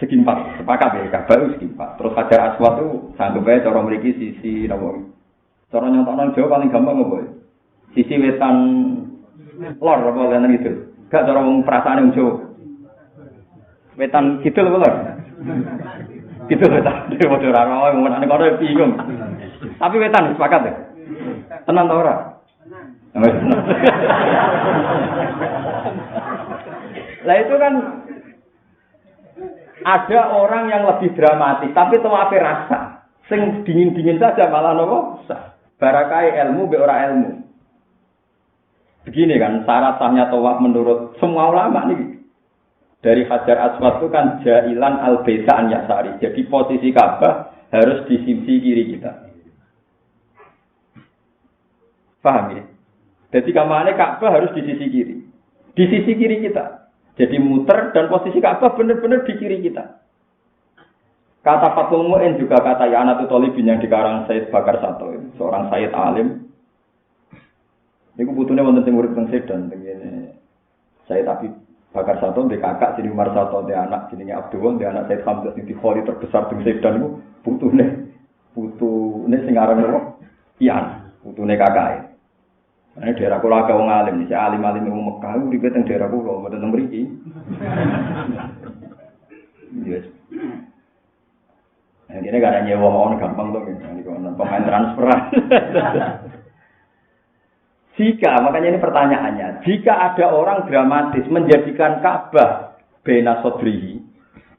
Segi 4, sepakat ya, Ka'bah segi 4. Terus Hajar Aswad itu sanggup ae cara mriki sisi napa. Cara nyontokno Jawa paling gampang apa? Sisi wetan lor apa ngene gitu. Gak cara wong perasaane wong Jawa. Wetan kidul apa lor? Kidul wetan. Padha ora ora wong nek kono bingung. Tapi wetan sepakat ya. Tenan ta ora? Tenan. Lah itu kan ada orang yang lebih dramatis, tapi tawafe rasa. Sing dingin-dingin saja malah nopo? Barakai ilmu be ora ilmu. Begini kan, syarat sahnya tawaf menurut semua ulama nih. Dari Hajar Aswad itu kan jailan al-baita'an yasari. Jadi posisi Ka'bah harus di sisi kiri kita. Paham ya? Jadi kamane Ka'bah harus di sisi kiri. Di sisi kiri kita. Jadi muter dan posisi Ka'bah benar-benar di kiri kita. Kata Fathul Mu'in juga kata Ya'natul Thalibin yang dikarang Said Bakar Sato, seorang Said alim. Niku putune wonten sing urip teng Sedan tengene. Said Habib Bakar Sato ndek kakak jenenge Umar Sato, ndek anak jenenge Abdullah, ndek anak Said Hamzah sing dikholi terbesar teng Sedan niku putune sing aran apa? Ian, putune kakake. Ini daerah kula akeh wong alim, si alim-alim wong Mekah uripe teng daerah kula, mboten teng mriki. Yes. Nah, ini karena nyewa mau gampang tuh, ini pemain transferan. Makanya ini pertanyaannya, jika ada orang dramatis menjadikan Ka'bah bena sodrihi,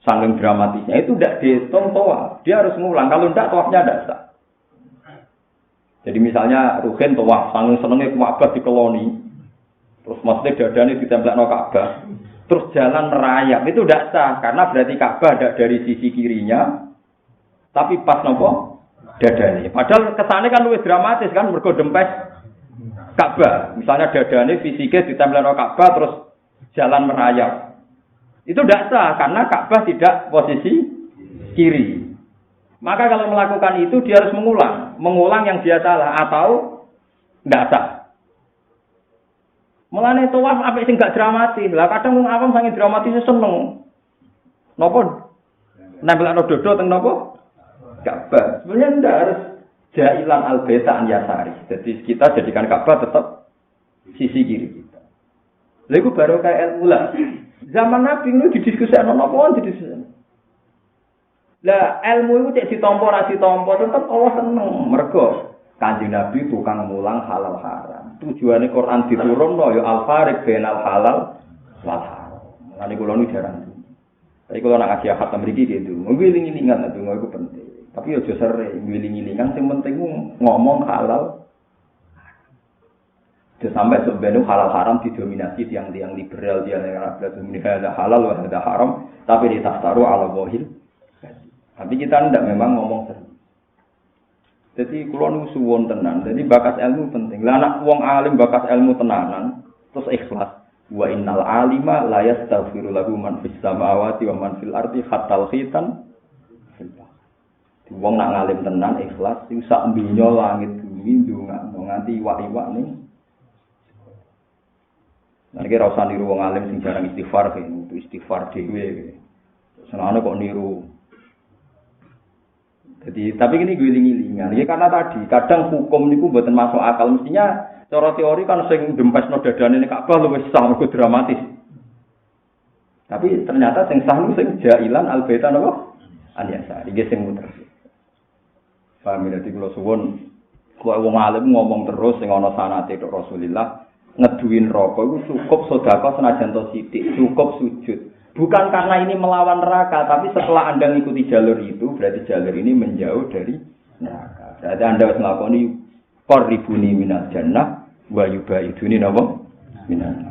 saking dramatisnya, itu tidak dihitung tawaf, dia harus ngulang. Kalau tidak, tawafnya tidak sah. Jadi misalnya Ruhin tawaf, saking senengnya Ka'bah dikeloni, terus maksudnya dadanya ditempelkan Ka'bah, terus jalan merayap, itu tidak sah, karena berarti Ka'bah ada dari sisi kirinya, tapi pas nopo dadane. Padahal kesannya kan lebih dramatis kan, mergo dempes Ka'bah. Misalnya dadane fisiknya ditempel karo Ka'bah terus jalan merayap. Itu tidak sah karena Ka'bah tidak posisi kiri. Maka kalau melakukan itu dia harus mengulang yang dia salah atau tidak sah. Mulane tawaf apik sing gak dramatis. Lah kadang wong awam saking dramatisnya seneng. Napa nempelno dodo teng napa? Ka'bah. Sebenarnya tidak harus jailan al-baita an yasari. Jadi kita jadikan Ka'bah tetap sisi kiri kita. Lha iku baru kayak ilmu lah. Zaman Nabi itu didiskusikan apa didiskusikan. Lah ilmu itu cek ditampa ora ditampa tetep Allah seneng. Mergo Kanjeng Nabi tukang mulang halal haram. Tujuane Quran diturunno ya al-fariq bainal halal wal haram. Lan kula niku jarang. Tapi kalau nak kasih khatam mriki gitu, ngiling-ngilingan itu itu penting. Tapi aja sering ngiling-ngilingan, yang penting ngomong halal. Jangan sampai sebenarnya halal haram didominasi tiang-tiang liberal, tiang-tiang ada halal ada haram, tapi ditasaru ala wahil. Tapi kita tidak memang ngomong sering. Jadi kalau nu suwon tenan, jadi bakas ilmu penting. Lah anak wong alim bakas ilmu tenanan, terus ikhlas. Wa innal alima la yastaghfiru lahu man fis samawati wa man fil ardi hatta al-khitan. Wong nak ngalim tenan ikhlas iku sak mbinyo langit bumi ndongakno nganti iwak-iwak ning. Nek ora usah niru wong alim sing jarang istighfar itu istighfar dhewe. Senane kok niru. Jadi tapi ini giling-gilingan. Ya karena tadi kadang hukum niku mboten masuk akal mestinya cara teori kan sing dempesno dadane nek Ka'bah luwih sah mergo dramatis. Tapi ternyata sing sah sing jailan al-baitan apa? Aniasa, iki sing muter. Paham ya, kula suwun kok wong alim ngomong terus sing ana sanate tok Rasulillah ngeduwin rokok iku cukup sedekah senajan to sithik, cukup sujud. Bukan karena ini melawan neraka, tapi setelah Anda mengikuti jalur itu berarti jalur ini menjauh dari neraka. Berarti Anda harus nglakoni qarribuni minal jannah wa yubaiduni napa? Minan.